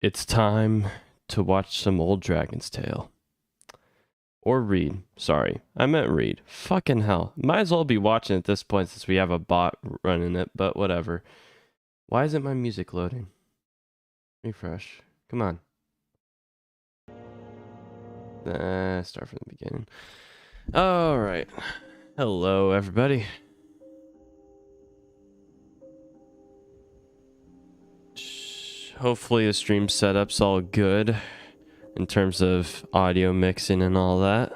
It's time to watch some old Dragon's Tale. Or read. Sorry, I meant read. Fucking hell. Might as well be watching at this point since we have a bot running it, but whatever. Why isn't my music loading? Refresh. Come on. Start from the beginning. Alright. Hello, everybody. Hopefully the stream setup's all good in terms of audio mixing and all that.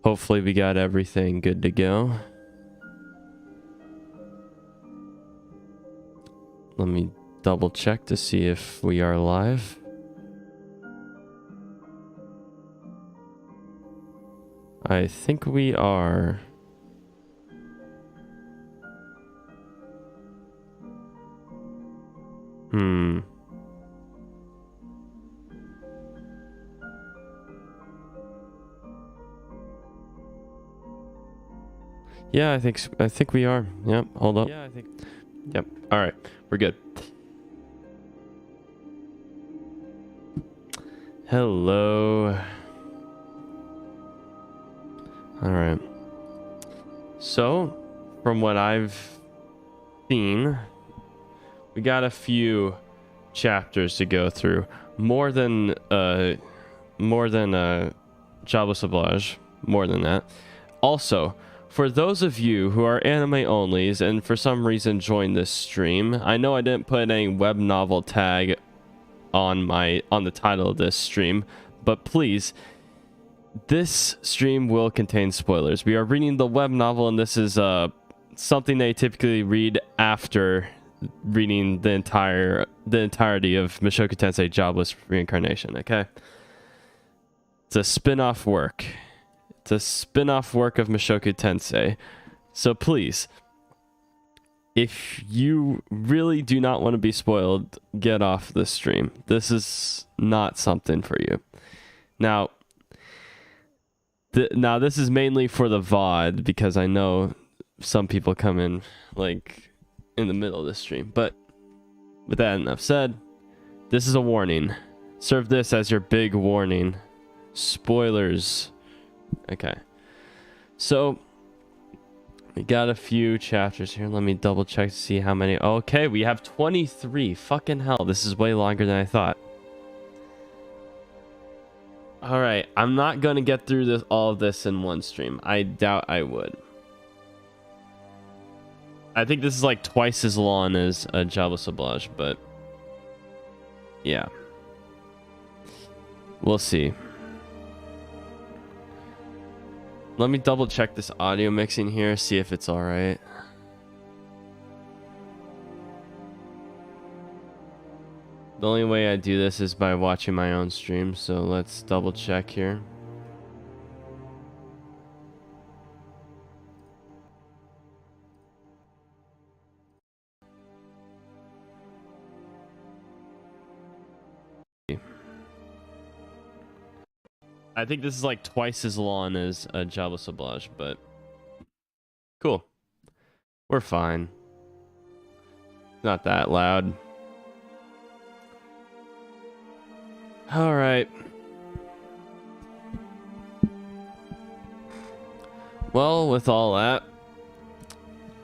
Hopefully we got everything good to go. Let me double check to see if we are live. I think we are. Yeah, I think we are. Yep, hold up. Yeah, Yep. All right. We're good. Hello. All right. So, from what I've seen, we got a few chapters to go through. More than Jobless Oblige. More than that. Also, for those of you who are anime onlys and for some reason joined this stream, I know I didn't put any web novel tag on the title of this stream, but please, this stream will contain spoilers. We are reading the web novel, and this is something they typically read after reading the entirety of Mushoku Tensei Jobless Reincarnation. Okay, it's a spin-off work. It's a spin-off work of Mushoku Tensei. So please, if you really do not want to be spoiled, get off the stream. This is not something for you. Now this is mainly for the VOD, because I know some people come in like in the middle of the stream. But with that enough said, this is a warning. Serve this as your big warning. Spoilers. Okay, so we got a few chapters here. Let me double check to see how many. Okay, we have 23. Fucking hell, this is way longer than I thought. All right, I'm not gonna get through all of this in one stream. I doubt I would. I think this is like twice as long as a Jobless Oblige, but yeah, we'll see. Let me double check this audio mixing here, see if it's all right. The only way I do this is by watching my own stream, so let's double check here. I think this is like twice as long as a Jobless Oblige, but cool. We're fine. Not that loud. All right. Well, with all that,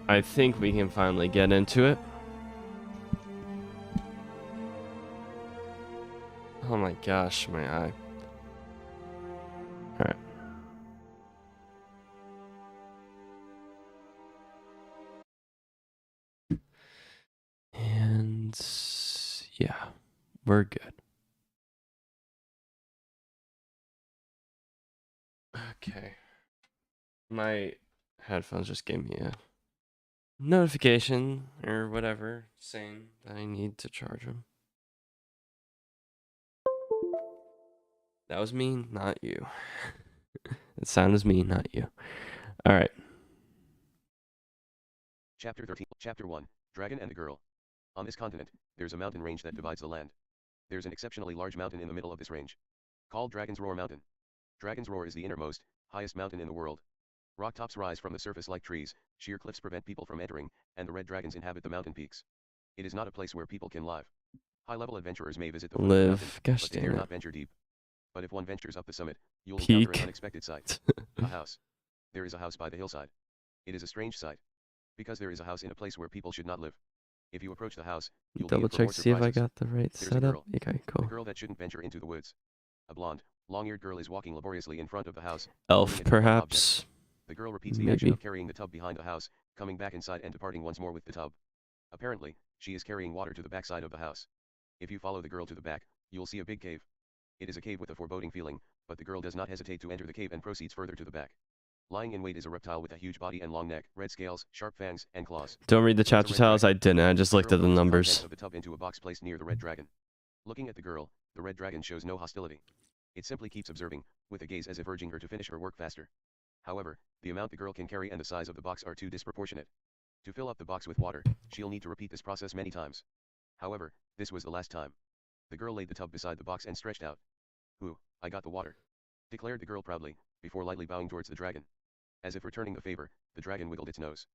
I think we can finally get into it. Oh my gosh, my eye. All right. And yeah, we're good. Okay. My headphones just gave me a notification or whatever saying that I need to charge them. That was me, not you. The sound is me, not you. All right. Chapter 13, Chapter 1, Dragon and the Girl. On this continent, there's a mountain range that divides the land. There's an exceptionally large mountain in the middle of this range, called Dragon's Roar Mountain. Dragon's Roar is the innermost, highest mountain in the world. Rock tops rise from the surface like trees, sheer cliffs prevent people from entering, and the red dragons inhabit the mountain peaks. It is not a place where people can live. High-level adventurers may visit the foot of the mountain, Gosh but they damn dare it. not venture deep. But if one ventures up the summit, you'll encounter an Peak. unexpected sight. A house. There is a house by the hillside. It is a strange sight. Because there is a house in a place where people should not live. If you approach the house, you'll be Double in for check more to see if I surprises. got the right There's a setup. girl. Okay, The cool. girl that shouldn't venture into the woods. A blonde, long-eared girl is walking laboriously in front of the house. Elf, holding a different object. perhaps. The girl repeats the action Maybe. of carrying the tub behind the house, coming back inside and departing once more with the tub. Apparently, she is carrying water to the backside of the house. If you follow the girl to the back, you'll see a big cave. It is a cave with a foreboding feeling, but the girl does not hesitate to enter the cave and proceeds further to the back. Lying in wait is a reptile with a huge body and long neck, red scales, sharp fangs, and claws. Don't read the It's a chapter red titles. dragon. I didn't. I just The looked girl at the dumps numbers. contents of the tub into a box placed near the red dragon. Looking at the girl, the red dragon shows no hostility. It simply keeps observing, with a gaze as if urging her to finish her work faster. However, the amount the girl can carry and the size of the box are too disproportionate. To fill up the box with water, she'll need to repeat this process many times. However, this was the last time. The girl laid the tub beside the box and stretched out. "Ooh, I got the water," declared the girl proudly, before lightly bowing towards the dragon. As if returning the favor, the dragon wiggled its nose.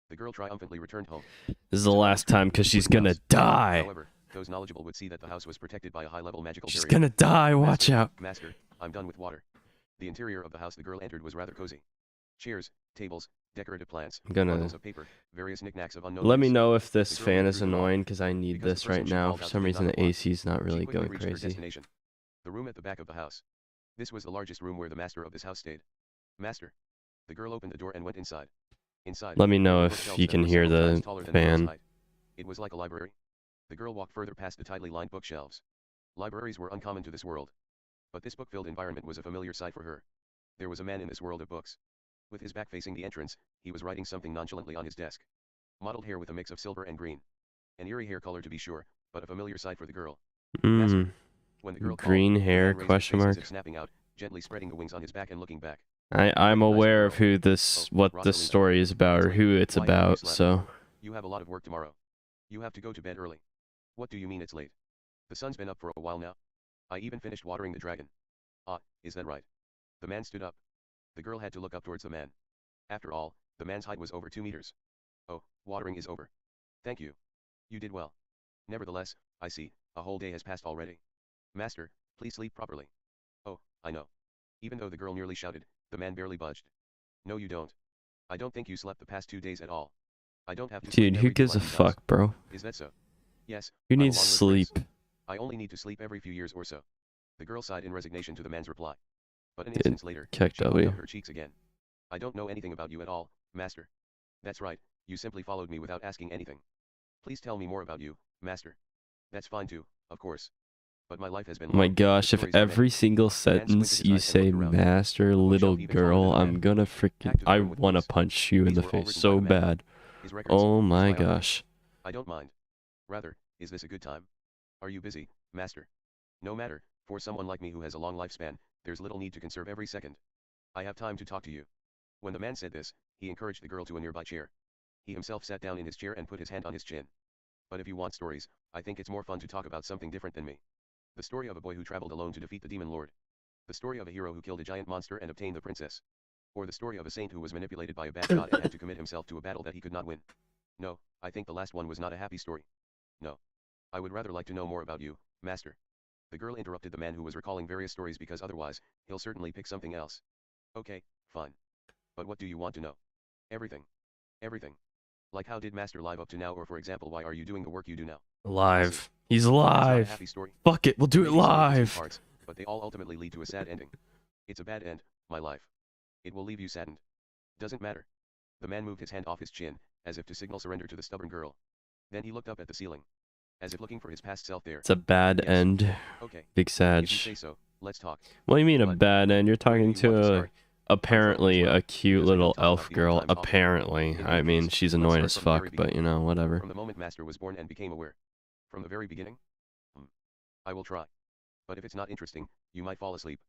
The girl triumphantly returned home. This is the last time because she's gonna die. However, those knowledgeable would see that the house was protected by a high-level magical She's barrier. gonna die. Watch out. Master, I'm done with water. The interior of the house the girl entered was rather cozy. Chairs, tables, decorative plants, I'm gonna bundles of paper, various knickknacks of unknown let me use. know if this The girl fan went is through them all, annoying because I need because the this person right she now. called For out some did reason not the reply. AC is not really She quickly going reached her crazy. destination. The room at the back of the house. This was the largest room where the master of this house stayed. Master. The girl opened the door and went inside. Inside, Let me there know were if bookshelves you that can were hear several times the taller than the girl's fan. height. It was like a library. The girl walked further past the tightly lined bookshelves. Libraries were uncommon to this world. But this book-filled environment was a familiar sight for her. There was a man in this world of books. With his back facing the entrance, he was writing something nonchalantly on his desk. Mottled hair with a mix of silver and green. An eerie hair color to be sure, but a familiar sight for the girl. Master. When the girl Green called, hair, the man raised his question face as mark. if snapping out, gently spreading the wings on his back and looking back. I'm Recognized the aware of girl. who this, Oh, what this Rosalina. story is about, or It's who late. it's Why haven't you about, slept? so. You have a lot of work tomorrow. You have to go to bed early. What do you mean it's late? The sun's been up for a while now. I even finished watering the dragon. Ah, is that right? The man stood up. The girl had to look up towards the man. After all, the man's height was over 2 meters. Oh, watering is over. Thank you. You did well. Nevertheless, I see, a whole day has passed already. Master, please sleep properly. Oh, I know. Even though the girl nearly shouted, the man barely budged. No you don't. I don't think you slept the past 2 days at all. I don't have to sleep Dude, who every gives 2 a like he does. fuck, bro? Is that so? Yes. Who I'm a needs long-lived sleep? prince. I only need to sleep every few years or so. The girl sighed in resignation to the man's reply. But an Dude, instant later, kick she puffed W. up her cheeks again. I don't know anything about you at all, master. That's right, you simply followed me without asking anything. Please tell me more about you, master. That's fine too, of course. But my life has been Oh my long, gosh, the if stories are many. every single The man squinted sentence his you eyes and say looked around. master, A little bookshelf even taller girl, than the I'm man. gonna Packed freaking, to the I brim with wanna books. punch you in These the were all face written by so the man. bad. His records, Oh his my biography. gosh. I don't mind. Rather, is this a good time? Are you busy, master? No matter, for someone like me who has a long lifespan, there's little need to conserve every second. I have time to talk to you. When the man said this, he encouraged the girl to a nearby chair. He himself sat down in his chair and put his hand on his chin. But if you want stories, I think it's more fun to talk about something different than me. The story of a boy who traveled alone to defeat the demon lord. The story of a hero who killed a giant monster and obtained the princess. Or the story of a saint who was manipulated by a bad god and had to commit himself to a battle that he could not win. No, I think the last one was not a happy story. No. I would rather like to know more about you, master. The girl interrupted the man who was recalling various stories because otherwise, he'll certainly pick something else. Okay, fine. But what do you want to know? Everything. Everything. Like how did master live up to now, or for example why are you doing the work you do now? Live. He's That's not a live. happy story. Fuck it, we'll do it Maybe some interesting live. parts, but they all ultimately lead to a sad ending. It's a bad end, my life. It will leave you saddened. Doesn't matter. The man moved his hand off his chin, as if to signal surrender to the stubborn girl. Then he looked up at the ceiling, as if looking for his past self there. It's a bad Yes. end. Okay. Big If Sag. you say so, let's talk. What do you mean a But bad end? You're talking do you want to start? apparently a cute because I don't little talk about elf the girl. old times often. Apparently. In I any mean, case, she's let's annoying start as from the very fuck, but beginning. you know, whatever. From the moment Master was born and became aware. From the very beginning? I will try. But if it's not interesting, you might fall asleep.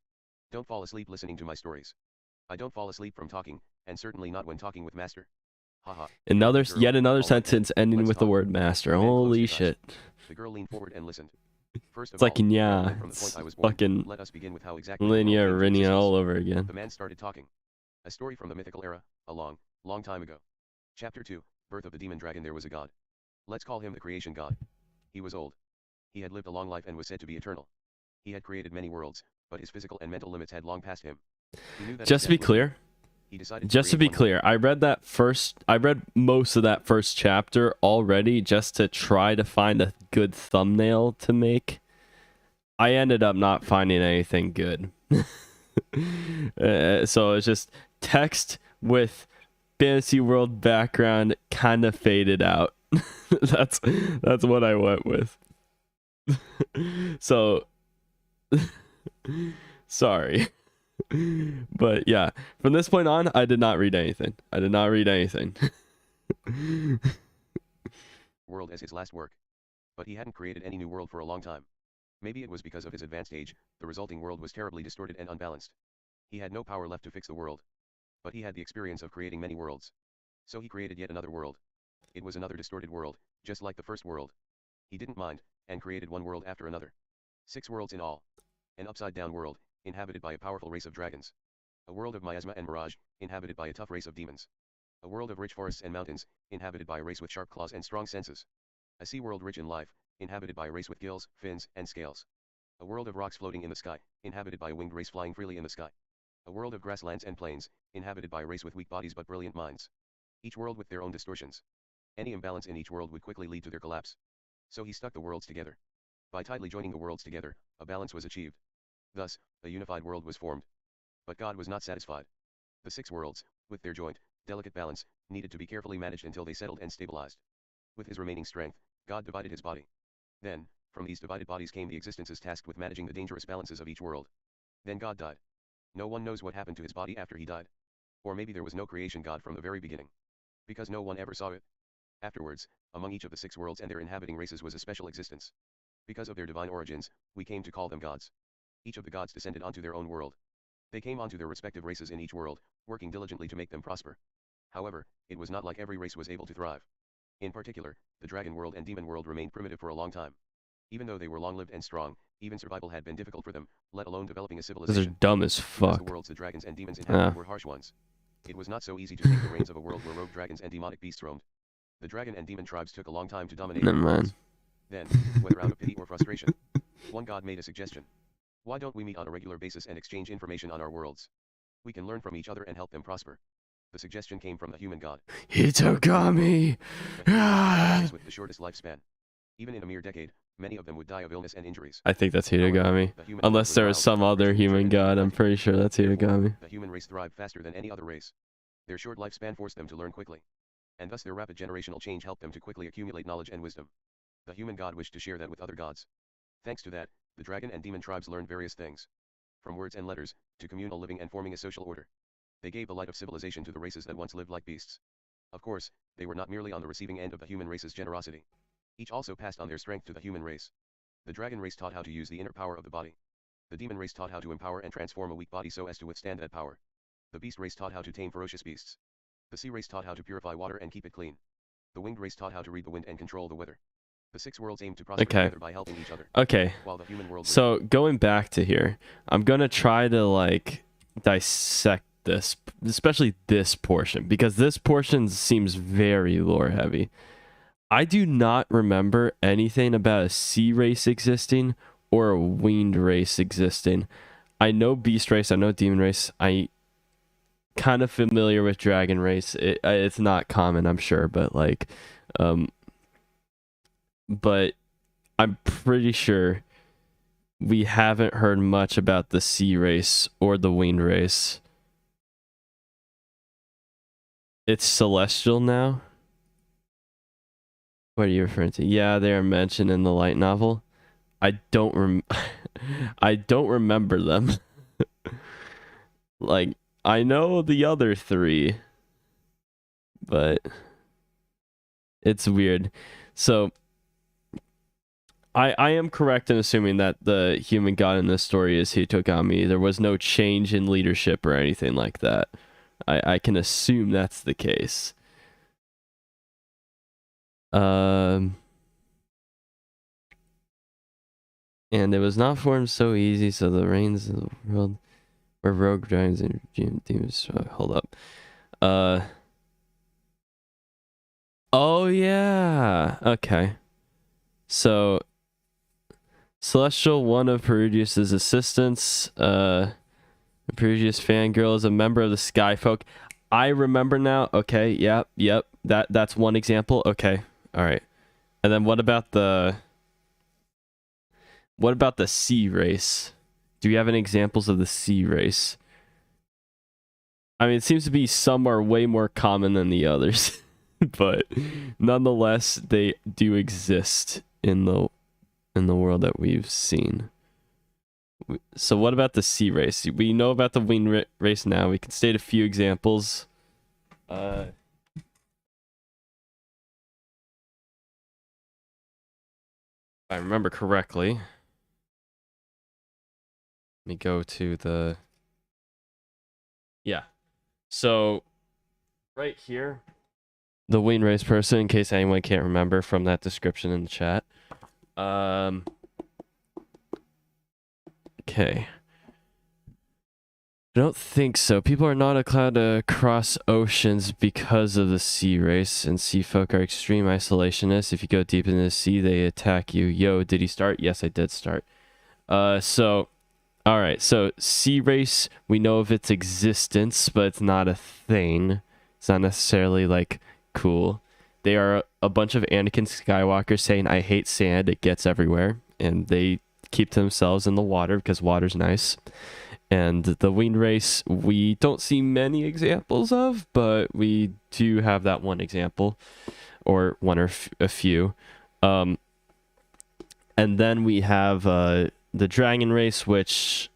Don't fall asleep listening to my stories. I don't fall asleep from talking, and certainly not when talking with Master. Haha. Another, Girl, yet another all right then, sentence ending let's with the talk. word master. The man closed Holy his eyes. shit. The girl leaned forward and listened. First of It's like all, yeah, from the point it's I was born, fucking let us begin with how exactly the world linear, came to linear existence. all over again. The man started talking. A story from the mythical era, a long, long time ago. Chapter 2, Birth of the Demon Dragon. There was a god. Let's call him the creation god. He was old. He had lived a long life and was said to be eternal. He had created many worlds, but his physical and mental limits had long passed him. He knew that Just to be clear, he decided just to be clear, I read most of that first chapter already just to try to find a good thumbnail to make. I ended up not finding anything good. So it's just text with fantasy world background kind of faded out. That's what I went with. So sorry. But yeah, from this point on, I did not read anything. World as his last work. But he hadn't created any new world for a long time. Maybe it was because of his advanced age, the resulting world was terribly distorted and unbalanced. He had no power left to fix the world. But he had the experience of creating many worlds. So he created yet another world. It was another distorted world, just like the first world. He didn't mind, and created one world after another. 6 worlds in all. An upside-down world, inhabited by a powerful race of dragons. A world of miasma and mirage, inhabited by a tough race of demons. A world of rich forests and mountains, inhabited by a race with sharp claws and strong senses. A sea world rich in life, inhabited by a race with gills, fins, and scales. A world of rocks floating in the sky, inhabited by a winged race flying freely in the sky. A world of grasslands and plains, inhabited by a race with weak bodies but brilliant minds. Each world with their own distortions. Any imbalance in each world would quickly lead to their collapse. So he stuck the worlds together. By tightly joining the worlds together, a balance was achieved. Thus, a unified world was formed. But God was not satisfied. The 6 worlds, with their joint, delicate balance, needed to be carefully managed until they settled and stabilized. With his remaining strength, God divided his body. Then, from these divided bodies came the existences tasked with managing the dangerous balances of each world. Then God died. No one knows what happened to his body after he died. Or maybe there was no creation God from the very beginning. Because no one ever saw it. Afterwards, among each of the 6 worlds and their inhabiting races was a special existence. Because of their divine origins, we came to call them gods. Each of the gods descended onto their own world. They came onto their respective races in each world, working diligently to make them prosper. However, it was not like every race was able to thrive. In particular, the dragon world and demon world remained primitive for a long time. Even though they were long-lived and strong, even survival had been difficult for them, let alone developing a civilization. Those are dumb as fuck. The worlds the dragons and demons inhabited were harsh ones. It was not so easy to take the reins of a world where rogue dragons and demonic beasts roamed. The dragon and demon tribes took a long time to dominate the worlds. Then, whether out of pity or frustration, one god made a suggestion. Why don't we meet on a regular basis and exchange information on our worlds? We can learn from each other and help them prosper. The suggestion came from the human god. Hitogami! With the shortest lifespan. Even in a mere decade, many of them would die of illness and injuries. I think that's Hitogami. Unless there was some other human god, I'm pretty sure that's Hitogami. The human race thrived faster than any other race. Their short lifespan forced them to learn quickly. And thus their rapid generational change helped them to quickly accumulate knowledge and wisdom. The human god wished to share that with other gods. Thanks to that, the dragon and demon tribes learned various things. From words and letters, to communal living and forming a social order. They gave the light of civilization to the races that once lived like beasts. Of course, they were not merely on the receiving end of the human race's generosity. Each also passed on their strength to the human race. The dragon race taught how to use the inner power of the body. The demon race taught how to empower and transform a weak body so as to withstand that power. The beast race taught how to tame ferocious beasts. The sea race taught how to purify water and keep it clean. The winged race taught how to read the wind and control the weather. The 6 worlds aimed to prosper together by helping each other. Okay. While the human world so going back to here, I'm gonna try to like dissect this, especially this portion, because this portion seems very lore heavy. I do not remember anything about a sea race existing or a winged race existing. I know beast race, I know demon race, I kind of familiar with dragon race. It's not common, I'm sure, but like but I'm pretty sure we haven't heard much about the sea race or the winged race. It's celestial now? What are you referring to? Yeah, they are mentioned in the light novel. I don't remember them. Like, I know the other 3, but it's weird. So I am correct in assuming that the human god in this story is Hitogami. There was no change in leadership or anything like that. I can assume that's the case. And it was not formed so easy, so the reigns of the world were rogue dragons and demons. Hold up. Oh yeah. Okay. So Celestial, one of Perugius's assistants. Perugius fangirl is a member of the Skyfolk. I remember now. Okay, yep. That's one example. Okay, all right. And then what about the sea race? Do you have any examples of the sea race? I mean, it seems to be some are way more common than the others, but nonetheless, they do exist in the world that we've seen. So what about the sea race? We know about the wing race now. We can state a few examples. If I remember correctly, let me go to the... Yeah. So right here, the wing race person, in case anyone can't remember from that description in the chat. Okay. I don't think so. People are not allowed to cross oceans because of the sea race, and sea folk are extreme isolationists. If you go deep into the sea, they attack you. Yo, did he start? Yes, I did start. So, all right. So, sea race, we know of its existence, but it's not a thing. It's not necessarily, like, cool. They are a bunch of Anakin Skywalkers saying, I hate sand, it gets everywhere. And they keep themselves in the water because water's nice. And the wing race, we don't see many examples of, but we do have that one example, or one or a few. And then we have the dragon race, which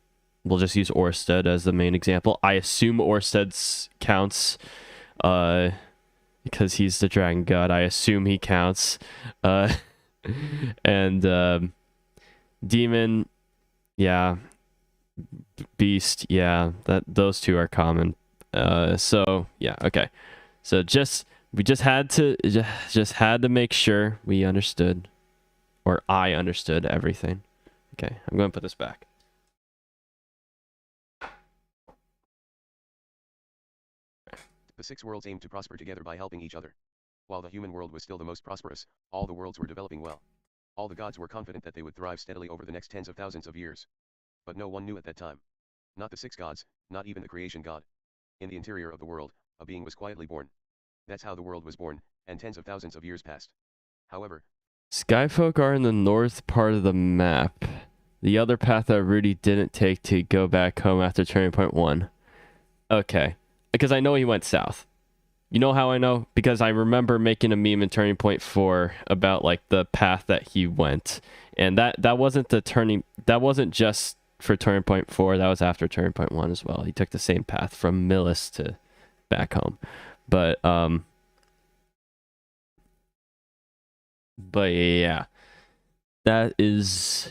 we'll just use Orsted as the main example. I assume Orsted's counts, because he's the dragon god. I assume he counts. And demon, yeah. Beast, yeah, those two are common. So yeah, okay. So we just had to make sure we understood, or I understood everything. Okay, I'm going to put this back. The six worlds aimed to prosper together by helping each other. While the human world was still the most prosperous, all the worlds were developing well. All the gods were confident that they would thrive steadily over the next tens of thousands of years. But no one knew at that time. Not the six gods, not even the creation god. In the interior of the world, a being was quietly born. That's how the world was born, and tens of thousands of years passed. However, Skyfolk are in the north part of the map. The other path that Rudy didn't take to go back home after turning point 1. Okay. Because I know he went south. You know how I know? Because I remember making a meme in Turning Point 4 about like the path that he went. And that wasn't just for Turning Point 4, that was after Turning Point 1 as well. He took the same path from Millis to back home. But yeah. That is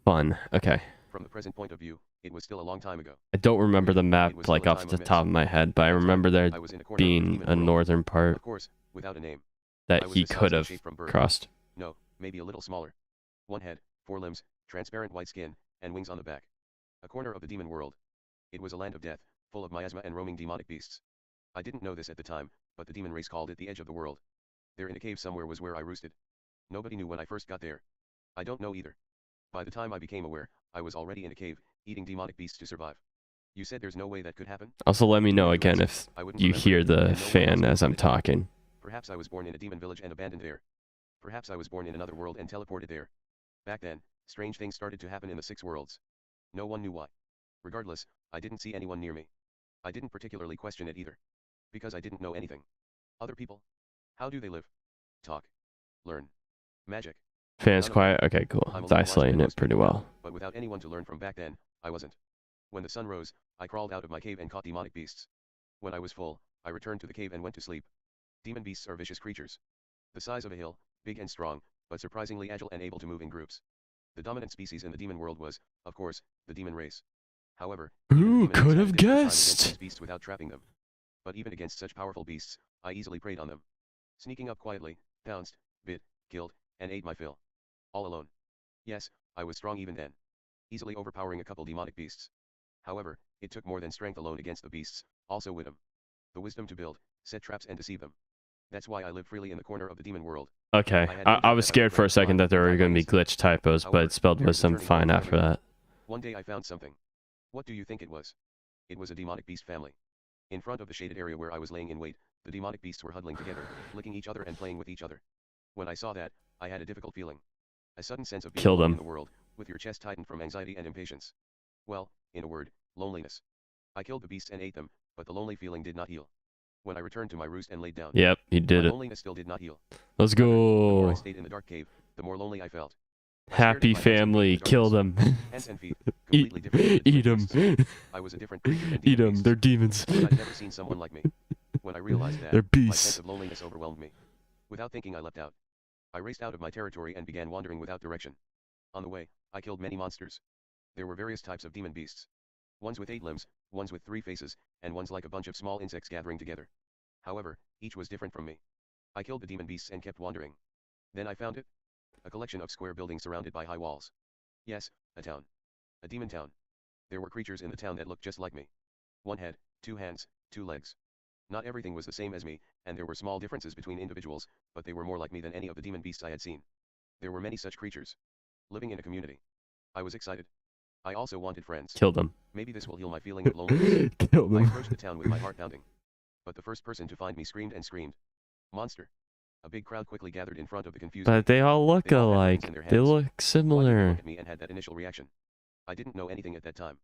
fun. Okay. From the present point of view, it was still a long time ago. I don't remember the map like off the top of my head, but I remember there being a northern part, of course, without a name, that he could have crossed. No, maybe a little smaller. One head, 4 limbs, transparent white skin, and wings on the back. A corner of the demon world. It was a land of death, full of miasma and roaming demonic beasts. I didn't know this at the time, but the demon race called it the edge of the world. There in a cave somewhere was where I roosted. Nobody knew when I first got there. I don't know either. By the time I became aware, I was already in a cave, eating demonic beasts to survive. You said there's no way that could happen? Also, let me know again if you hear the fan as I'm talking. Perhaps I was born in a demon village and abandoned there. Perhaps I was born in another world and teleported there. Back then, strange things started to happen in the six worlds. No one knew why. Regardless, I didn't see anyone near me. I didn't particularly question it either. Because I didn't know anything. Other people? How do they live? Talk. Learn. Magic. Fan's quiet? Okay, cool. It's isolating it pretty well. But without anyone to learn from back then, I wasn't. When the sun rose, I crawled out of my cave and caught demonic beasts. When I was full, I returned to the cave and went to sleep. Demon beasts are vicious creatures. The size of a hill, big and strong, but surprisingly agile and able to move in groups. The dominant species in the demon world was, of course, the demon race. However, who could have guessed? These beasts without trapping them. But even against such powerful beasts, I easily preyed on them. Sneaking up quietly, pounced, bit, killed, and ate my fill. All alone. Yes, I was strong even then. Easily overpowering a couple demonic beasts. However, it took more than strength alone against the beasts, also wisdom. The wisdom to build, set traps and deceive them. That's why I live freely in the corner of the demon world. Okay, I had no I doubt was that my scared for a friend second that there were died going by to be instinct. glitch typos, but However, it spelled there is a wisdom turning fine point for after everyone. that. One day I found something. What do you think it was? It was a demonic beast family. In front of the shaded area where I was laying in wait, the demonic beasts were huddling together, licking each other and playing with each other. When I saw that, I had a difficult feeling. A sudden sense of being Kill alone in them. the world, with your chest tightened from anxiety and impatience. Well, in a word, loneliness. I killed the beasts and ate them, but the lonely feeling did not heal. When I returned to my roost and laid down, Yep, he my did it. loneliness still did not heal. Let's Rather, the more I go. stayed in the dark cave, the more lonely I felt. I stared at Happy my hands and feet in family. the Kill darkness. them. Hands and feet, Eat, completely different from the eat demon them. beasts. I was a different creature than Eat demon them. beasts. They're demons. But I'd never seen someone like me. When I realized that, They're my sense beasts. of loneliness overwhelmed me. Without thinking, I leapt out. I raced out of my territory and began wandering without direction. On the way, I killed many monsters. There were various types of demon beasts. Ones with 8 limbs, ones with 3 faces, and ones like a bunch of small insects gathering together. However, each was different from me. I killed the demon beasts and kept wandering. Then I found it. A collection of square buildings surrounded by high walls. Yes, a town. A demon town. There were creatures in the town that looked just like me. 1 head, 2 hands, 2 legs. Not everything was the same as me, and there were small differences between individuals, but they were more like me than any of the demon beasts I had seen. There were many such creatures. Living in a community. I was excited. I also wanted friends. Kill them. Maybe this will heal my feeling of loneliness. Kill I them. approached the town with my heart pounding. But the first person to find me screamed and screamed. Monster. A big crowd quickly gathered in front of the confused But they all look They all had weapons in alike. their They hands. look Why did they similar. look at me and had that initial reaction? I didn't know anything at that time.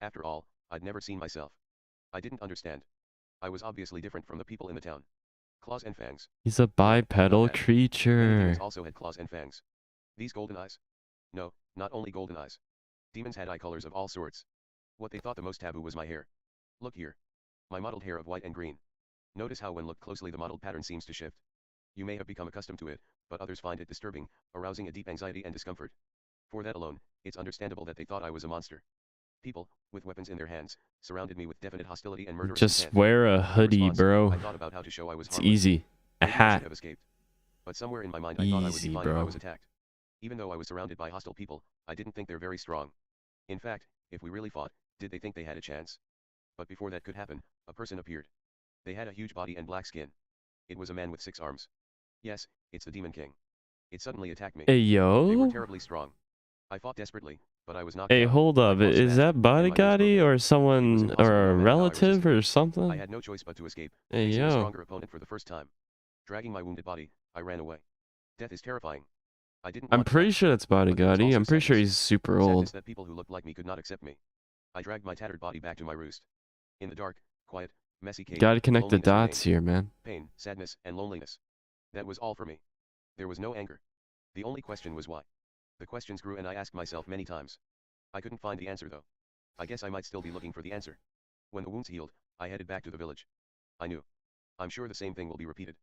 After all, I'd never seen myself. I didn't understand. I was obviously different from the people in the town. Claws and fangs. He's a No, not bipedal that. Many creature. demons also had claws and fangs. These golden eyes? No, not only golden eyes. Demons had eye colors of all sorts. What they thought the most taboo was my hair. Look here. My mottled hair of white and green. Notice how when looked closely the mottled pattern seems to shift. You may have become accustomed to it, but others find it disturbing, arousing a deep anxiety and discomfort. For that alone, it's understandable that they thought I was a monster. People, with weapons in their hands, surrounded me with definite hostility and murderous Just intent. wear a In hoodie, response, bro. I thought about how to show I was It's harmless. easy. A Maybe I should hat. have escaped. But somewhere in my mind I thought I would be Easy, fine if I bro. was attacked. Even though I was surrounded by hostile people, I didn't think they're very strong. In fact, if we really fought, did they think they had a chance? But before that could happen, a person appeared. They had a huge body and black skin. It was a man with 6 arms. Yes, it's the Demon King. It suddenly attacked me. Hey, They were yo. terribly strong. I fought desperately, but I was knocked Hey, down. hold My up. claws Is snapped, that and my limbs bodyguardy broke. or It was someone impossible or no a matter how I relative resisted. or I something? had no choice but to escape, Hey, facing a yo. stronger opponent for the first time. Dragging my wounded body, I ran away. Death is terrifying. I didn't I'm want to pretty die. sure that's But there was bodyguardy. also I'm pretty sure sadness. he's super Sadness old. that people who looked like me could not accept me. I dragged my tattered body back to my roost. In the dark, quiet, messy cave, Gotta connect the loneliness dots remained. here, man. Pain, sadness, and loneliness. That was all for me. There was no anger. The only question was why. The questions grew and I asked myself many times. I couldn't find the answer though. I guess I might still be looking for the answer. When the wounds healed, I headed back to the village. I knew. I'm sure the same thing will be repeated.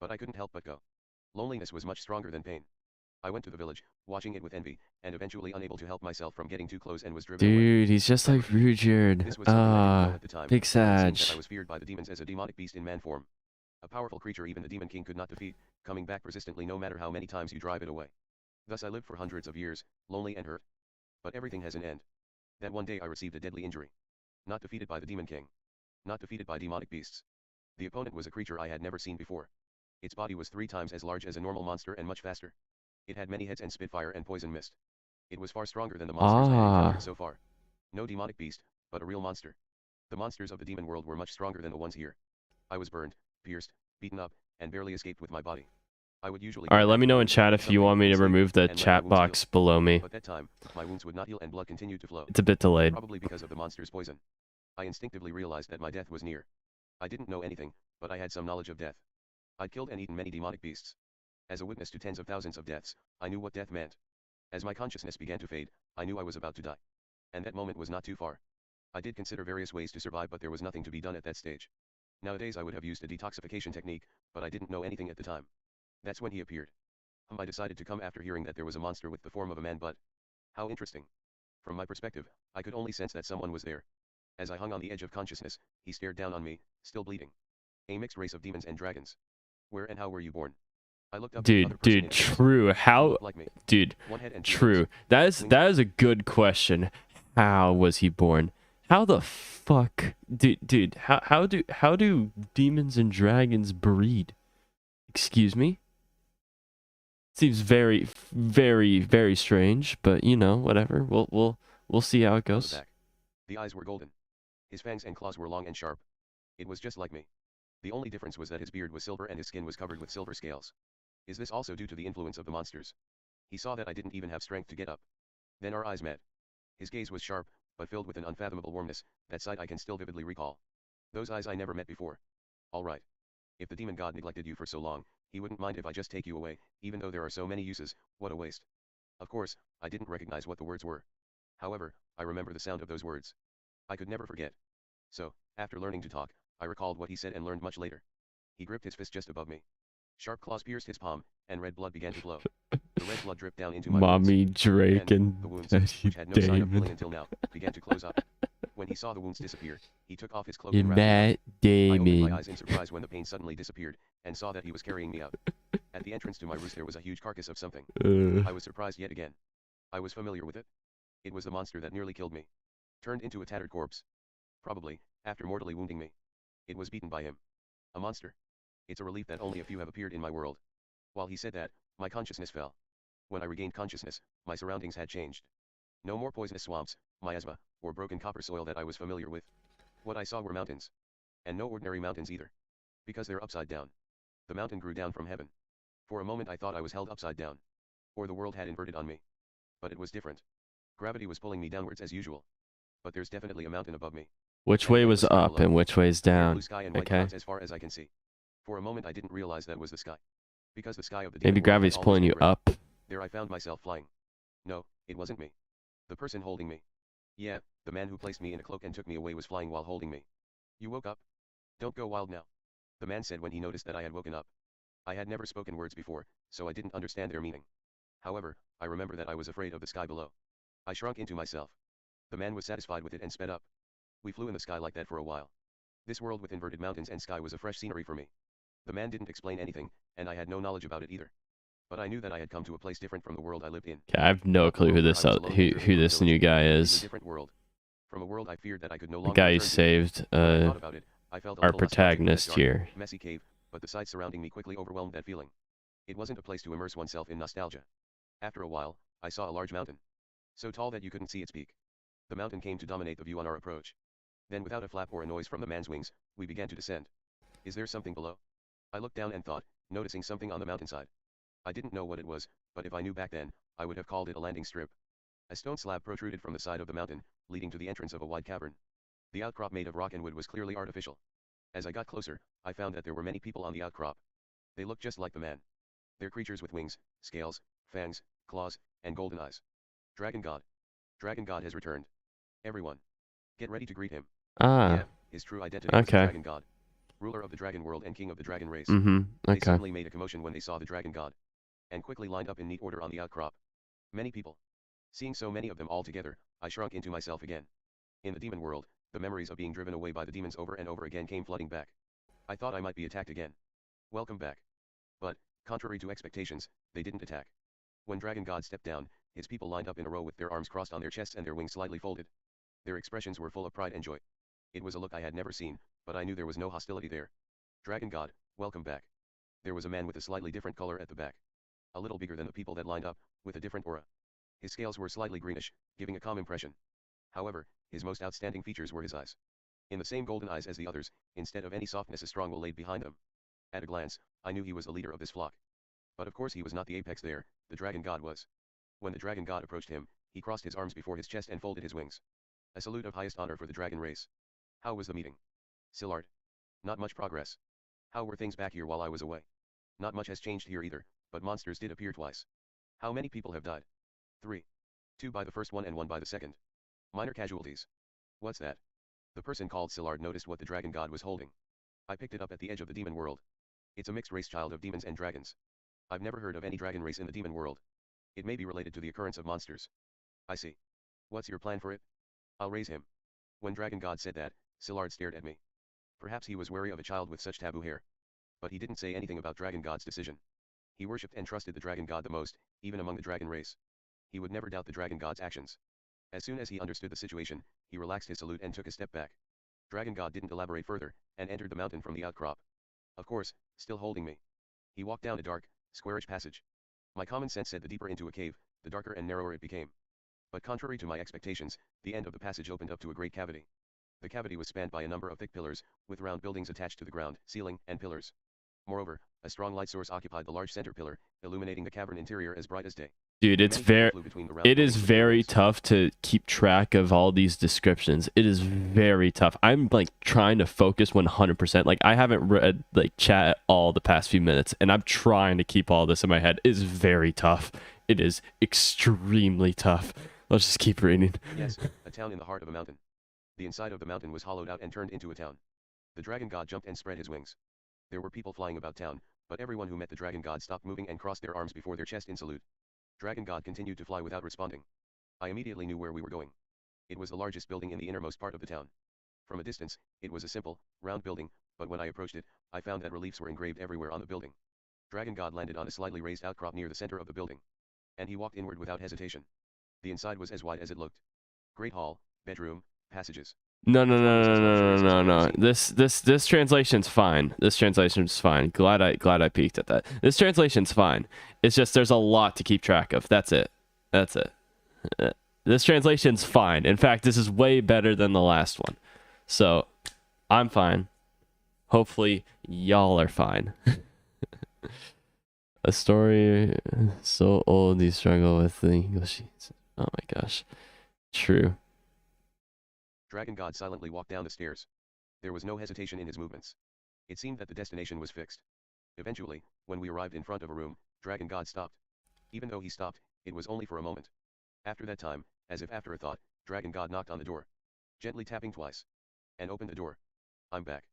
But I couldn't help but go. Loneliness was much stronger than pain. I went to the village, watching it with envy, and eventually unable to help myself from getting too close and was driven away. Dude, he's just like Remember, Rudyard. this was something I didn't know Ah, at the time, big but it seemed that I Sag. was feared by the demons as a demonic beast in man form. A powerful creature even the Demon King could not defeat, coming back persistently no matter how many times you drive it away. Thus I lived for hundreds of years, lonely and hurt. But everything has an end. That one day I received a deadly injury. Not defeated by the Demon King. Not defeated by demonic beasts. The opponent was a creature I had never seen before. Its body was 3 times as large as a normal monster and much faster. It had many heads and spit fire and poison mist. It was far stronger than the monsters I had encountered so far. No demonic beast, but a real monster. The monsters of the demon world were much stronger than the ones here. I was burned, pierced, beaten up, and barely escaped with my body. I would usually Alright, go let back me to know the in village, chat if you sunbathe, want me to sleep, remove the and let my chat wounds heal. box below me. But that time, my wounds would not heal and blood continued to flow. It's a bit delayed. Probably because of the monster's poison. I instinctively realized that my death was near. I didn't know anything, but I had some knowledge of death. I'd killed and eaten many demonic beasts. As a witness to tens of thousands of deaths, I knew what death meant. As my consciousness began to fade, I knew I was about to die. And that moment was not too far. I did consider various ways to survive, but there was nothing to be done at that stage. Nowadays I would have used a detoxification technique, but I didn't know anything at the time. That's when he appeared. I decided to come after hearing that there was a monster with the form of a man, but how interesting. From my perspective, I could only sense that someone was there. As I hung on the edge of consciousness, he stared down on me, still bleeding. A mixed race of demons and dragons. Where and how were you born? I looked up to the other person in close. True. He How, looked like me. dude, 1 head and 2 true. legs. That is a good question. How was he born? How the fuck, dude, how do demons and dragons breed? Excuse me? Seems very, very, very strange, but you know, whatever. We'll see how it On the goes. back. The eyes were golden. His fangs and claws were long and sharp. It was just like me. The only difference was that his beard was silver and his skin was covered with silver scales. Is this also due to the influence of the monsters? He saw that I didn't even have strength to get up. Then our eyes met. His gaze was sharp, but filled with an unfathomable warmness. That sight I can still vividly recall. Those eyes I never met before. All right. If the demon god neglected you for so long, he wouldn't mind if I just take you away, even though there are so many uses. What a waste. Of course, I didn't recognize what the words were. However, I remember the sound of those words. I could never forget. So, after learning to talk, I recalled what he said and learned much later. He gripped his fist just above me. Sharp claws pierced his palm, and red blood began to flow. The red blood dripped down into my wounds. Mommy Drake Then, and the wounds, Betty which had no sign of healing Damon. until now, began to close up. When he saw the wounds disappear, he took off his cloak You and wrapped me up. Matt I opened my Damon. eyes in surprise when the pain suddenly disappeared, and saw that he was carrying me out. At the entrance to my roost there was a huge carcass of something. I was surprised yet again. I was familiar with it. It was the monster that nearly killed me. Turned into a tattered corpse. Probably, after mortally wounding me. It was beaten by him. A monster. It's a relief that only a few have appeared in my world. While he said that, my consciousness fell. When I regained consciousness, my surroundings had changed. No more poisonous swamps, miasma, or broken copper soil that I was familiar with. What I saw were mountains. And no ordinary mountains either. Because they're upside down. The mountain grew down from heaven. For a moment I thought I was held upside down. Or the world had inverted on me. But it was different. Gravity was pulling me downwards as usual. But there's definitely a mountain above me. Which And way an was endless sky up below. and which way is Clear down? blue sky and white Okay. clouds as far as I can see. For a moment I didn't realize that was the sky. Because the sky of the Maybe demon world had gravity's almost pulling been you gray. up. There I found myself flying. No, it wasn't me. The person holding me. Yeah, the man who placed me in a cloak and took me away was flying while holding me. You woke up? Don't go wild now. The man said when he noticed that I had woken up. I had never spoken words before, so I didn't understand their meaning. However, I remember that I was afraid of the sky below. I shrunk into myself. The man was satisfied with it and sped up. We flew in the sky like that for a while. This world with inverted mountains and sky was a fresh scenery for me. The man didn't explain anything, and I had no knowledge about it either. But I knew that I had come to a place different from the world I lived in. Okay, I have no Not the clue who world where this I was alone and driven from who a this village. new guy It was a is. different world. From a world I feared that I could no The longer guy who return to. saved When I thought about it, I felt a our little nostalgic for that protagonist dark, here. messy cave, but the sights surrounding me quickly overwhelmed that feeling. It wasn't a place to immerse oneself in nostalgia. After a while, I saw a large mountain. So tall that you couldn't see its peak. The mountain came to dominate the view on our approach. Then without a flap or a noise from the man's wings, we began to descend. Is there something below? I looked down and thought, noticing something on the mountainside. I didn't know what it was, but if I knew back then, I would have called it a landing strip. A stone slab protruded from the side of the mountain, leading to the entrance of a wide cavern. The outcrop made of rock and wood was clearly artificial. As I got closer, I found that there were many people on the outcrop. They looked just like the man. They're creatures with wings, scales, fangs, claws, and golden eyes. Dragon God. Dragon God has returned. Everyone. Get ready to greet him. Ah, Yeah, his true identity was the okay. Dragon God. Ruler of the dragon world and king of the dragon race. Mm-hmm. They Okay. suddenly made a commotion when they saw the Dragon God. And quickly lined up in neat order on the outcrop. Many people. Seeing so many of them all together, I shrunk into myself again. In the demon world, the memories of being driven away by the demons over and over again came flooding back. I thought I might be attacked again. Welcome back. But, contrary to expectations, they didn't attack. When Dragon God stepped down, his people lined up in a row with their arms crossed on their chests and their wings slightly folded. Their expressions were full of pride and joy. It was a look I had never seen, but I knew there was no hostility there. Dragon God, welcome back. There was a man with a slightly different color at the back. A little bigger than the people that lined up, with a different aura. His scales were slightly greenish, giving a calm impression. However, his most outstanding features were his eyes. In the same golden eyes as the others, instead of any softness a strong will laid behind them. At a glance, I knew he was the leader of this flock. But of course he was not the apex there, the Dragon God was. When the Dragon God approached him, he crossed his arms before his chest and folded his wings. A salute of highest honor for the dragon race. How was the meeting? Sillard. Not much progress. How were things back here while I was away? Not much has changed here either, but monsters did appear twice. How many people have died? 3. 2 by the first one and 1 by the second. Minor casualties. What's that? The person called Sillard noticed what the Dragon God was holding. I picked it up at the edge of the demon world. It's a mixed race child of demons and dragons. I've never heard of any dragon race in the demon world. It may be related to the occurrence of monsters. I see. What's your plan for it? I'll raise him. When Dragon God said that, Sillard stared at me. Perhaps he was wary of a child with such taboo hair. But he didn't say anything about Dragon God's decision. He worshipped and trusted the Dragon God the most, even among the dragon race. He would never doubt the Dragon God's actions. As soon as he understood the situation, he relaxed his salute and took a step back. Dragon God didn't elaborate further, and entered the mountain from the outcrop. Of course, still holding me. He walked down a dark, squarish passage. My common sense said the deeper into a cave, the darker and narrower it became. But contrary to my expectations, the end of the passage opened up to a great cavity. The cavity was spanned by a number of thick pillars, with round buildings attached to the ground, ceiling, and pillars. Moreover, a strong light source occupied the large center pillar, illuminating the cavern interior as bright as day. Dude, it's very, it is very tough to keep track of all these descriptions. It is very tough. I'm like trying to focus 100%. Like I haven't read like chat at all the past few minutes, and I'm trying to keep all this in my head. It is very tough. It is extremely tough. Let's just keep reading. Yes, a town in the heart of a mountain. The inside of the mountain was hollowed out and turned into a town. The dragon god jumped and spread his wings. There were people flying about town, but everyone who met the dragon god stopped moving and crossed their arms before their chest in salute. Dragon god continued to fly without responding. I immediately knew where we were going. It was the largest building in the innermost part of the town. From a distance, it was a simple, round building, but when I approached it, I found that reliefs were engraved everywhere on the building. Dragon god landed on a slightly raised outcrop near the center of the building. And he walked inward without hesitation. The inside was as wide as it looked. Great hall, bedroom, passages. No. This translation's fine. This translation's fine. Glad I peeked at that. This translation's fine. It's just there's a lot to keep track of. That's it. This translation's fine. In fact, this is way better than the last one. So, I'm fine. Hopefully, y'all are fine. A story so old you struggle with the English. Oh my gosh. True. Dragon god silently walked down the stairs. There was no hesitation in his movements. It seemed that the destination was fixed. Eventually, when we arrived in front of a room, Dragon god stopped. Even though he stopped, it was only for a moment. After that time, as if after a thought, Dragon god knocked on the door, gently tapping twice, and opened the door. I'm back.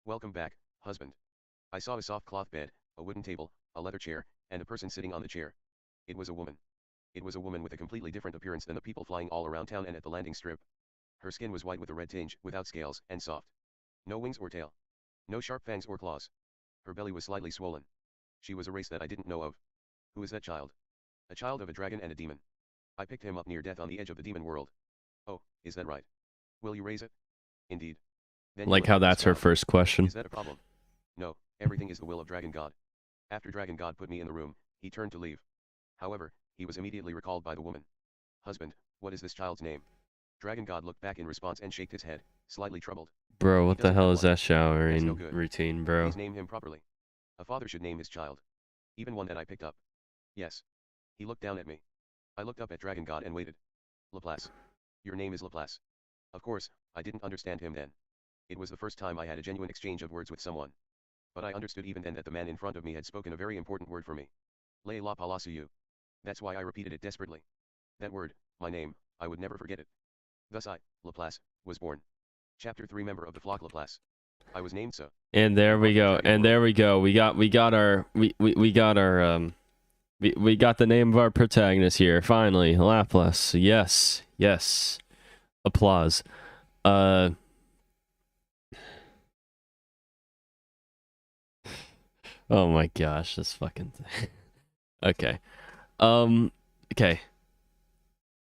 Welcome back, husband. I saw a soft cloth bed, a wooden table, a leather chair, and a person sitting on the chair. It was a woman. It was a woman with a completely different appearance than the people flying all around town and at the landing strip. Her skin was white with a red tinge, without scales, and soft. No wings or tail. No sharp fangs or claws. Her belly was slightly swollen. She was a race that I didn't know of. Who is that child? A child of a dragon and a demon. I picked him up near death on the edge of the demon world. Oh, is that right? Will you raise it? Indeed. Then like how that's her first question. Is that a problem? No, everything is the will of Dragon God. After Dragon God put me in the room, he turned to leave. However, he was immediately recalled by the woman. Husband, what is this child's name? Dragon God looked back in response and shook his head, slightly troubled. Bro, what the hell is that showering routine, bro? Please name him properly. A father should name his child. Even one that I picked up. Yes. He looked down at me. I looked up at Dragon God and waited. Laplace. Your name is Laplace. Of course, I didn't understand him then. It was the first time I had a genuine exchange of words with someone. But I understood even then that the man in front of me had spoken a very important word for me. Le la palaciu. That's why I repeated it desperately. That word, my name, I would never forget it. Thus I, Laplace, was born. Chapter 3 Member of the flock Laplace. I was named so. And there we go. And there we go. We got the name of our protagonist here. Finally, Laplace. Yes. Yes. Applause. Oh my gosh, this fucking thing. Okay. Okay.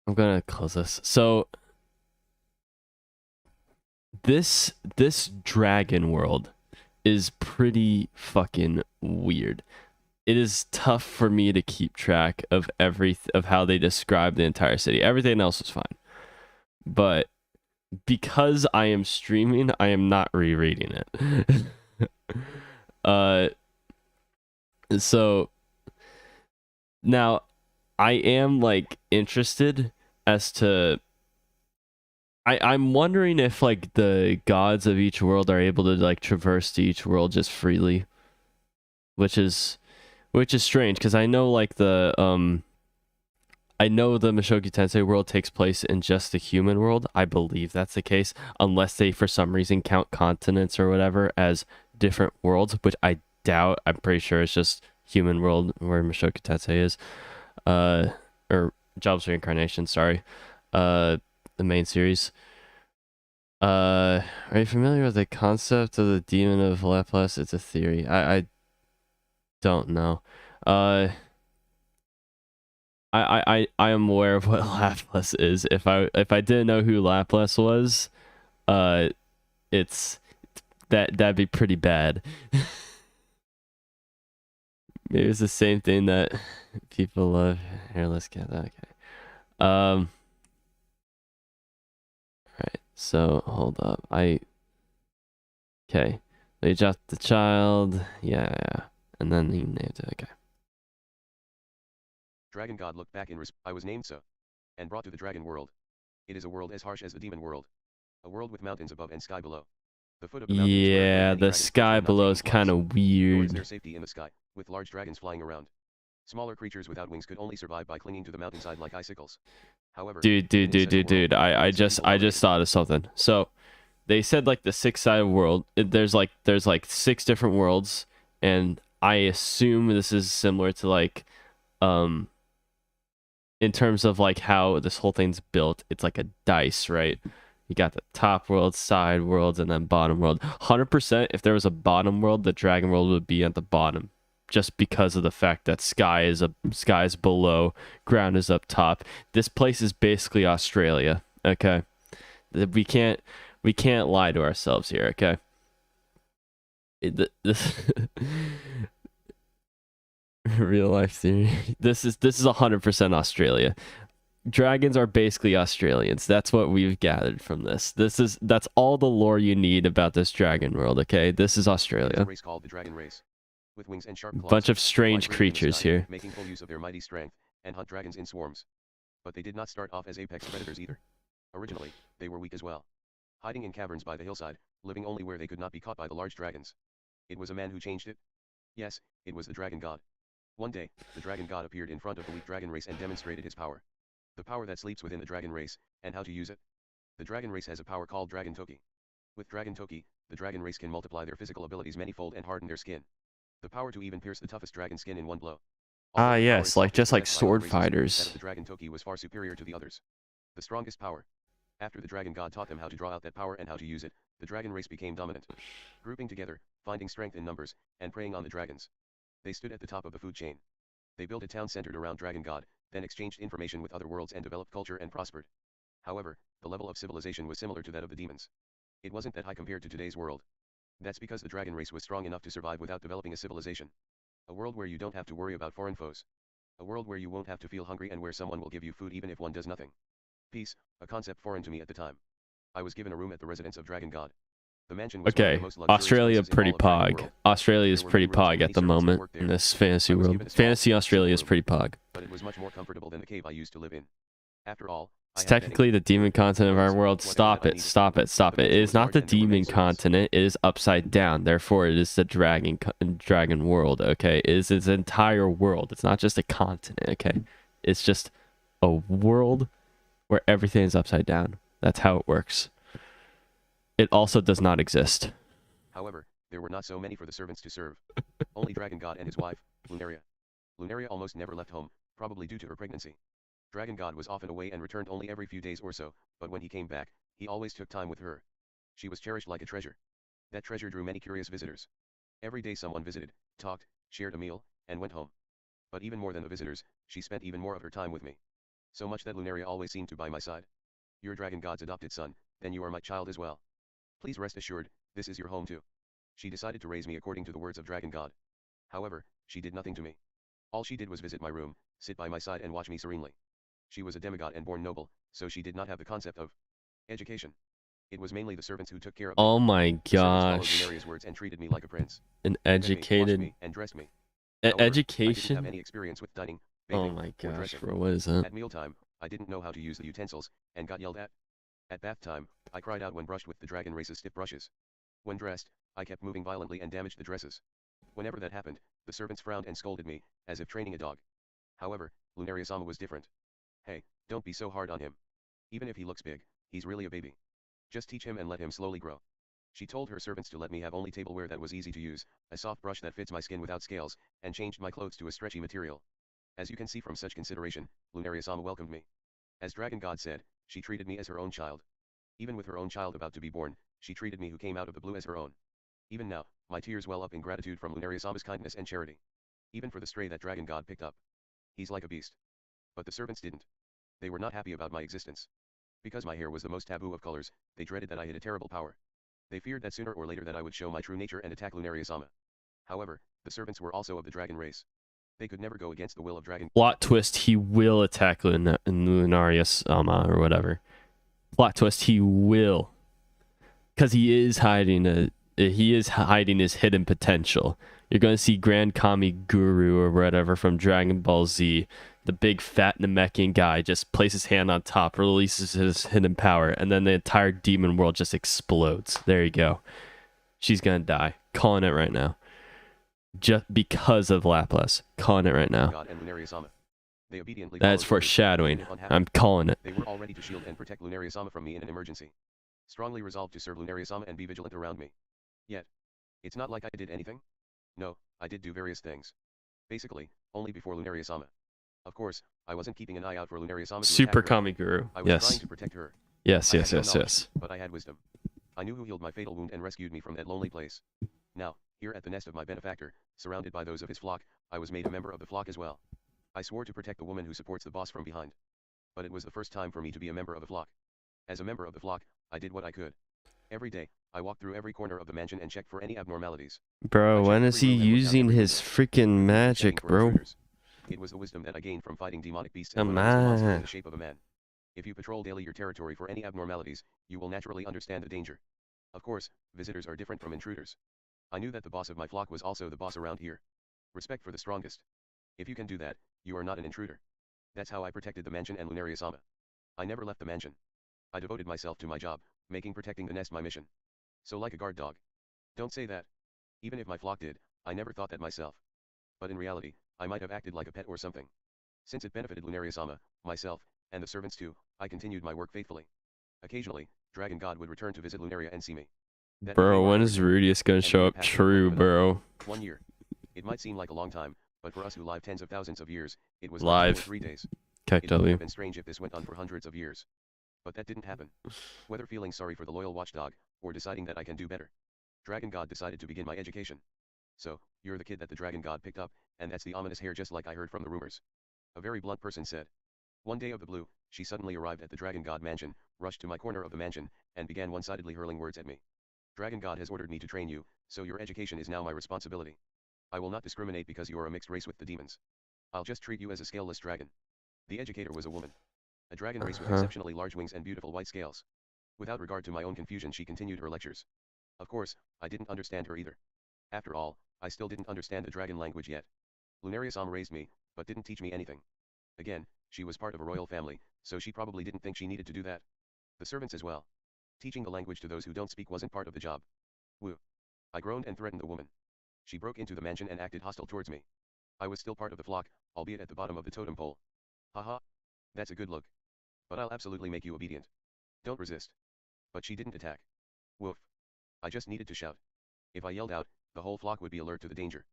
I'm gonna close this. So this dragon world is pretty fucking weird. It is tough for me to keep track of of how they describe the entire city. Everything else is fine. But because I am streaming, I am not rereading it. So now I am like interested as to I'm wondering if like the gods of each world are able to like traverse to each world just freely, which is strange because I know like the Mushoku Tensei world takes place in just the human world. I believe that's the case, unless they for some reason count continents or whatever as different worlds, which I doubt. I'm pretty sure it's just human world where Mushoku Tensei is, or Jobs Reincarnation. Sorry, the main series. Are you familiar with the concept of the demon of Laplace? It's a theory. I don't know. I am aware of what Laplace is. If I didn't know who Laplace was, it's that'd be pretty bad. Maybe it's the same thing that people love. Here, let's get that. Okay. All right. So hold up. Okay. They just the child. Yeah. And then he named it. Okay. Dragon God looked back in I was named so. And brought to the dragon world. It is a world as harsh as the demon world. A world with mountains above and sky below. The foot of the mountains Yeah, the sky below is kind of weird. Nor is there safety in the sky, with large dragons flying around. Smaller creatures without wings could only survive by clinging to the mountainside like icicles. However, dude, I just thought of something. So they said like the six-sided world. There's like 6 different worlds, and I assume this is similar to like in terms of like how this whole thing's built. It's like a dice, right? You got the top world, side worlds, and then bottom world. 100%, if there was a bottom world, the dragon world would be at the bottom, just because of the fact that sky is below, ground is up top. This place is basically Australia. Okay, we can't lie to ourselves here. Okay, this real life theory. This is 100% Australia. Dragons are basically Australians. That's what we've gathered from this. That's all the lore you need about this dragon world, okay? This is Australia. A race called the dragon race. With wings and sharp claws, bunch of strange creatures here. Making full use of their mighty strength, and hunt dragons in swarms. But they did not start off as apex predators either. Originally, they were weak as well. Hiding in caverns by the hillside, living only where they could not be caught by the large dragons. It was a man who changed it. Yes, it was the dragon god. One day, the dragon god appeared in front of the weak dragon race and demonstrated his power. The power that sleeps within the dragon race, and how to use it. The dragon race has a power called Dragon Toki. With Dragon Toki, the dragon race can multiply their physical abilities manyfold and harden their skin. The power to even pierce the toughest dragon skin in one blow. Yes, like just like sword fighters. That of the dragon Toki was far superior to the others. The strongest power. After the dragon god taught them how to draw out that power and how to use it, the dragon race became dominant. Grouping together, finding strength in numbers, and preying on the dragons. They stood at the top of the food chain. They built a town centered around Dragon God, then exchanged information with other worlds and developed culture and prospered. However, the level of civilization was similar to that of the demons. It wasn't that high compared to today's world. That's because the dragon race was strong enough to survive without developing a civilization. A world where you don't have to worry about foreign foes. A world where you won't have to feel hungry and where someone will give you food even if one does nothing. Peace, a concept foreign to me at the time. I was given a room at the residence of Dragon God. The mansion was one of the most luxurious Australia places in pretty all of Dragon pog. World. Australia is pretty pog at the moment in this fantasy world. Fantasy Australia is pretty pog. But it was much more comfortable than the cave I used to live in. After all, It's technically the demon continent of our world. Stop it. It is not the demon continent. It is upside down. Therefore, it is the dragon world, okay? It is its entire world. It's not just a continent, okay? It's just a world where everything is upside down. That's how it works. It also does not exist. However, there were not so many for the servants to serve. Only Dragon God and his wife, Lunaria. Lunaria almost never left home, probably due to her pregnancy. Dragon God was often away and returned only every few days or so, but when he came back, he always took time with her. She was cherished like a treasure. That treasure drew many curious visitors. Every day someone visited, talked, shared a meal, and went home. But even more than the visitors, she spent even more of her time with me. So much that Lunaria always seemed to by my side. You're Dragon God's adopted son, then you are my child as well. Please rest assured, this is your home too. She decided to raise me according to the words of Dragon God. However, she did nothing to me. All she did was visit my room, sit by my side and watch me serenely. She was a demigod and born noble, so she did not have the concept of education. It was mainly the servants who took care of me. Oh my gosh. Lunaria's words and treated me like a prince. An educated... Me, and dressed me. Education? I didn't have any experience with dining, bathing, oh my gosh, bro, what is that? At mealtime, I didn't know how to use the utensils, and got yelled at. At bath time, I cried out when brushed with the dragon race's stiff brushes. When dressed, I kept moving violently and damaged the dresses. Whenever that happened, the servants frowned and scolded me, as if training a dog. However, Lunaria-sama was different. Hey, don't be so hard on him. Even if he looks big, he's really a baby. Just teach him and let him slowly grow. She told her servants to let me have only tableware that was easy to use, a soft brush that fits my skin without scales, and changed my clothes to a stretchy material. As you can see from such consideration, Lunaria-sama welcomed me. As Dragon God said, she treated me as her own child. Even with her own child about to be born, she treated me who came out of the blue as her own. Even now, my tears well up in gratitude from Lunaria-sama's kindness and charity. Even for the stray that Dragon God picked up. He's like a beast. But the servants didn't. They were not happy about my existence. Because my hair was the most taboo of colors, they dreaded that I had a terrible power. They feared that sooner or later that I would show my true nature and attack Lunaria-sama. However, the servants were also of the dragon race. They could never go against the will of Dragon. Plot twist, he will attack Lunaria Sama or whatever. Plot twist, he will. Because he is hiding his hidden potential. You're going to see Grand Kami Guru or whatever from Dragon Ball Z, the big fat Namekian guy, just places his hand on top, releases his hidden power, and then the entire demon world just explodes. There you go. She's going to die. Calling it right now. Just because of Laplace. Calling it right now. God and Lunaria Sama. They obediently That's followed foreshadowing. suit. I'm calling it. They were all ready to shield and protect Lunaria Sama from me in an emergency. Strongly resolved to serve Lunaria Sama and be vigilant around me. Yet, it's not like I did anything. No, I did do various things. Basically, only before Lunaria Sama. Of course, I wasn't keeping an eye out for Lunaria Sama. Super Kami Guru. I was Yes. trying to protect her. Yes, I yes, had no yes, knowledge, yes. But I had wisdom. I knew who healed my fatal wound and rescued me from that lonely place. Now, here at the nest of my benefactor, surrounded by those of his flock, I was made a member of the flock as well. I swore to protect the woman who supports the boss from behind. But it was the first time for me to be a member of the flock. As a member of the flock, I did what I could. Every day, I walked through every corner of the mansion and checked for any abnormalities. Bro, when is he using his freaking magic, bro? It was the wisdom that I gained from fighting demonic beasts Come and monsters in on. the shape of a man. If you patrol daily your territory for any abnormalities, you will naturally understand the danger. Of course, visitors are different from intruders. I knew that the boss of my flock was also the boss around here. Respect for the strongest. If you can do that, you are not an intruder. That's how I protected the mansion and Lunaria Sama. I never left the mansion. I devoted myself to my job, making protecting the nest my mission. So like a guard dog. Don't say that. Even if my flock did, I never thought that myself. But in reality, I might have acted like a pet or something. Since it benefited Lunaria Sama, myself, and the servants too, I continued my work faithfully. Occasionally, Dragon God would return to visit Lunaria and see me. That Bro, became our when is agreement, Rudius gonna and show we up? passed it True, one to another. bro. 1 year. It might seem like a long time, but for us who live tens of thousands of years, it was Live. like 3 days. Keck It would W. have been strange if this went on for hundreds of years. But that didn't happen. Whether feeling sorry for the loyal watchdog, or deciding that I can do better, Dragon God decided to begin my education. So, you're the kid that the Dragon God picked up, and that's the ominous hair just like I heard from the rumors. A very blunt person said. One day of the blue, she suddenly arrived at the Dragon God mansion, rushed to my corner of the mansion, and began one-sidedly hurling words at me. Dragon God has ordered me to train you, so your education is now my responsibility. I will not discriminate because you are a mixed race with the demons. I'll just treat you as a scaleless dragon. The educator was a woman. A dragon race with exceptionally large wings and beautiful white scales. Without regard to my own confusion, she continued her lectures. Of course, I didn't understand her either. After all, I still didn't understand the dragon language yet. Lunaria Sama raised me, but didn't teach me anything. Again, she was part of a royal family, so she probably didn't think she needed to do that. The servants as well. Teaching the language to those who don't speak wasn't part of the job. Woo. I groaned and threatened the woman. She broke into the mansion and acted hostile towards me. I was still part of the flock, albeit at the bottom of the totem pole. Haha. That's a good look. But I'll absolutely make you obedient. Don't resist. But she didn't attack. Woof. I just needed to shout. If I yelled out, the whole flock would be alert to the danger.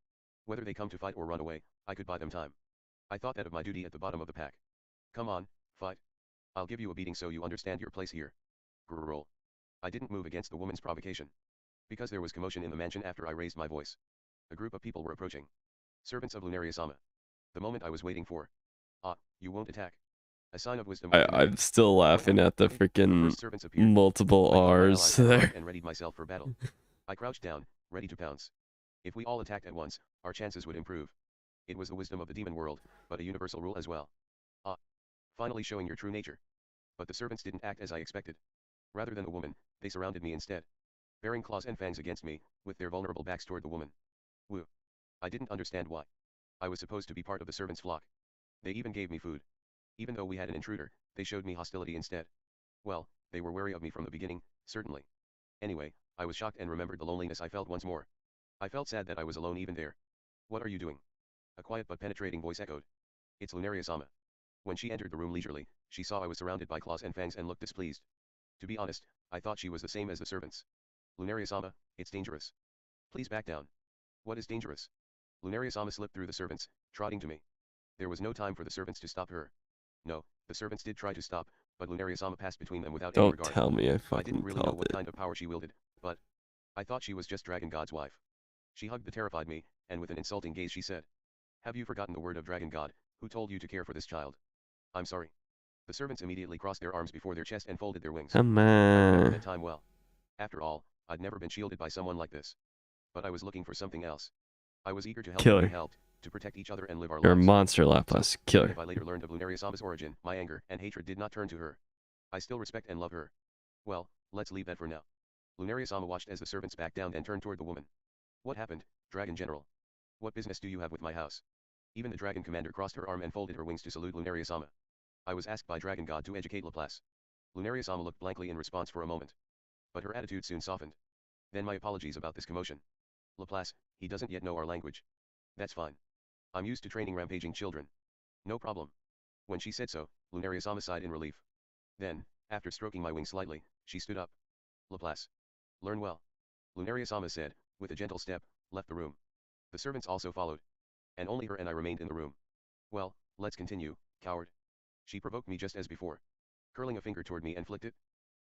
Whether they come to fight or run away, I could buy them time. I thought that of my duty at the bottom of the pack. Come on, fight. I'll give you a beating so you understand your place here. Grrrl. I didn't move against the woman's provocation. Because there was commotion in the mansion after I raised my voice. A group of people were approaching. Servants of Lunaria Sama. The moment I was waiting for. Ah, you won't attack. A sign of wisdom. I'm still laughing at the freaking multiple R's there. And readied myself for battle. I crouched down, ready to pounce. If we all attacked at once, our chances would improve. It was the wisdom of the demon world, but a universal rule as well. Ah. Finally showing your true nature. But the servants didn't act as I expected. Rather than the woman, they surrounded me instead. Bearing claws and fangs against me, with their vulnerable backs toward the woman. Woo. I didn't understand why. I was supposed to be part of the servants' flock. They even gave me food. Even though we had an intruder, they showed me hostility instead. Well, they were wary of me from the beginning, certainly. Anyway, I was shocked and remembered the loneliness I felt once more. I felt sad that I was alone even there. What are you doing? A quiet but penetrating voice echoed. It's Lunaria Sama. When she entered the room leisurely, she saw I was surrounded by claws and fangs and looked displeased. To be honest, I thought she was the same as the servants. Lunaria Sama, it's dangerous. Please back down. What is dangerous? Lunaria Sama slipped through the servants, trotting to me. There was no time for the servants to stop her. No, the servants did try to stop, but Lunaria Sama passed between them without any Don't regard. tell me I I fucking didn't really know called what it. kind of power she wielded, but I thought she was just Dragon God's wife. She hugged the terrified me, and with an insulting gaze she said, "Have you forgotten the word of Dragon God, who told you to care for this child?" I'm sorry. The servants immediately crossed their arms before their chest and folded their wings. Come I remember on. that time well. After all, I'd never been shielded by someone like this. But I was looking for something else. I was eager to help and Killer. be helped. to protect each other and live our You're a lives. monster, So, Laplace. even Killer. if I later learned of Lunarius-sama's origin, my anger and hatred did not turn to her. I still respect and love her. Well, let's leave that for now. Lunarius-sama watched as the servants backed down and turned toward the woman. What happened, Dragon General? What business do you have with my house? Even the Dragon Commander crossed her arm and folded her wings to salute Lunarius-sama. I was asked by Dragon God to educate Laplace. Lunarius-sama looked blankly in response for a moment. But her attitude soon softened. Then my apologies about this commotion. Laplace, he doesn't yet know our language. That's fine. I'm used to training rampaging children. No problem. When she said so, Lunarius-sama sighed in relief. Then, after stroking my wing slightly, she stood up. Laplace. Learn well. Lunarius-sama said, with a gentle step, left the room. The servants also followed. And only her and I remained in the room. Well, let's continue, coward. She provoked me just as before. Curling a finger toward me and flicked it.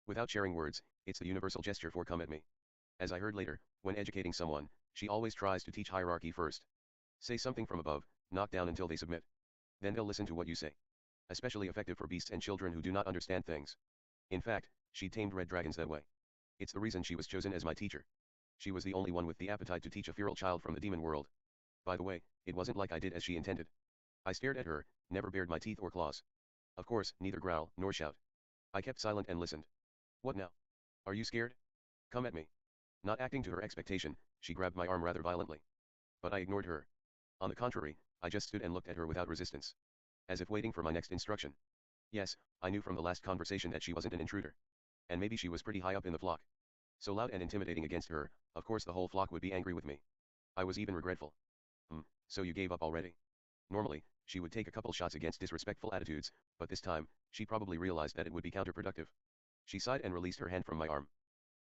Without sharing words, it's the universal gesture for come at me. As I heard later, when educating someone, she always tries to teach hierarchy first. Say something from above, knock down until they submit. Then they'll listen to what you say. Especially effective for beasts and children who do not understand things. In fact, she tamed red dragons that way. It's the reason she was chosen as my teacher. She was the only one with the appetite to teach a feral child from the demon world. By the way, it wasn't like I did as she intended. I stared at her, never bared my teeth or claws. Of course, neither growl nor shout. I kept silent and listened. What now? Are you scared? Come at me. Not acting to her expectation, she grabbed my arm rather violently. But I ignored her. On the contrary, I just stood and looked at her without resistance. As if waiting for my next instruction. Yes, I knew from the last conversation that she wasn't an intruder. And maybe she was pretty high up in the flock. So loud and intimidating against her, of course the whole flock would be angry with me. I was even regretful. So you gave up already? Normally, she would take a couple shots against disrespectful attitudes, but this time, she probably realized that it would be counterproductive. She sighed and released her hand from my arm.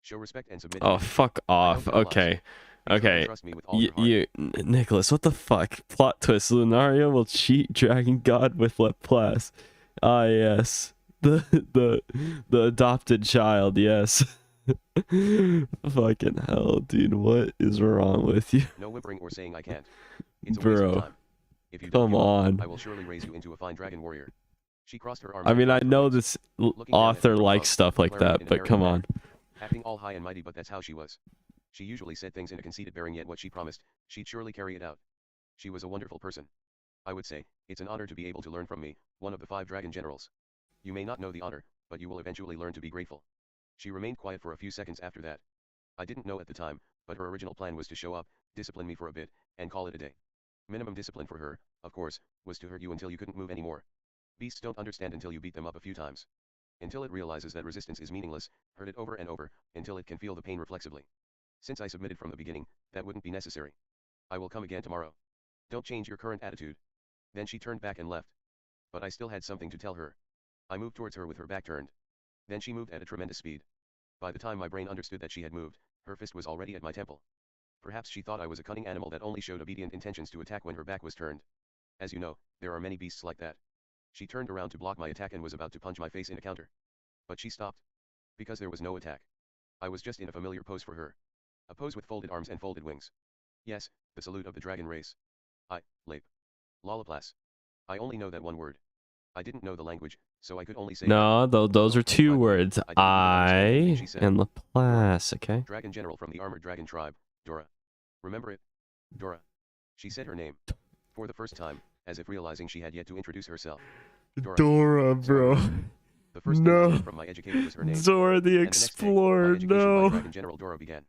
Show respect and submit to Oh, me. fuck I off. don't tell lies. Okay. Be true and Okay. trust me with all your heart. Nicholas, what the fuck? Plot twist. Lunaria will cheat Dragon God with Laplace. Ah, yes. The adopted child, yes. Fucking hell, dude. What is wrong with you? No whimpering or saying I can't. It's a waste of Bro, time. If you don't come give up, on. I will surely raise you into a fine dragon warrior. She crossed her arms I and mean, I flapped her know wings. this Looking down at me author from likes above, stuff like declaring that, in an but arrogant come manner. on. Acting all high and mighty, but that's how she was. She usually said things in a conceited bearing, yet what she promised, she'd surely carry it out. She was a wonderful person. I would say, it's an honor to be able to learn from me, one of the 5 dragon generals. You may not know the honor, but you will eventually learn to be grateful. She remained quiet for a few seconds after that. I didn't know at the time, but her original plan was to show up, discipline me for a bit, and call it a day. Minimum discipline for her, of course, was to hurt you until you couldn't move anymore. Beasts don't understand until you beat them up a few times. Until it realizes that resistance is meaningless, hurt it over and over, until it can feel the pain reflexively. Since I submitted from the beginning, that wouldn't be necessary. I will come again tomorrow. Don't change your current attitude. Then she turned back and left. But I still had something to tell her. I moved towards her with her back turned. Then she moved at a tremendous speed. By the time my brain understood that she had moved, her fist was already at my temple. Perhaps she thought I was a cunning animal that only showed obedient intentions to attack when her back was turned. As you know, there are many beasts like that. She turned around to block my attack and was about to punch my face in a counter. But she stopped. Because there was no attack. I was just in a familiar pose for her. A pose with folded arms and folded wings. Yes, the salute of the dragon race. Lape. Lollaplace. I only know that one word. I didn't know the language, so I could only say No, those although, are two by the way, words. I didn't even understand anything I she said. and Laplace, okay? Dragon General from the Armored Dragon Tribe, Dora. Remember it? Dora. She said her name. For the first time, as if realizing she had yet to introduce herself. Dora, bro. The first thing I heard from my educator was her name. Dora the And the next day, my Explorer, education by no. Dragon General Dora began.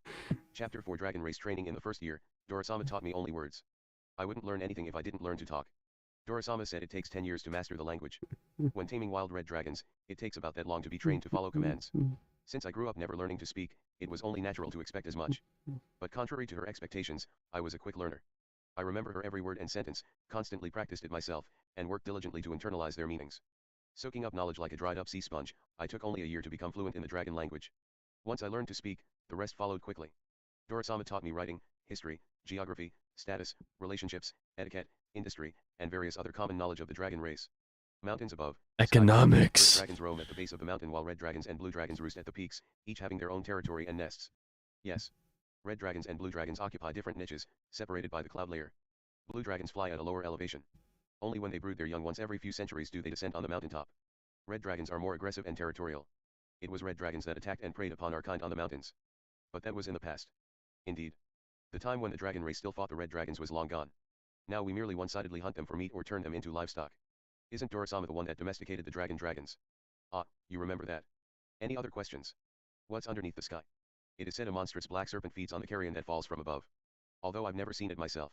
Chapter 4 Dragon Race Training. In the first year, Dora-sama taught me only words. I wouldn't learn anything if I didn't learn to talk. Dora-sama said it takes 10 years to master the language. When taming wild red dragons, it takes about that long to be trained to follow commands. Since I grew up never learning to speak, it was only natural to expect as much. But contrary to her expectations, I was a quick learner. I remember her every word and sentence, constantly practiced it myself, and worked diligently to internalize their meanings. Soaking up knowledge like a dried-up sea sponge, I took only a year to become fluent in the dragon language. Once I learned to speak, the rest followed quickly. Dora-sama taught me writing, history, geography, status, relationships, etiquette, industry, and various other common knowledge of the dragon race. Mountains above. Economics. Red dragons roam at the base of the mountain while red dragons and blue dragons roost at the peaks, each having their own territory and nests. Yes. Red dragons and blue dragons occupy different niches, separated by the cloud layer. Blue dragons fly at a lower elevation. Only when they brood their young once every few centuries do they descend on the mountaintop. Red dragons are more aggressive and territorial. It was red dragons that attacked and preyed upon our kind on the mountains. But that was in the past. Indeed. The time when the dragon race still fought the red dragons was long gone. Now we merely one-sidedly hunt them for meat or turn them into livestock. Isn't Dorasama the one that domesticated the dragons? Ah, you remember that. Any other questions? What's underneath the sky? It is said a monstrous black serpent feeds on the carrion that falls from above. Although I've never seen it myself.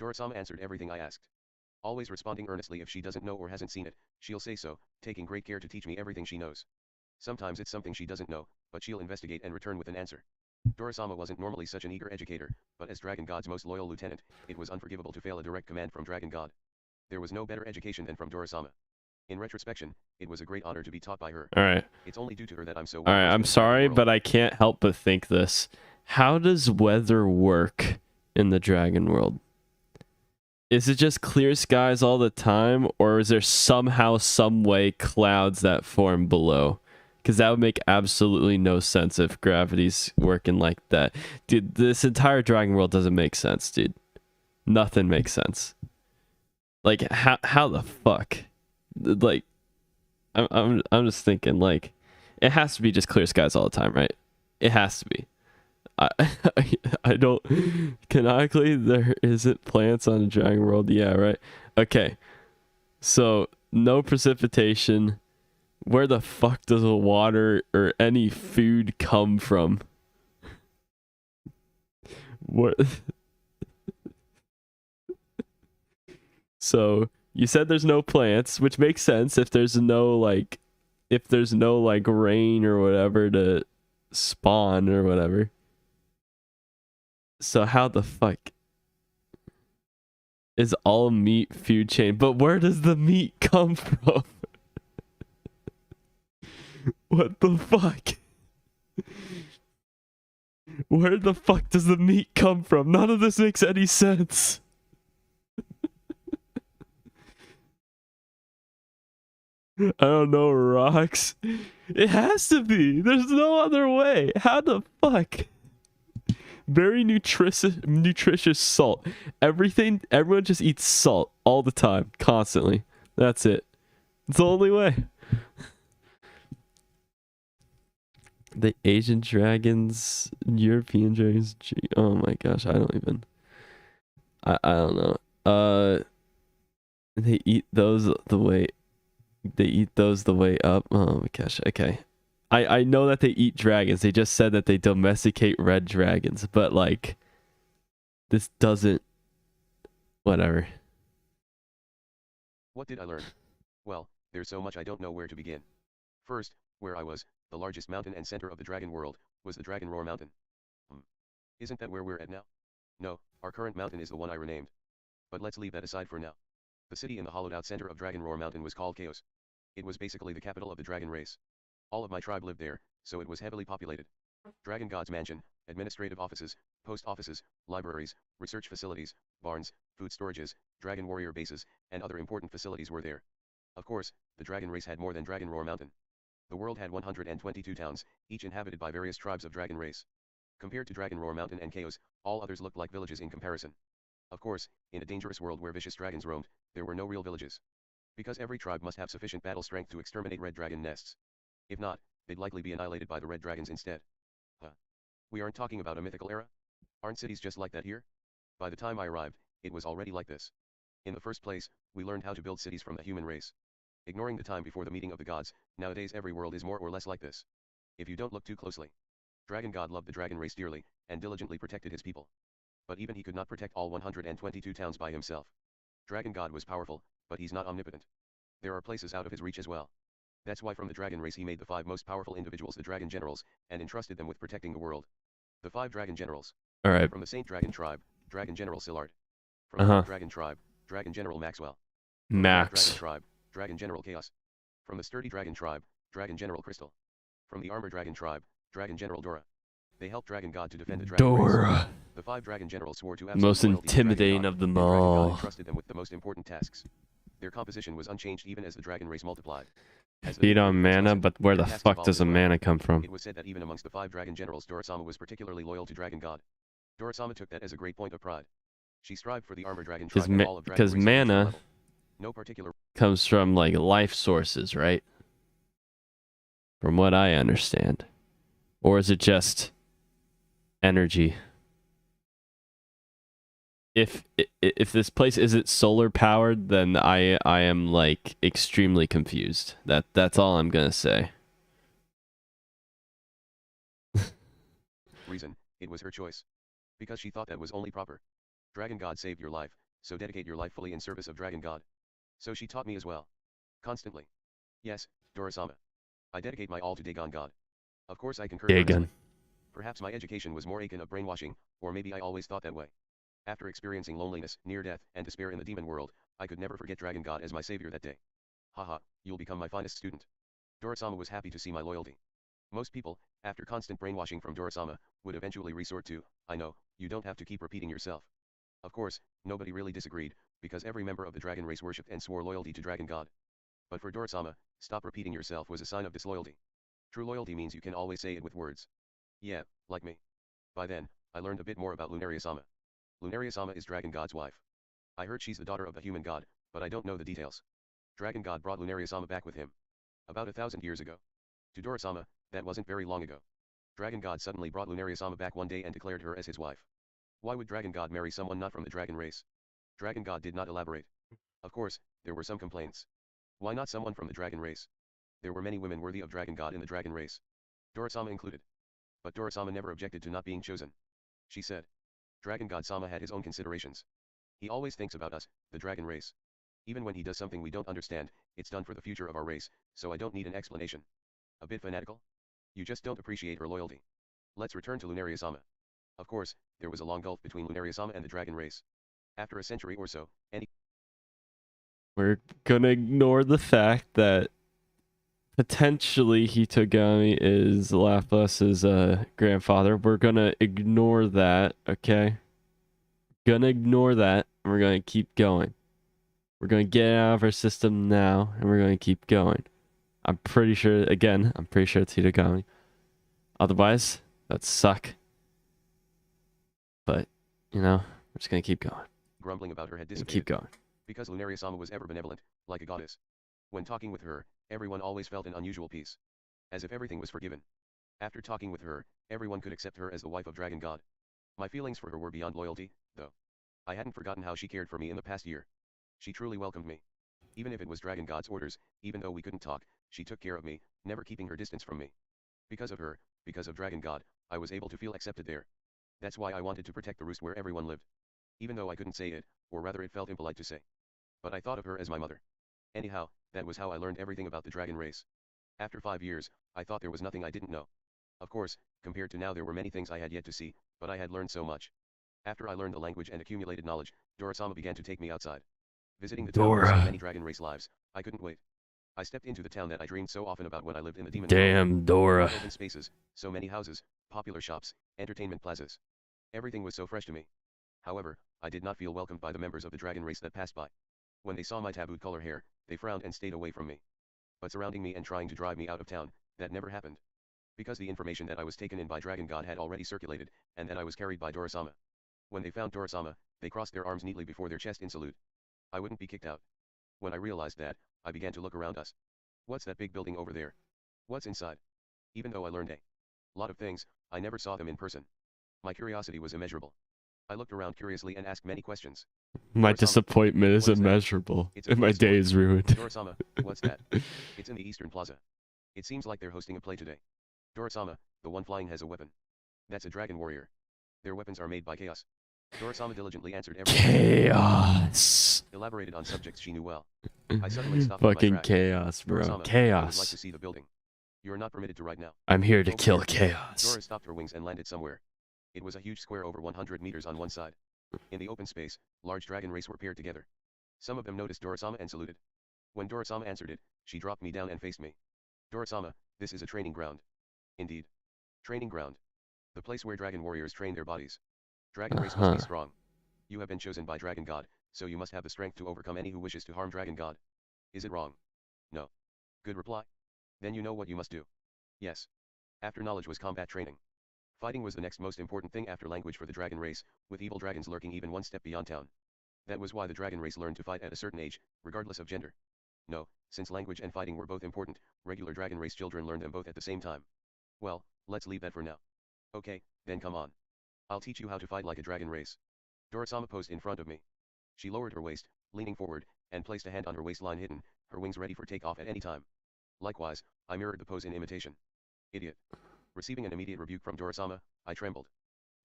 Dorasama answered everything I asked. Always responding earnestly if she doesn't know or hasn't seen it, she'll say so, taking great care to teach me everything she knows. Sometimes it's something she doesn't know, but she'll investigate and return with an answer. Dorasama wasn't normally such an eager educator, but as Dragon God's most loyal lieutenant, it was unforgivable to fail a direct command from Dragon God. There was no better education than from Dorasama. In retrospection, it was a great honor to be taught by her. All right. It's only due to her that I'm so All well right, versed I'm in the dragon sorry, world. but I can't help but think this. How does weather work in the dragon world? Is it just clear skies all the time, or is there somehow, some way, clouds that form below? Because that would make absolutely no sense if gravity's working like that. Dude, this entire dragon world doesn't make sense, dude. Nothing makes sense. Like, how the fuck? Like, I'm just thinking, like, it has to be just clear skies all the time, right? It has to be. I don't, canonically there isn't plants on the dragon world. Yeah, right. Okay, so no precipitation. Where the fuck does the water or any food come from? What? So you said there's no plants, which makes sense if there's no like rain or whatever to spawn or whatever. So how the fuck is all meat food chain? But where does the meat come from? What the fuck? Where the fuck does the meat come from? None of this makes any sense. I don't know, rocks. It has to be. There's no other way. How the fuck? Very nutritious salt. Everyone just eats salt all the time, constantly. That's it. It's the only way. The Asian dragons, European dragons. Oh my gosh, I don't even. I don't know. They eat those the way. They eat those the way up. Oh my gosh. Okay. I know that they eat dragons. They just said that they domesticate red dragons, but like this doesn't whatever. What did I learn? Well, there's so much I don't know where to begin. First, where I was, the largest mountain and center of the dragon world, was the Dragon Roar Mountain. Isn't that where we're at now? No, our current mountain is the one I renamed. But let's leave that aside for now. The city in the hollowed out center of Dragon Roar Mountain was called Chaos. It was basically the capital of the dragon race. All of my tribe lived there, so it was heavily populated. Dragon God's mansion, administrative offices, post offices, libraries, research facilities, barns, food storages, dragon warrior bases, and other important facilities were there. Of course, the dragon race had more than Dragon Roar Mountain. The world had 122 towns, each inhabited by various tribes of dragon race. Compared to Dragon Roar Mountain and Chaos, all others looked like villages in comparison. Of course, in a dangerous world where vicious dragons roamed, there were no real villages. Because every tribe must have sufficient battle strength to exterminate red dragon nests. If not, they'd likely be annihilated by the red dragons instead. We aren't talking about a mythical era? Aren't cities just like that here? By the time I arrived, it was already like this. In the first place, we learned how to build cities from the human race. Ignoring the time before the meeting of the gods, nowadays every world is more or less like this. If you don't look too closely. Dragon God loved the dragon race dearly, and diligently protected his people. But even he could not protect all 122 towns by himself. Dragon God was powerful, but he's not omnipotent. There are places out of his reach as well. That's why from the dragon race he made the 5 most powerful individuals the dragon generals, and entrusted them with protecting the world. The 5 dragon generals. Alright. From the Saint Dragon tribe, Dragon General Sillard. From the Dragon tribe, Dragon General Maxwell. From Max. The Dragon tribe, Dragon General Chaos. From the Sturdy Dragon tribe, Dragon General Crystal. From the Armor Dragon tribe, Dragon General Dora. They helped Dragon God to defend the dragon race. The 5 dragon generals swore to absolute most loyalty to intimidating Dragon God, of them and Dragon God all. entrusted them with the most important tasks. Their composition was unchanged even as the dragon race multiplied. Feed on mana, but where the fuck does the mana come from? It was said that even amongst the 5 dragon generals Dorasama was particularly loyal to Dragon God. Dorasama took that as a great point of pride. She strived for the Armor Dragon tribe and all of Dragon because race mana level. No particular comes from like life sources, right? From what I understand. Or is it just energy? If if this place isn't solar powered, then I am like extremely confused. That's all I'm gonna say. Reason, it was her choice. Because she thought that was only proper. Dragon God saved your life, so dedicate your life fully in service of Dragon God. So she taught me as well. Constantly. Yes, Dora-sama. I dedicate my all to Dagon God. Of course I concur earnestly. Dagon. Perhaps my education was more akin of brainwashing, or maybe I always thought that way. After experiencing loneliness, near death, and despair in the demon world, I could never forget Dragon God as my savior that day. Haha, you'll become my finest student. Dora-sama was happy to see my loyalty. Most people, after constant brainwashing from Dora-sama, would eventually resort to, I know, you don't have to keep repeating yourself. Of course, nobody really disagreed, because every member of the dragon race worshipped and swore loyalty to Dragon God. But for Dora-sama, stop repeating yourself was a sign of disloyalty. True loyalty means you can always say it with words. Yeah, like me. By then, I learned a bit more about Lunaria-sama. Lunaria-sama is Dragon God's wife. I heard she's the daughter of the human god, but I don't know the details. Dragon God brought Lunaria-sama back with him. About 1,000 years ago. To Dora-sama, that wasn't very long ago. Dragon God suddenly brought Lunaria-sama back one day and declared her as his wife. Why would Dragon God marry someone not from the dragon race? Dragon God did not elaborate. Of course, there were some complaints. Why not someone from the dragon race? There were many women worthy of Dragon God in the dragon race. Dora-sama included. But Dora-sama never objected to not being chosen. She said. Dragon God-sama had his own considerations. He always thinks about us, the dragon race. Even when he does something we don't understand, it's done for the future of our race, so I don't need an explanation. A bit fanatical? You just don't appreciate her loyalty. Let's return to Lunaria-sama. Of course, there was a long gulf between Lunaria-sama and the dragon race. After a century or so, We're gonna ignore the fact that potentially Hitogami is Laplas's grandfather. We're gonna ignore that, okay? Gonna ignore that, and we're gonna keep going. We're gonna get it out of our system now, and we're gonna keep going. I'm pretty sure, again, I'm pretty sure it's Hitogami. Otherwise, that'd suck. But, you know, we're just gonna keep going. grumbling about her had And dissipated. keep going. Because Lunaria-sama was ever benevolent, like a goddess. When talking with her, everyone always felt an unusual peace. As if everything was forgiven. After talking with her, everyone could accept her as the wife of Dragon God. My feelings for her were beyond loyalty, though. I hadn't forgotten how she cared for me in the past year. She truly welcomed me. Even if it was Dragon God's orders, even though we couldn't talk, she took care of me, never keeping her distance from me. Because of her, because of Dragon God, I was able to feel accepted there. That's why I wanted to protect the roost where everyone lived. Even though I couldn't say it, or rather it felt impolite to say. But I thought of her as my mother. Anyhow, that was how I learned everything about the dragon race. After 5 years, I thought there was nothing I didn't know. Of course, compared to now there were many things I had yet to see, but I had learned so much. After I learned the language and accumulated knowledge, Dora-sama began to take me outside. Visiting the town where so many dragon race lives, I couldn't wait. I stepped into the town that I dreamed so often about when I lived in the demon world. Damn, Dora. Open spaces, so many houses, popular shops, entertainment plazas. Everything was so fresh to me. However, I did not feel welcomed by the members of the dragon race that passed by. When they saw my tabooed color hair, they frowned and stayed away from me. But surrounding me and trying to drive me out of town, that never happened. Because the information that I was taken in by Dragon God had already circulated, and that I was carried by Dora-sama. When they found Dora-sama, they crossed their arms neatly before their chest in salute. I wouldn't be kicked out. When I realized that, I began to look around us. What's that big building over there? What's inside? Even though I learned a lot of things, I never saw them in person. My curiosity was immeasurable. I looked around curiously and asked many questions. My Dora-sama, disappointment is what is that? immeasurable, It's a and my play store. day is ruined. Dora-sama, what's that? It's in the Eastern Plaza. It seems like they're hosting a play today. Dora-sama, the one flying has a weapon. That's a dragon warrior. Their weapons are made by chaos. Dora-sama diligently answered every Chaos. elaborated on subjects she knew well. I suddenly stopped in my Fucking track. chaos, bro. Dora-sama, I would like to Chaos. see the building. You're not permitted to right now. I'm here to Over kill here. chaos. Dora stopped her wings and landed somewhere. It was a huge square over 100 meters on one side. In the open space, large dragon race were paired together. Some of them noticed Dora-sama and saluted. When Dora-sama answered it, she dropped me down and faced me. Dora-sama, this is a training ground. Indeed. Training ground. The place where dragon warriors train their bodies. Dragon race must be strong. You have been chosen by Dragon God, so you must have the strength to overcome any who wishes to harm Dragon God. Is it wrong? No. Good reply. Then you know what you must do. Yes. After knowledge was combat training. Fighting was the next most important thing after language for the dragon race, with evil dragons lurking even one step beyond town. That was why the dragon race learned to fight at a certain age, regardless of gender. No, since language and fighting were both important, regular dragon race children learned them both at the same time. Well, let's leave that for now. Okay, then come on. I'll teach you how to fight like a dragon race. Dora-sama posed in front of me. She lowered her waist, leaning forward, and placed a hand on her waistline hidden, her wings ready for takeoff at any time. Likewise, I mirrored the pose in imitation. Idiot. Receiving an immediate rebuke from Dorasama, I trembled.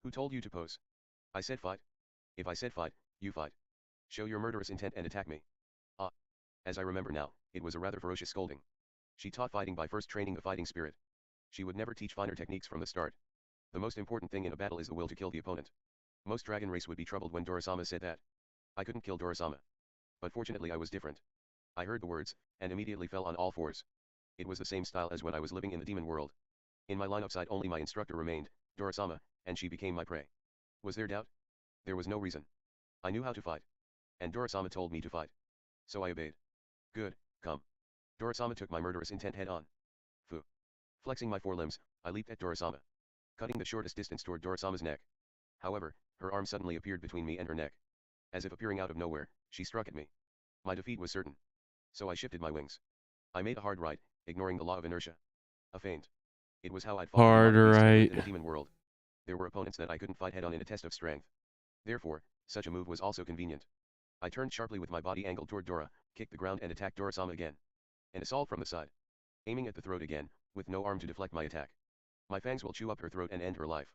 Who told you to pose? I said fight. If I said fight, you fight. Show your murderous intent and attack me. Ah. As I remember now, it was a rather ferocious scolding. She taught fighting by first training the fighting spirit. She would never teach finer techniques from the start. The most important thing in a battle is the will to kill the opponent. Most dragon race would be troubled when Dorasama said that. I couldn't kill Dorasama. But fortunately I was different. I heard the words, and immediately fell on all fours. It was the same style as when I was living in the demon world. In my line of sight only my instructor remained, Dorasama, and she became my prey. Was there doubt? There was no reason. I knew how to fight. And Dorasama told me to fight. So I obeyed. Good, come. Dorasama took my murderous intent head on. Fu. Flexing my forelimbs, I leaped at Dorasama, cutting the shortest distance toward Dorasama's neck. However, her arm suddenly appeared between me and her neck. As if appearing out of nowhere, she struck at me. My defeat was certain. So I shifted my wings. I made a hard right, ignoring the law of inertia. A feint. It was how I'd fought Hard right. in the demon world. There were opponents that I couldn't fight head-on in a test of strength. Therefore, such a move was also convenient. I turned sharply with my body angled toward Dora, kicked the ground and attacked Dorasama again. An assault from the side. Aiming at the throat again, with no arm to deflect my attack. My fangs will chew up her throat and end her life.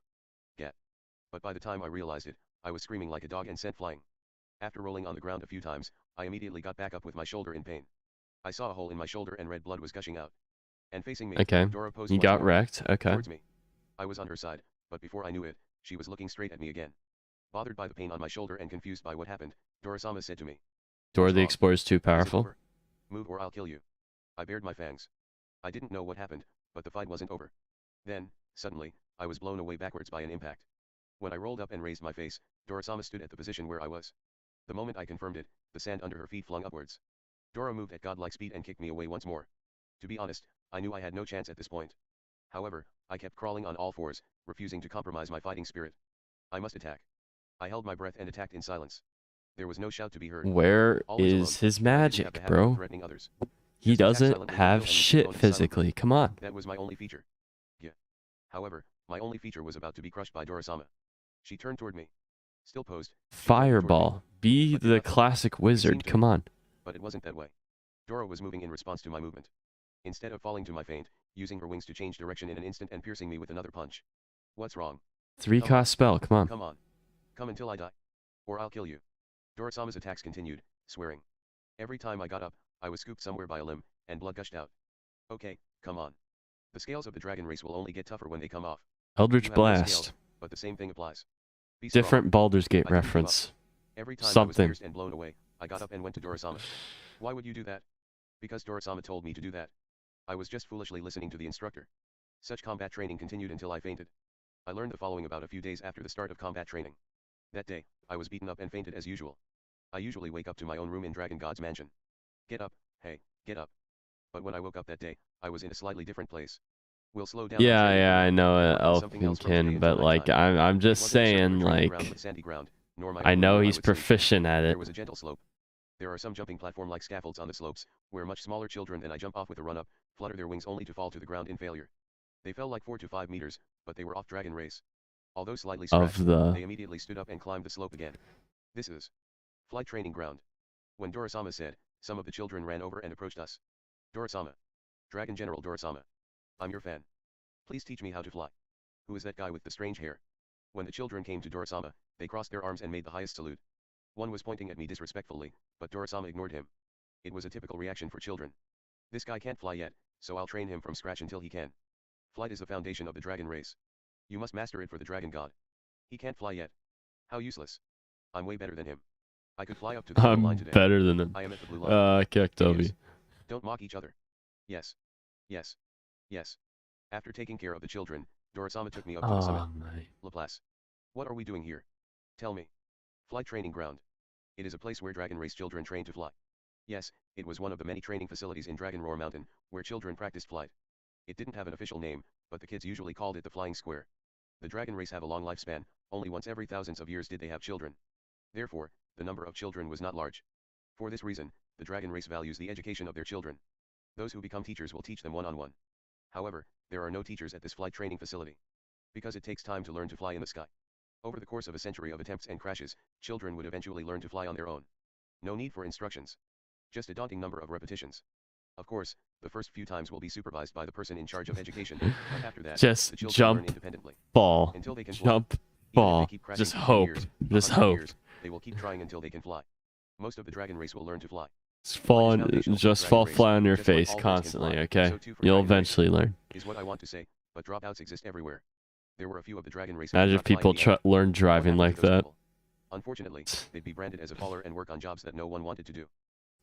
Get. But by the time I realized it, I was screaming like a dog and sent flying. After rolling on the ground a few times, I immediately got back up with my shoulder in pain. I saw a hole in my shoulder and red blood was gushing out. And facing me, Okay. Dora posed You once got more, wrecked. Okay. towards me. I was on her side, but before I knew it, she was looking straight at me again. Bothered by the pain on my shoulder and confused by what happened, Dorasama said to me. Dora the "What's wrong? Explorer is too Is it powerful. over? Move or I'll kill you." I bared my fangs. I didn't know what happened, but the fight wasn't over. Then, suddenly, I was blown away backwards by an impact. When I rolled up and raised my face, Dorasama stood at the position where I was. The moment I confirmed it, the sand under her feet flung upwards. Dora moved at godlike speed and kicked me away once more. To be honest, I knew I had no chance at this point. However, I kept crawling on all fours, refusing to compromise my fighting spirit. I must attack. I held my breath and attacked in silence. There was no shout to be heard. Where Always alone, is his but I didn't have magic, the habit of bro? threatening others. He Just attack doesn't silently and have kill and leave the shit opponent silently. physically. Come on. That was my only feature. Yeah. However, my only feature was about to be crushed by Dorasama. She turned toward me. Still posed. she turned toward me. Fireball. Be But did the nothing. classic wizard. seemed to. Come on. But it wasn't that way. Dora was moving in response to my movement. Instead of falling to my feint, using her wings to change direction in an instant and piercing me with another punch. What's wrong? 3-cost spell. Come on. Come on. Come until I die. Or I'll kill you. Dorasama's attacks continued, swearing. Every time I got up, I was scooped somewhere by a limb, and blood gushed out. Okay, come on. The scales of the dragon race will only get tougher when they come off. Eldritch You have no Blast. scales, but the same thing applies. Be strong. Different Baldur's Gate I didn't give up. reference. Every time I was Something. pierced and blown away, I got up and went to Dorasama. Why would you do that? Because Dorasama told me to do that. I was just foolishly listening to the instructor. Such combat training continued until I fainted. I learned the following about a few days after the start of combat training. That day, I was beaten up and fainted as usual. I usually wake up to my own room in Dragon God's mansion. Get up, hey, get up. But when I woke up that day, I was in a slightly different place. We'll slow down. Yeah, on yeah, I know something else from Elfin, today but until like nighttime. I'm It just wasn't a saying, circular training like ground with sandy ground, nor my I own know room where he's would sleep. proficient at it. There was a gentle slope. There are some jumping platform-like scaffolds on the slopes, where much smaller children than I jump off with a run-up, flutter their wings only to fall to the ground in failure. They fell like 4 to 5 meters, but they were off Dragon Race. Although slightly scratched, Of the they immediately stood up and climbed the slope again. This is flight training ground. When Dorasama said, some of the children ran over and approached us. Dorasama. Dragon General Dorasama. I'm your fan. Please teach me how to fly. Who is that guy with the strange hair? When the children came to Dorasama, they crossed their arms and made the highest salute. One was pointing at me disrespectfully, but Dorasama ignored him. It was a typical reaction for children. This guy can't fly yet, so I'll train him from scratch until he can. Flight is the foundation of the dragon race. You must master it for the dragon god. He can't fly yet. How useless. I'm way better than him. I could fly up to the yellow line I'm today. better than him. I am at the blue line. Kick Toby. Idiots. Don't mock each other. Yes. Yes. Yes. After taking care of the children, Dorasama took me up to the summit. Oh my. Laplace. What are we doing here? Tell me. Flight training ground. It is a place where dragon race children train to fly. Yes, it was one of the many training facilities in Dragon Roar Mountain, where children practiced flight. It didn't have an official name, but the kids usually called it the Flying Square. The dragon race have a long lifespan, only once every thousands of years did they have children. Therefore, the number of children was not large. For this reason, the dragon race values the education of their children. Those who become teachers will teach them one-on-one. However, there are no teachers at this flight training facility. Because it takes time to learn to fly in the sky. Over the course of a century of attempts and crashes, children would eventually learn to fly on their own. No need for instructions. Just a daunting number of repetitions. Of course, the first few times will be supervised by the person in charge of education, but after that, Just the children jump, learn independently. fall, Until they can fly. jump, Even if they fall. keep crashing Just for 10 hope. years, Just 100 hope. years, they will keep trying until they can fly. Most of the dragon race will learn to fly. Just Flight fall, is foundational to the just dragon fall race, flat on your just like face all birds can constantly, fly, okay? so too for You'll dragon race. eventually learn. Is what I want to say, but dropouts exist everywhere. There were a few of the dragon race who Imagine did if not fly in people the end. learn What driving happened to like those that. people? Unfortunately, they'd be branded as a faller and work on jobs that no one wanted to do.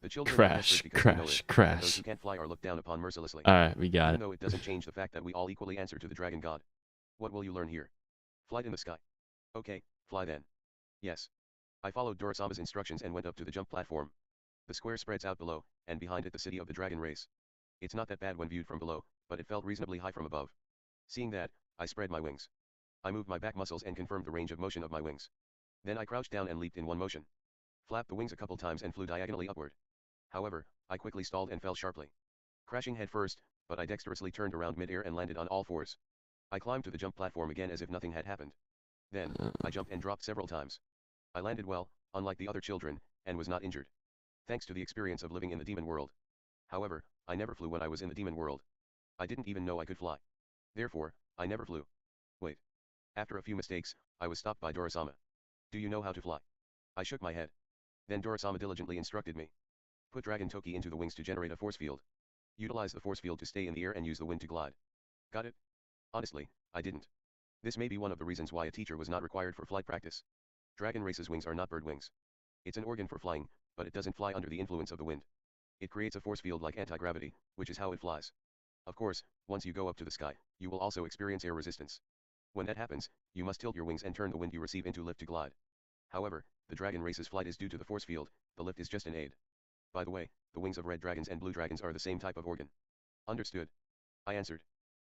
The children are desperate because they know it, and those who can't fly are looked down upon mercilessly. Alright, we got Even it. though it doesn't change the fact that we all equally answer to the dragon god. What will you learn here? Flight in the sky. Okay, fly then. Yes. I followed Dorosama's instructions and went up to the jump platform. The square spreads out below, and behind it the city of the dragon race. It's not that bad when viewed from below, but it felt reasonably high from above. Seeing that, I spread my wings. I moved my back muscles and confirmed the range of motion of my wings. Then I crouched down and leaped in one motion. Flapped the wings a couple times and flew diagonally upward. However, I quickly stalled and fell sharply. Crashing head first, but I dexterously turned around mid-air and landed on all fours. I climbed to the jump platform again as if nothing had happened. Then, I jumped and dropped several times. I landed well, unlike the other children, and was not injured. Thanks to the experience of living in the demon world. However, I never flew when I was in the demon world. I didn't even know I could fly. Therefore, I never flew. Wait. After a few mistakes, I was stopped by Dorosama. Do you know how to fly? I shook my head. Then Dorosama diligently instructed me. Put Dragon Toki into the wings to generate a force field. Utilize the force field to stay in the air and use the wind to glide. Got it? Honestly, I didn't. This may be one of the reasons why a teacher was not required for flight practice. Dragon race's wings are not bird wings. It's an organ for flying, but it doesn't fly under the influence of the wind. It creates a force field like anti-gravity, which is how it flies. Of course, once you go up to the sky, you will also experience air resistance. When that happens, you must tilt your wings and turn the wind you receive into lift to glide. However, the dragon race's flight is due to the force field, the lift is just an aid. By the way, the wings of red dragons and blue dragons are the same type of organ. Understood. I answered.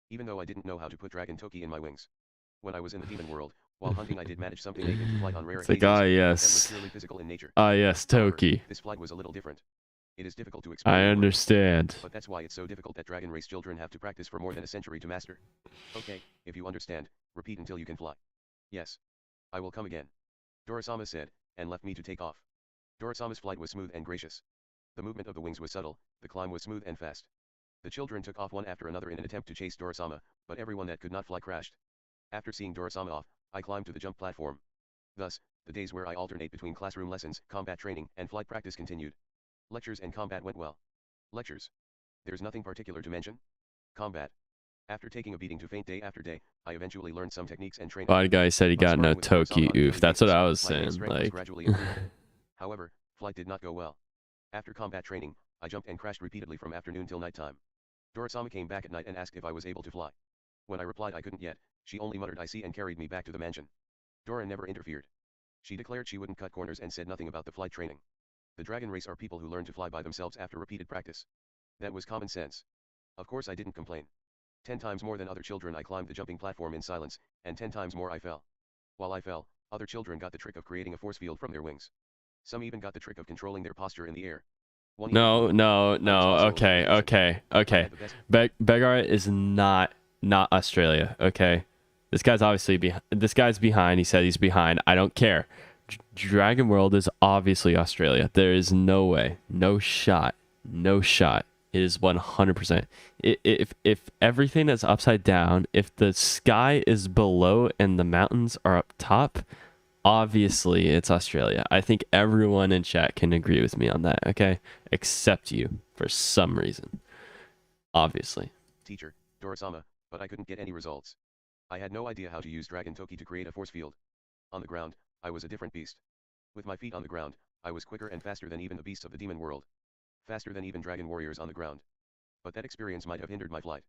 Even though I didn't know how to put Dragon Toki in my wings. When I was in the demon world, while hunting I did manage something akin to flight on rare It's like, occasions, ah, but yes. that was purely physical in nature. Ah, yes, However, Toki. this flight was a little different. It is difficult to explain. I understand. But that's why it's so difficult that dragon race children have to practice for more than a century to master. Okay, if you understand, repeat until you can fly. Yes. I will come again. Dorosama said, and left me to take off. Dorosama's flight was smooth and gracious. The movement of the wings was subtle, the climb was smooth and fast. The children took off one after another in an attempt to chase Dorosama, but everyone that could not fly crashed. After seeing Dorosama off, I climbed to the jump platform. Thus, the days where I alternate between classroom lessons, combat training, and flight practice continued. Lectures and combat went well. Lectures. There's nothing particular to mention. Combat. After taking a beating to faint day after day, I eventually learned some techniques and training. A lot of guys said he But got no sparring with Dorosama Toki. on daily Oof, that's what basis, I was my hand saying. strength was Like, gradually improving. However, flight did not go well. After combat training, I jumped and crashed repeatedly from afternoon till nighttime. Dorosama came back at night and asked if I was able to fly. When I replied I couldn't yet, she only muttered I see and carried me back to the mansion. Dora never interfered. She declared she wouldn't cut corners and said nothing about the flight training. The dragon race are people who learn to fly by themselves after repeated practice. That was common sense. Of course I didn't complain. 10 times more than other children I climbed the jumping platform in silence, and 10 times more I fell. While I fell, other children got the trick of creating a force field from their wings. Some even got the trick of controlling their posture in the air. One even no, flew. no, But it's no. also a Okay, limitation. okay, I okay. had the best. Begar is not Australia. Okay, this guy's obviously behind. This guy's behind. He said he's behind. I don't care. Dragon World is obviously Australia. There is no way, no shot, no shot. It is 100%. If everything is upside down, if the sky is below and the mountains are up top, obviously it's Australia. I think everyone in chat can agree with me on that. Okay, except you for some reason. Obviously. Teacher, Dorosama, but I couldn't get any results. I had no idea how to use Dragon Toki to create a force field. On the ground, I was a different beast. With my feet on the ground, I was quicker and faster than even the beasts of the demon world. Faster than even dragon warriors on the ground. But that experience might have hindered my flight.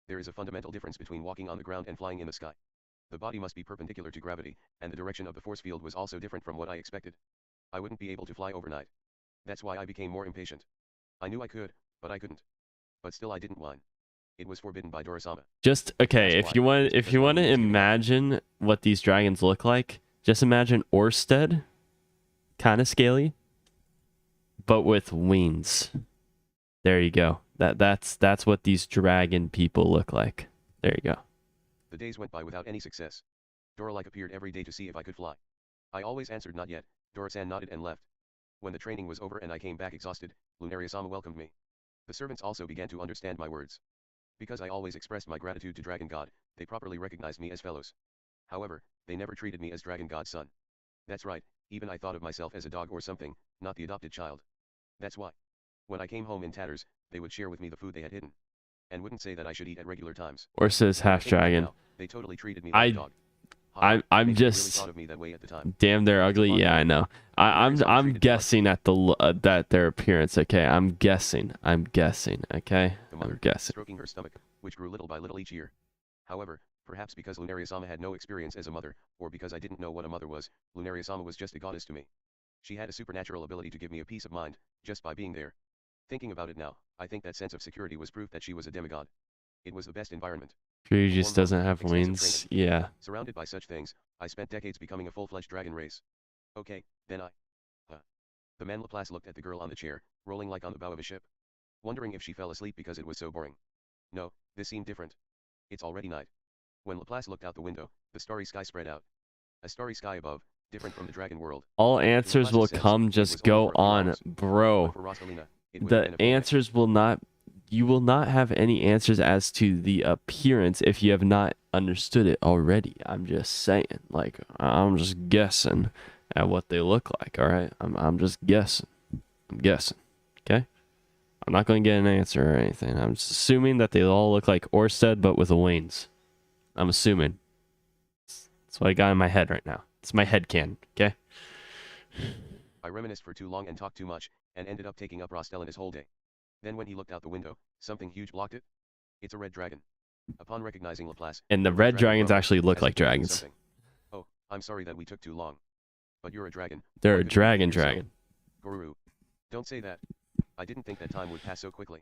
There is a fundamental difference between walking on the ground and flying in the sky. The body must be perpendicular to gravity, and the direction of the force field was also different from what I expected. I wouldn't be able to fly overnight. That's why I became more impatient. I knew I could, but I couldn't. But still I didn't whine. It was forbidden by Dorosama. Just okay, That's if you why. want It's if because you my want to wings gave it up. imagine what these dragons look like, just imagine Orsted, kind of scaly, but with wings. There you go. That's what these dragon people look like. There you go. The days went by without any success. Dora-like appeared every day to see if I could fly. I always answered not yet. Dora-san nodded and left. When the training was over and I came back exhausted, Lunaria-sama welcomed me. The servants also began to understand my words. Because I always expressed my gratitude to Dragon God, they properly recognized me as fellows. However, they never treated me as Dragon God's son. That's right, even I thought of myself as a dog or something, not the adopted child. That's why. When I came home in tatters, they would share with me the food they had hidden. And wouldn't say that I should eat at regular times. Or says When I half think back dragon. now, they totally treated me like a dog. I'm Maybe they really just thought of me that way at the time. damn. They're ugly. Fine. Yeah, I know. I'm guessing at the that their appearance. Okay, I'm guessing. Okay, The mother, I'm guessing. stroking her stomach, which grew little by little each year. However, perhaps because Lunaria-sama had no experience as a mother, or because I didn't know what a mother was, Lunaria-sama was just a goddess to me. She had a supernatural ability to give me a peace of mind, just by being there. Thinking about it now, I think that sense of security was proof that she was a demigod. It was the best environment. She A just warm doesn't home, have extensive wings. training. Yeah. Surrounded by such things, I spent decades becoming a full-fledged dragon race. Okay, then The man Laplace looked at the girl on the chair, rolling like on the bow of a ship. Wondering if she fell asleep because it was so boring. No, this seemed different. It's already night. When Laplace looked out the window, the starry sky spread out. A starry sky above, different from the dragon world. All answers will come. Just go on, bro. For Rosalina, it would have The been a full day. answers will not. You will not have any answers as to the appearance if you have not understood it already. I'm just saying. Like, I'm just guessing at what they look like. All right. I'm just guessing. I'm guessing. Okay. I'm not going to get an answer or anything. I'm just assuming that they all look like Orsted, but with wings. I'm assuming. That's what I got in my head right now. It's my head canon. Okay. I reminisced for too long and talked too much, and ended up taking up Rostelina's whole day. Then when he looked out the window, something huge blocked it. It's a red dragon. Upon recognizing Laplace, And the red dragons actually look like dragons. Something. Oh, I'm sorry that we took too long. But you're a dragon. They're Why a couldn't you be dragon. yourself? Guru. Don't say that. I didn't think that time would pass so quickly.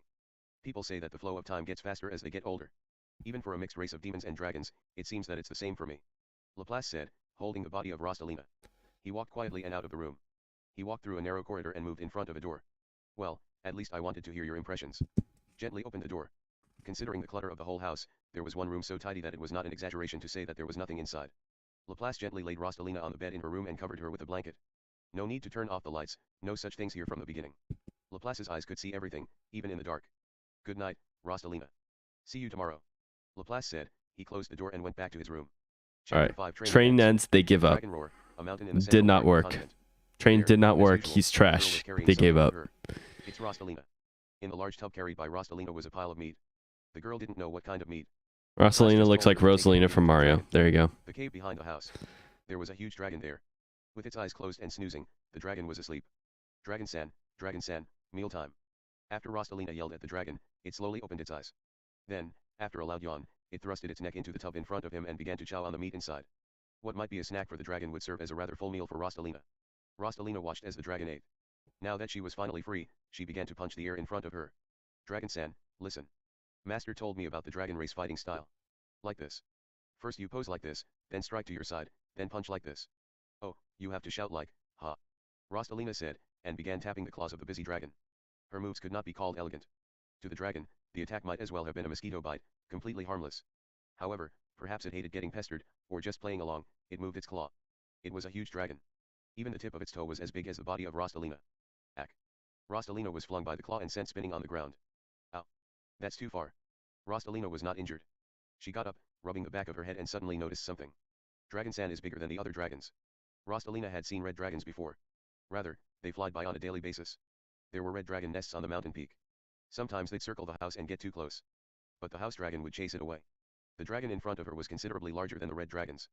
People say that the flow of time gets faster as they get older. Even for a mixed race of demons and dragons, it seems that it's the same for me. Laplace said, holding the body of Rostalina. He walked quietly and out of the room. He walked through a narrow corridor and moved in front of a door. Well, at least I wanted to hear your impressions. Gently opened the door. Considering the clutter of the whole house, there was one room so tidy that it was not an exaggeration to say that there was nothing inside. Laplace gently laid Rostalina on the bed in her room and covered her with a blanket. No need to turn off the lights, no such things here from the beginning. Laplace's eyes could see everything, even in the dark. Good night, Rostalina. See you tomorrow. Laplace said. He closed the door and went back to his room. Alright, training ends, they give up. Dragon Roar, a mountain in the Did not central work. continent. Train There, did not as work, usual, he's the girl was trash. carrying They something gave for up. her. It's Rostalina. In the large tub carried by Rostalina was a pile of meat. The girl didn't know what kind of meat. Rosalina looks like Rosalina from Mario. There you go. The cave behind the house. There was a huge dragon there. With its eyes closed and snoozing, the dragon was asleep. Dragon-san, mealtime. After Rostalina yelled at the dragon, it slowly opened its eyes. Then, after a loud yawn, it thrusted its neck into the tub in front of him and began to chow on the meat inside. What might be a snack for the dragon would serve as a rather full meal for Rostalina. Rostalina watched as the dragon ate. Now that she was finally free, she began to punch the air in front of her. Dragon-san, listen. Master told me about the dragon race fighting style. Like this. First you pose like this, then strike to your side, then punch like this. Oh, you have to shout like, ha. Rostalina said, and began tapping the claws of the busy dragon. Her moves could not be called elegant. To the dragon, the attack might as well have been a mosquito bite, completely harmless. However, perhaps it hated getting pestered, or just playing along, it moved its claw. It was a huge dragon. Even the tip of its toe was as big as the body of Rostalina. Ack. Rostalina was flung by the claw and sent spinning on the ground. Ow. That's too far. Rostalina was not injured. She got up, rubbing the back of her head and suddenly noticed something. Dragon-san is bigger than the other dragons. Rostalina had seen red dragons before. Rather, they flied by on a daily basis. There were red dragon nests on the mountain peak. Sometimes they'd circle the house and get too close. But the house dragon would chase it away. The dragon in front of her was considerably larger than the red dragons.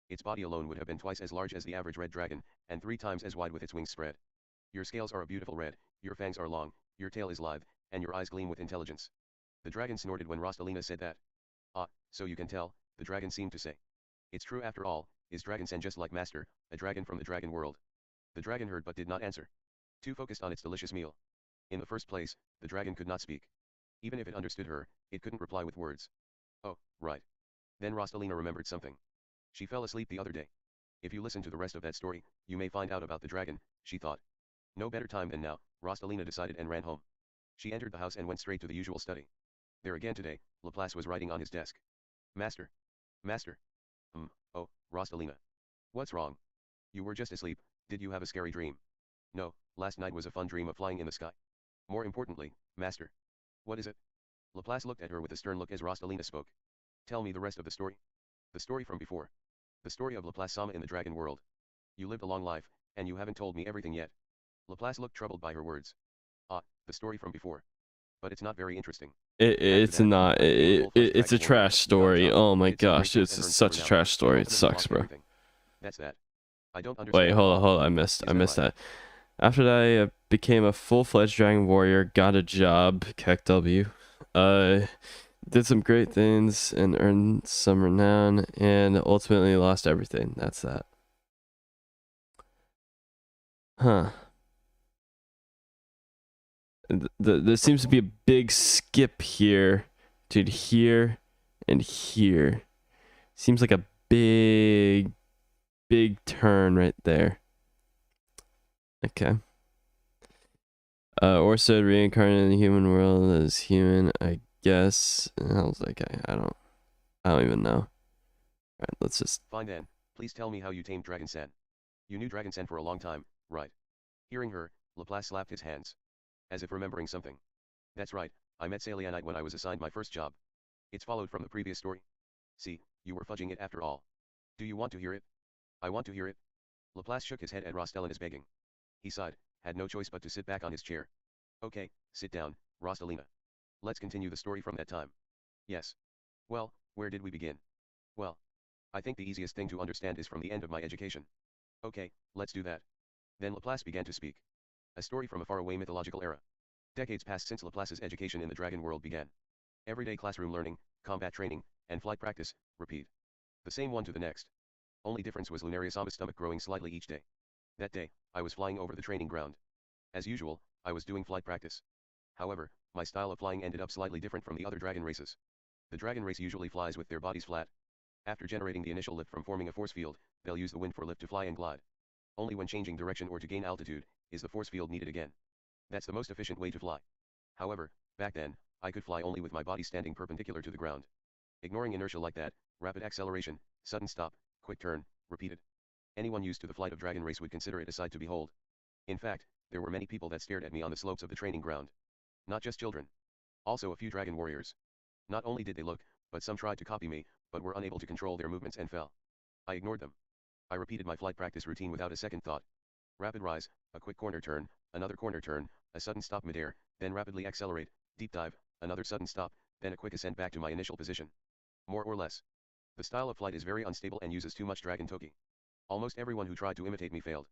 Its body alone would have been twice as large as the average red dragon, and 3 times as wide with its wings spread. Your scales are a beautiful red, your fangs are long, your tail is lithe, and your eyes gleam with intelligence. The dragon snorted when Rostalina said that. Ah, so you can tell, the dragon seemed to say. It's true after all, is Dragon-san just like Master, a dragon from the dragon world? The dragon heard but did not answer. Too focused on its delicious meal. In the first place, the dragon could not speak. Even if it understood her, it couldn't reply with words. Oh, right. Then Rostalina remembered something. She fell asleep the other day. If you listen to the rest of that story, you may find out about the dragon, she thought. No better time than now, Rostalina decided and ran home. She entered the house and went straight to the usual study. There again today, Laplace was writing on his desk. Master. Master. Oh, Rostalina. What's wrong? You were just asleep, did you have a scary dream? No, last night was a fun dream of flying in the sky. More importantly, master. What is it? Laplace looked at her with a stern look as Rostalina spoke. Tell me the rest of the story. The story from before. The story of Laplace-sama in the dragon world. You lived a long life, and you haven't told me everything yet. Laplace looked troubled by her words. Ah, the story from before. But it's not very interesting. It's that, not. I became a full-fledged It's a dragon warrior, trash you got a story. job, Oh my did some great gosh, things it's and earned such a silver trash now, but story. It ultimately sucks, lost bro. everything. That's that. I don't understand Wait, at hold on, all. hold on. I missed that. After that, I became a full-fledged dragon warrior, got a job, Keck W. Did some great things and earned some renown, and ultimately lost everything. That's that. Huh. There seems to be a big skip here, dude. Here and here. Seems like a big turn right there. Okay. Orso reincarnated in the human world as human, I guess. I was like, I don't even know. Alright, let's just... Fine then, please tell me how you tamed Dragon-san. You knew Dragon-san for a long time, right? Hearing her, Laplace slapped his hands. As if remembering something. That's right, I met Salianite when I was assigned my first job. It's followed from the previous story. See, you were fudging it after all. Do you want to hear it? I want to hear it. Laplace shook his head at Rostalina's begging. He sighed, had no choice but to sit back on his chair. Okay, sit down, Rostalina. Let's continue the story from that time. Yes. Well, where did we begin? Well, I think the easiest thing to understand is from the end of my education. Okay, let's do that. Then Laplace began to speak. A story from a faraway mythological era. Decades passed since Laplace's education in the dragon world began. Everyday classroom learning, combat training, and flight practice, repeat. The same one to the next. Only difference was Lunarius-sama's stomach growing slightly each day. That day, I was flying over the training ground. As usual, I was doing flight practice. However, my style of flying ended up slightly different from the other dragon races. The dragon race usually flies with their bodies flat. After generating the initial lift from forming a force field, they'll use the wind for lift to fly and glide. Only when changing direction or to gain altitude, is the force field needed again. That's the most efficient way to fly. However, back then, I could fly only with my body standing perpendicular to the ground. Ignoring inertia like that, rapid acceleration, sudden stop, quick turn, repeated. Anyone used to the flight of dragon race would consider it a sight to behold. In fact, there were many people that stared at me on the slopes of the training ground. Not just children. Also a few dragon warriors. Not only did they look, but some tried to copy me, but were unable to control their movements and fell. I ignored them. I repeated my flight practice routine without a second thought. Rapid rise, a quick corner turn, another corner turn, a sudden stop midair, then rapidly accelerate, deep dive, another sudden stop, then a quick ascent back to my initial position. More or less. The style of flight is very unstable and uses too much dragon toki. Almost everyone who tried to imitate me failed.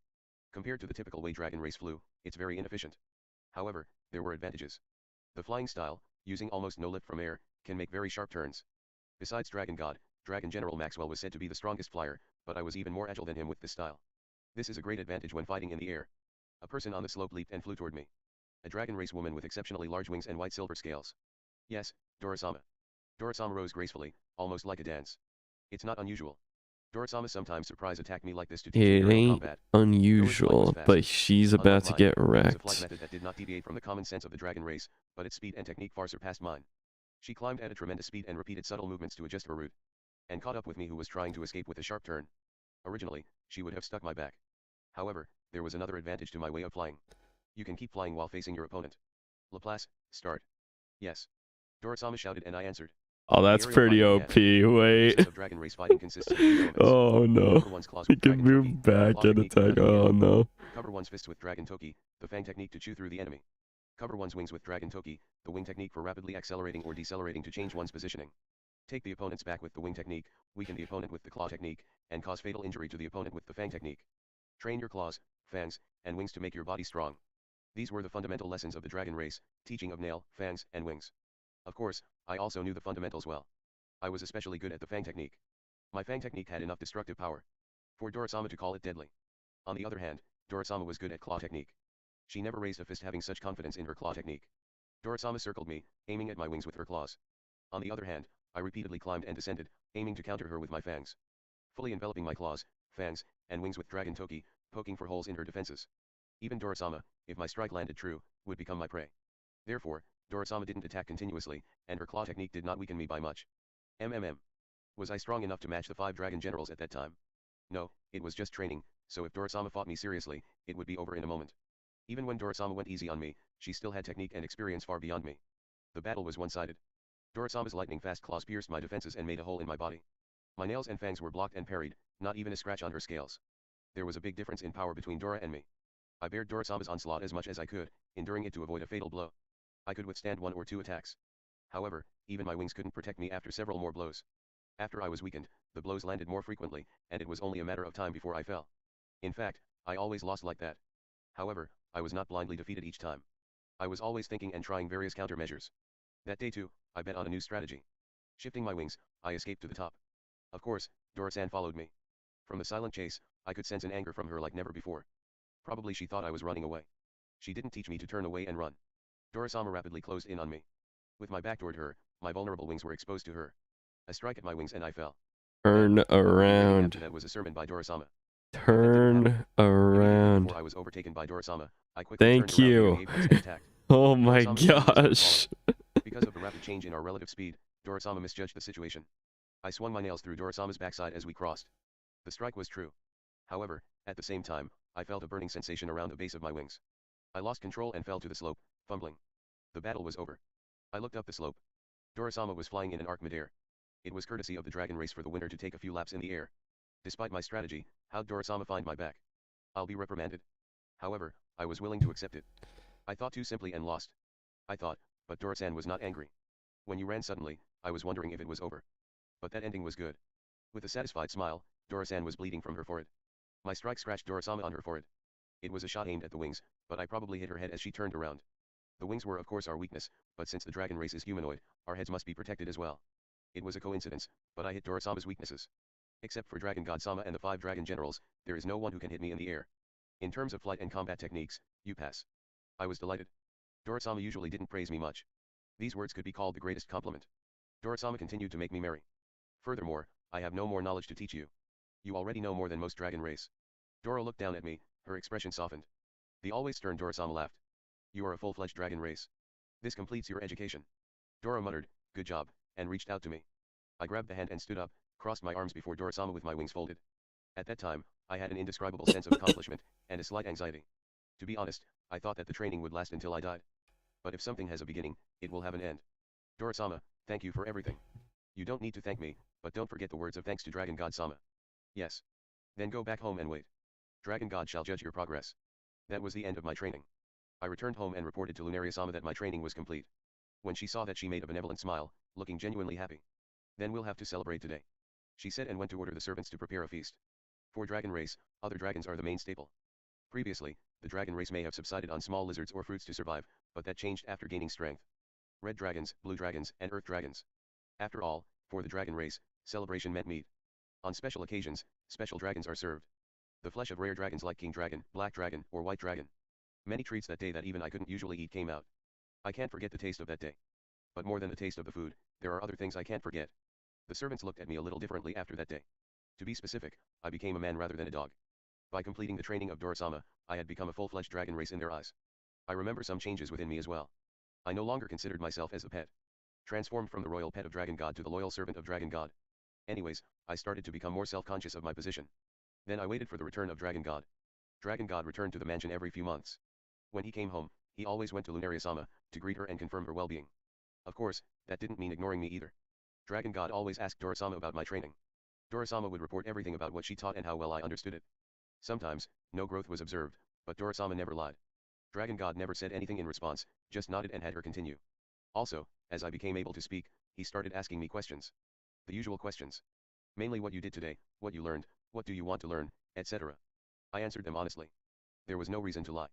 Compared to the typical way dragon race flew, it's very inefficient. However, there were advantages. The flying style, using almost no lift from air, can make very sharp turns. Besides Dragon God, Dragon General Maxwell was said to be the strongest flyer, but I was even more agile than him with this style. This is a great advantage when fighting in the air. A person on the slope leaped and flew toward me. A dragon race woman with exceptionally large wings and white silver scales. Yes, Dorasama. Dorasama rose gracefully, almost like a dance. It's not unusual. Dorasama sometimes surprise attack me like this to teach me It aerial ain't combat. unusual, but she's about to get It was a flight wrecked. method that did not deviate from the common sense of the dragon race, but its speed and technique far surpassed mine. She climbed at a tremendous speed and repeated subtle movements to adjust her route. And caught up with me who was trying to escape with a sharp turn. Originally, she would have stuck my back. However, there was another advantage to my way of flying. You can keep flying while facing your opponent. Laplace, start. Yes. Dorasama shouted and I answered. Oh, that's pretty OP. Wait. The of dragon race fighting consists of three elements. Oh no. Cover one's claws He with can dragon move toki, back claw and technique attack. to Oh no. cover one's fists with dragon toki, the fang technique to chew through the enemy. Cover one's wings with dragon toki, the wing technique for rapidly accelerating or decelerating to change one's positioning. Take the opponent's back with the wing technique, weaken the opponent with the claw technique, and cause fatal injury to the opponent with the fang technique. Train your claws, fangs, and wings to make your body strong. These were the fundamental lessons of the dragon race, teaching of nail, fangs, and wings. Of course, I also knew the fundamentals well. I was especially good at the fang technique. My fang technique had enough destructive power for Dorasama to call it deadly. On the other hand, Dorasama was good at claw technique. She never raised a fist having such confidence in her claw technique. Dorasama circled me, aiming at my wings with her claws. On the other hand, I repeatedly climbed and descended, aiming to counter her with my fangs. Fully enveloping my claws, fangs, and wings with dragon toki, poking for holes in her defenses. Even Dorasama, if my strike landed true, would become my prey. Therefore, Dorasama didn't attack continuously, and her claw technique did not weaken me by much. Was I strong enough to match the 5 dragon generals at that time? No, it was just training, so if Dorasama fought me seriously, it would be over in a moment. Even when Dorasama went easy on me, she still had technique and experience far beyond me. The battle was one-sided. Dorasama's lightning-fast claws pierced my defenses and made a hole in my body. My nails and fangs were blocked and parried, not even a scratch on her scales. There was a big difference in power between Dora and me. I bared Dorasama's onslaught as much as I could, enduring it to avoid a fatal blow. I could withstand 1 or 2 attacks. However, even my wings couldn't protect me after several more blows. After I was weakened, the blows landed more frequently, and it was only a matter of time before I fell. In fact, I always lost like that. However, I was not blindly defeated each time. I was always thinking and trying various countermeasures. That day too, I bet on a new strategy. Shifting my wings, I escaped to the top. Of course, Dora-san followed me. From the silent chase, I could sense an anger from her like never before. Probably she thought I was running away. She didn't teach me to turn away and run. Dora-sama rapidly closed in on me. With my back toward her, my vulnerable wings were exposed to her. A strike at my wings and I fell. Turn Then, what would be waiting around. after that was a sermon by Dora-sama. Turn Immediately around. before I was overtaken by Dora-sama, I quickly Thank turned around you. nearly 8 and attacked. Oh my Dora-sama immediately started gosh. falling. Because of the rapid change in our relative speed, Dora-sama misjudged the situation. I swung my nails through Dora-sama's backside as we crossed. The strike was true. However, at the same time, I felt a burning sensation around the base of my wings. I lost control and fell to the slope, fumbling. The battle was over. I looked up the slope. Dora-sama was flying in an arc midair. It was courtesy of the dragon race for the winner to take a few laps in the air. Despite my strategy, how'd Dora-sama find my back? I'll be reprimanded. However, I was willing to accept it. I thought too simply and lost. I thought, but Dora-san was not angry. When you ran suddenly, I was wondering if it was over. But that ending was good. With a satisfied smile, Dora-san was bleeding from her forehead. My strike scratched Dora-sama on her forehead. It was a shot aimed at the wings, but I probably hit her head as she turned around. The wings were of course our weakness, but since the dragon race is humanoid, our heads must be protected as well. It was a coincidence, but I hit Dora-sama's weaknesses. Except for Dragon God Sama and the 5 dragon generals, there is no one who can hit me in the air. In terms of flight and combat techniques, you pass. I was delighted. Dora-sama usually didn't praise me much. These words could be called the greatest compliment. Dora-sama continued to make me merry. Furthermore, I have no more knowledge to teach you. You already know more than most dragon race. Dora looked down at me, her expression softened. The always stern Dora-sama laughed. You are a full-fledged dragon race. This completes your education. Dora muttered, good job, and reached out to me. I grabbed the hand and stood up, crossed my arms before Dora-sama with my wings folded. At that time, I had an indescribable sense of accomplishment, and a slight anxiety. To be honest, I thought that the training would last until I died. But if something has a beginning, it will have an end. Dora-sama, thank you for everything. You don't need to thank me, but don't forget the words of thanks to Dragon God Sama. Yes. Then go back home and wait. Dragon God shall judge your progress. That was the end of my training. I returned home and reported to Lunaria Sama that my training was complete. When she saw that, she made a benevolent smile, looking genuinely happy. Then we'll have to celebrate today, she said, and went to order the servants to prepare a feast. For dragon race, other dragons are the main staple. Previously, the dragon race may have subsided on small lizards or fruits to survive, but that changed after gaining strength. Red dragons, blue dragons, and earth dragons. After all, for the dragon race, celebration meant meat. On special occasions, special dragons are served. The flesh of rare dragons like king dragon, black dragon, or white dragon. Many treats that day that even I couldn't usually eat came out. I can't forget the taste of that day. But more than the taste of the food, there are other things I can't forget. The servants looked at me a little differently after that day. To be specific, I became a man rather than a dog. By completing the training of Dora-sama, I had become a full-fledged dragon race in their eyes. I remember some changes within me as well. I no longer considered myself as a pet. Transformed from the royal pet of Dragon God to the loyal servant of Dragon God. Anyways, I started to become more self-conscious of my position. Then I waited for the return of Dragon God. Dragon God returned to the mansion every few months. When he came home, he always went to Lunaria Sama to greet her and confirm her well-being. Of course, that didn't mean ignoring me either. Dragon God always asked Dora-sama about my training. Dora-sama would report everything about what she taught and how well I understood it. Sometimes, no growth was observed, but Dora-sama never lied. Dragon God never said anything in response, just nodded and had her continue. Also, as I became able to speak, he started asking me questions. The usual questions. Mainly what you did today, what you learned, what do you want to learn, etc. I answered them honestly. There was no reason to lie.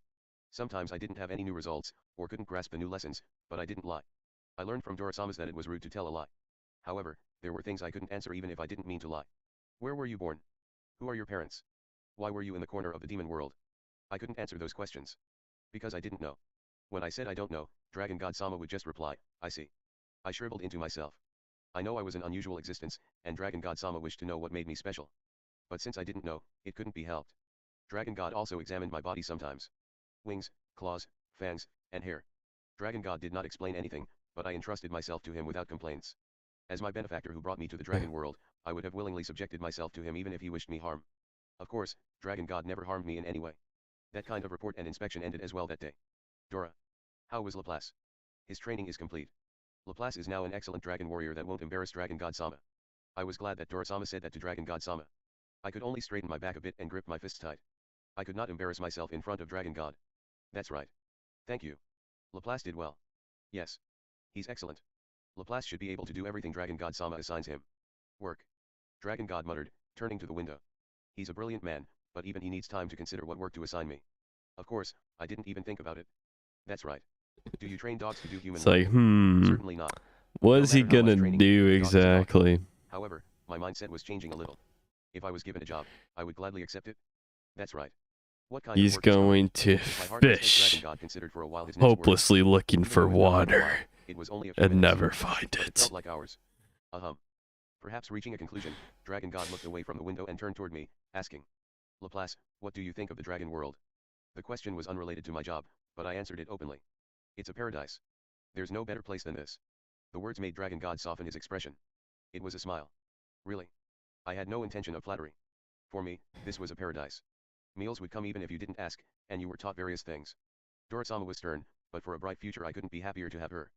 Sometimes I didn't have any new results, or couldn't grasp the new lessons, but I didn't lie. I learned from Dora-sama's that it was rude to tell a lie. However, there were things I couldn't answer even if I didn't mean to lie. Where were you born? Who are your parents? Why were you in the corner of the demon world? I couldn't answer those questions. Because I didn't know. When I said I don't know, Dragon God Sama would just reply, I see. I shriveled into myself. I know I was an unusual existence, and Dragon God Sama wished to know what made me special. But since I didn't know, it couldn't be helped. Dragon God also examined my body sometimes. Wings, claws, fangs, and hair. Dragon God did not explain anything, but I entrusted myself to him without complaints. As my benefactor who brought me to the dragon world, I would have willingly subjected myself to him even if he wished me harm. Of course, Dragon God never harmed me in any way. That kind of report and inspection ended as well that day. Dora. How was Laplace? His training is complete. Laplace is now an excellent dragon warrior that won't embarrass Dragon God Sama. I was glad that Dora-sama said that to Dragon God Sama. I could only straighten my back a bit and grip my fists tight. I could not embarrass myself in front of Dragon God. That's right. Thank you. Laplace did well. Yes. He's excellent. Laplace should be able to do everything Dragon God Sama assigns him. Work. Dragon God muttered, turning to the window. He's a brilliant man, but even he needs time to consider what work to assign me. Of course, I didn't even think about it. That's right. Do you train dogs to do human It's work? like, Certainly not. what No is he matter how much gonna training do you give a dog, he's a dog. exactly? However, my mindset was changing a little. If I was given a job, I would gladly accept it. That's right. What kind He's of work is going to My heart mistakes Dragon fish, God considered for a while his next word. hopelessly looking Even for though it felt like a while, water, it was only a few and minutes, never find but it it. felt like hours. Perhaps reaching a conclusion, Dragon God looked away from the window and turned toward me, asking, Laplace, what do you think of the dragon world? The question was unrelated to my job, but I answered it openly. It's a paradise. There's no better place than this. The words made Dragon God soften his expression. It was a smile. Really? I had no intention of flattery. For me, this was a paradise. Meals would come even if you didn't ask, and you were taught various things. Dora-sama was stern, but for a bright future I couldn't be happier to have her.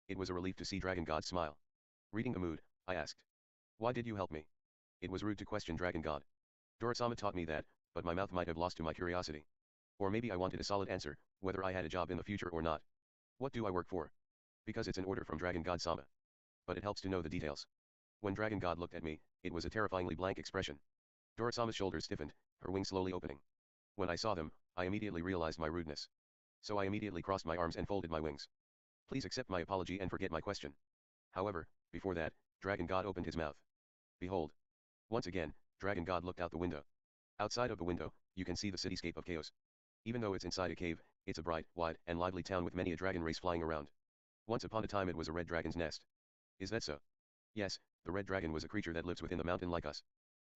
It was a relief to see Dragon God smile. Reading the mood, I asked. Why did you help me? It was rude to question Dragon God. Dora-sama taught me that, but my mouth might have lost to my curiosity. Or maybe I wanted a solid answer, whether I had a job in the future or not. What do I work for? Because it's an order from Dragon God Sama. But it helps to know the details. When Dragon God looked at me, it was a terrifyingly blank expression. Dora-sama's shoulders stiffened, her wings slowly opening. When I saw them, I immediately realized my rudeness. So I immediately crossed my arms and folded my wings. Please accept my apology and forget my question. However, before that, Dragon God opened his mouth. Behold. Once again, Dragon God looked out the window. Outside of the window, you can see the cityscape of chaos. Even though it's inside a cave, it's a bright, wide, and lively town with many a dragon race flying around. Once upon a time it was a red dragon's nest. Is that so? Yes, the red dragon was a creature that lives within the mountain like us.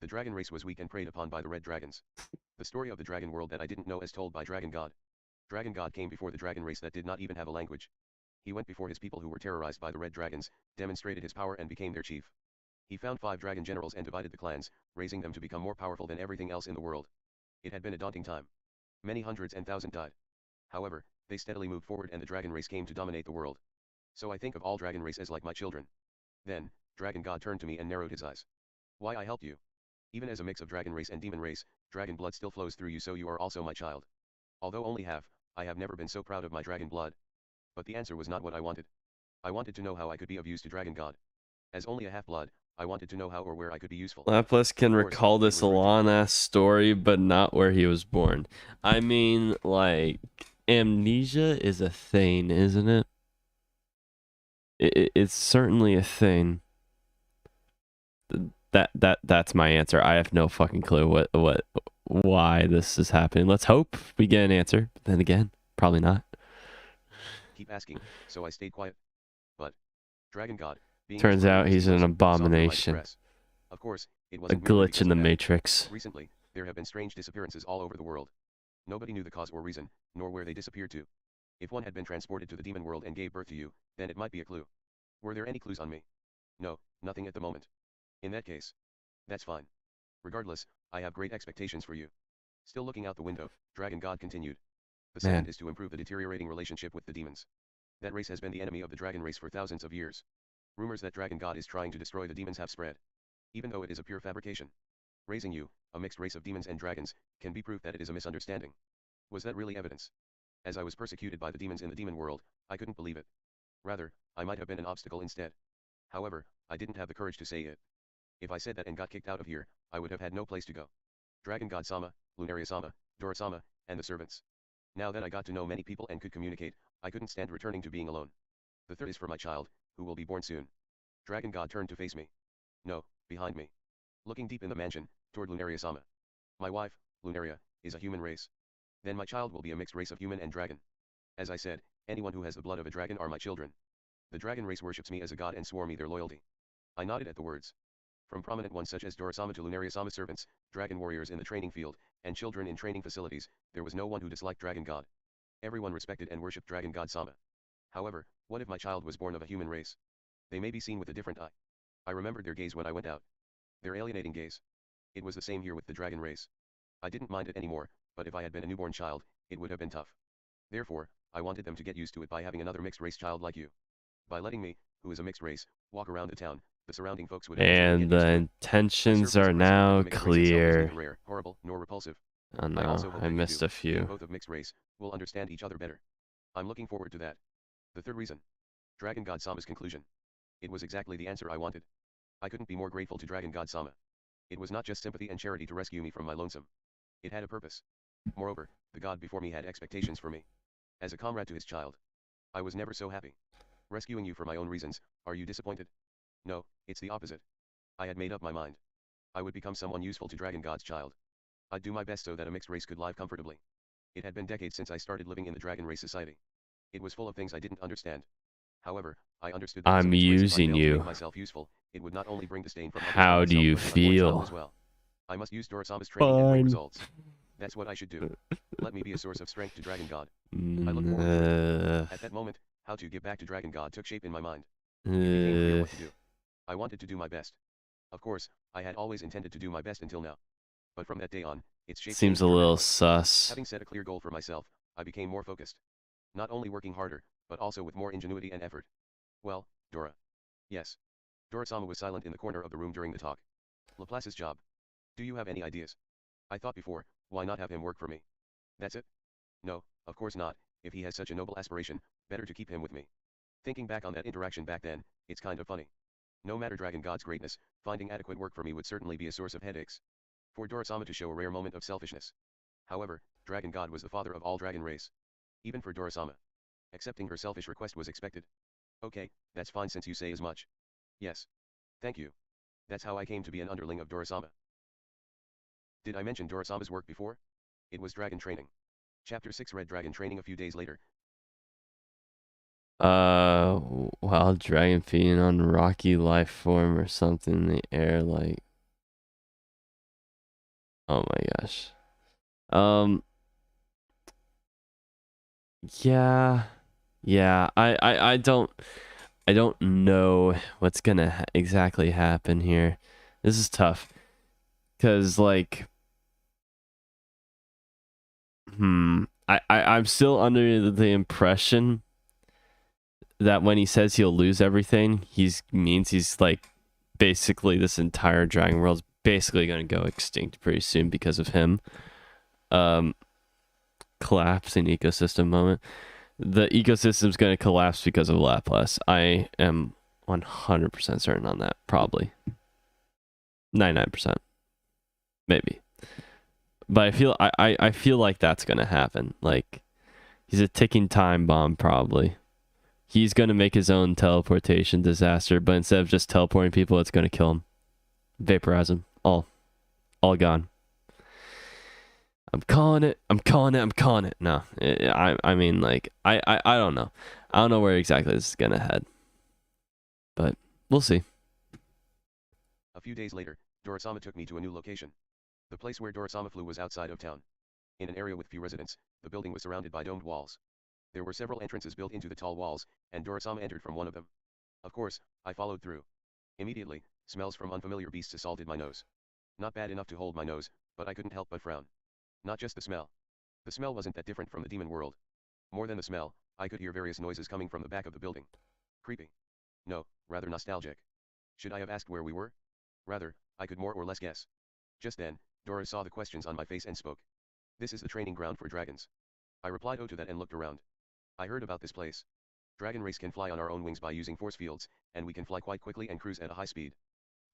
The dragon race was weak and preyed upon by the red dragons. The story of the dragon world that I didn't know as told by Dragon God. Dragon God came before the dragon race that did not even have a language. He went before his people who were terrorized by the red dragons, demonstrated his power and became their chief. He found 5 dragon generals and divided the clans, raising them to become more powerful than everything else in the world. It had been a daunting time. Many hundreds and thousands died. However, they steadily moved forward and the dragon race came to dominate the world. So I think of all dragon race as like my children. Then, Dragon God turned to me and narrowed his eyes. Why I helped you? Even as a mix of dragon race and demon race, dragon blood still flows through you, so you are also my child. Although only half, I have never been so proud of my dragon blood. But the answer was not what I wanted. I wanted to know how I could be of use to Dragon God. As only a half-blood, I wanted to know how or where I could be useful. Laplace can Of course, recall it this was rude to long ass story, but not where he was born. I mean, like, amnesia is a thing, isn't it? It's certainly a thing. That's my answer. I have no fucking clue why this is happening. Let's hope we get an answer. But then again, probably not. Keep asking, so I stayed quiet. But Dragon God, being Turns out he's an softened my abomination. distress. Of course, it A wasn't merely glitch because in the of that. Matrix. Recently, there have been strange disappearances all over the world. Nobody knew the cause or reason, nor where they disappeared to. If one had been transported to the demon world and gave birth to you, then it might be a clue. Were there any clues on me? No, nothing at the moment. In that case, that's fine. Regardless, I have great expectations for you. Still looking out the window, Dragon God continued. The second is to improve the deteriorating relationship with the demons. That race has been the enemy of the dragon race for thousands of years. Rumors that Dragon God is trying to destroy the demons have spread. Even though it is a pure fabrication. Raising you, a mixed race of demons and dragons, can be proof that it is a misunderstanding. Was that really evidence? As I was persecuted by the demons in the demon world, I couldn't believe it. Rather, I might have been an obstacle instead. However, I didn't have the courage to say it. If I said that and got kicked out of here, I would have had no place to go. Dragon God Sama, Lunaria Sama, Dora Sama, and the servants. Now that I got to know many people and could communicate, I couldn't stand returning to being alone. The third is for my child, who will be born soon. Dragon God turned to face me. No, behind me. Looking deep in the mansion, toward Lunaria Sama. My wife, Lunaria, is a human race. Then my child will be a mixed race of human and dragon. As I said, anyone who has the blood of a dragon are my children. The dragon race worships me as a god and swore me their loyalty. I nodded at the words. From prominent ones such as Dora-sama to Lunaria Sama servants, dragon warriors in the training field, and children in training facilities, there was no one who disliked Dragon God. Everyone respected and worshipped Dragon God Sama. However, what if my child was born of a human race? They may be seen with a different eye. I remembered their gaze when I went out. Their alienating gaze. It was the same here with the dragon race. I didn't mind it anymore, but if I had been a newborn child, it would have been tough. Therefore, I wanted them to get used to it by having another mixed race child like you. By letting me, who is a mixed race, walk around the town, the surrounding folks would eventually And get used the to it. I intentions serve as are a principle that now the mixed race itself is clear. neither rare, horrible, nor repulsive. Oh I no, also hope I that missed you a two, being few. both of mixed race, will understand each other better. I'm looking forward to that. The third reason. Dragon God Sama's conclusion. It was exactly the answer I wanted. I couldn't be more grateful to Dragon God Sama. It was not just sympathy and charity to rescue me from my lonesome. It had a purpose. Moreover, the god before me had expectations for me. As a comrade to his child, I was never so happy. Rescuing you for my own reasons, are you disappointed? No, it's the opposite. I had made up my mind. I would become someone useful to Dragon God's child. I'd do my best so that a mixed race could live comfortably. It had been decades since I started living in the Dragon Race society. It was full of things I didn't understand. However, I understood that as a I'm mixed race if I using failed to make you. myself useful, it would not only bring disdain from others and How do myself you but an unborn child as feel? well. I must use Dorasama's training and bring Fine. results. That's what I should do. Let me be a source of strength to Dragon God. I look forward to it. At that moment, how to get back to Dragon God took shape in my mind. It became clear what to do. I wanted to do my best. Of course, I had always intended to do my best until now. But from that day on, its shape Seems changed a little dramatically. sus. Having set a clear goal for myself, I became more focused. Not only working harder, but also with more ingenuity and effort. Well, Dora. Yes. Dora-sama was silent in the corner of the room during the talk. Laplace's job. Do you have any ideas? I thought before, why not have him work for me? That's it? No, of course not. If he has such a noble aspiration, better to keep him with me. Thinking back on that interaction back then, it's kind of funny. No matter Dragon God's greatness, finding adequate work for me would certainly be a source of headaches. For Dora-sama to show a rare moment of selfishness. However, Dragon God was the father of all dragon race. Even for Dora-sama. Accepting her selfish request was expected. Okay, that's fine since you say as much. Yes. Thank you. That's how I came to be an underling of Dora-sama. Did I mention Dora-sama's work before? It was dragon training. Chapter 6 Red Dragon training a few days later. Wild dragon feeding on rocky life form or something in the air, like. Oh my gosh. Yeah. Yeah, I don't know what's gonna exactly happen here. This is tough. Cause like I'm still under the impression that when he says he'll lose everything, means he's like basically this entire dragon world's basically gonna go extinct pretty soon because of him. Collapsing ecosystem moment. The ecosystem's gonna collapse because of Laplace. I am 100% certain on that. Probably 99%, maybe. But I feel like that's gonna happen. Like he's a ticking time bomb. Probably he's gonna make his own teleportation disaster. But instead of just teleporting people, it's gonna kill him, vaporize him, all gone. I'm calling it. I'm calling it. I'm calling it. No, I mean like I don't know. I don't know where exactly this is gonna head, but we'll see. A few days later, Dora-sama took me to a new location. The place where Dora-sama flew was outside of town. In an area with few residents, the building was surrounded by domed walls. There were several entrances built into the tall walls, and Dora-sama entered from one of them. Of course, I followed through. Immediately, smells from unfamiliar beasts assaulted my nose. Not bad enough to hold my nose, but I couldn't help but frown. Not just the smell. The smell wasn't that different from the demon world. More than the smell, I could hear various noises coming from the back of the building. Creepy. No, rather nostalgic. Should I have asked where we were? Rather, I could more or less guess. Just then, Dora saw the questions on my face and spoke. This is the training ground for dragons. I replied oh to that and looked around. I heard about this place. Dragon race can fly on our own wings by using force fields, and we can fly quite quickly and cruise at a high speed.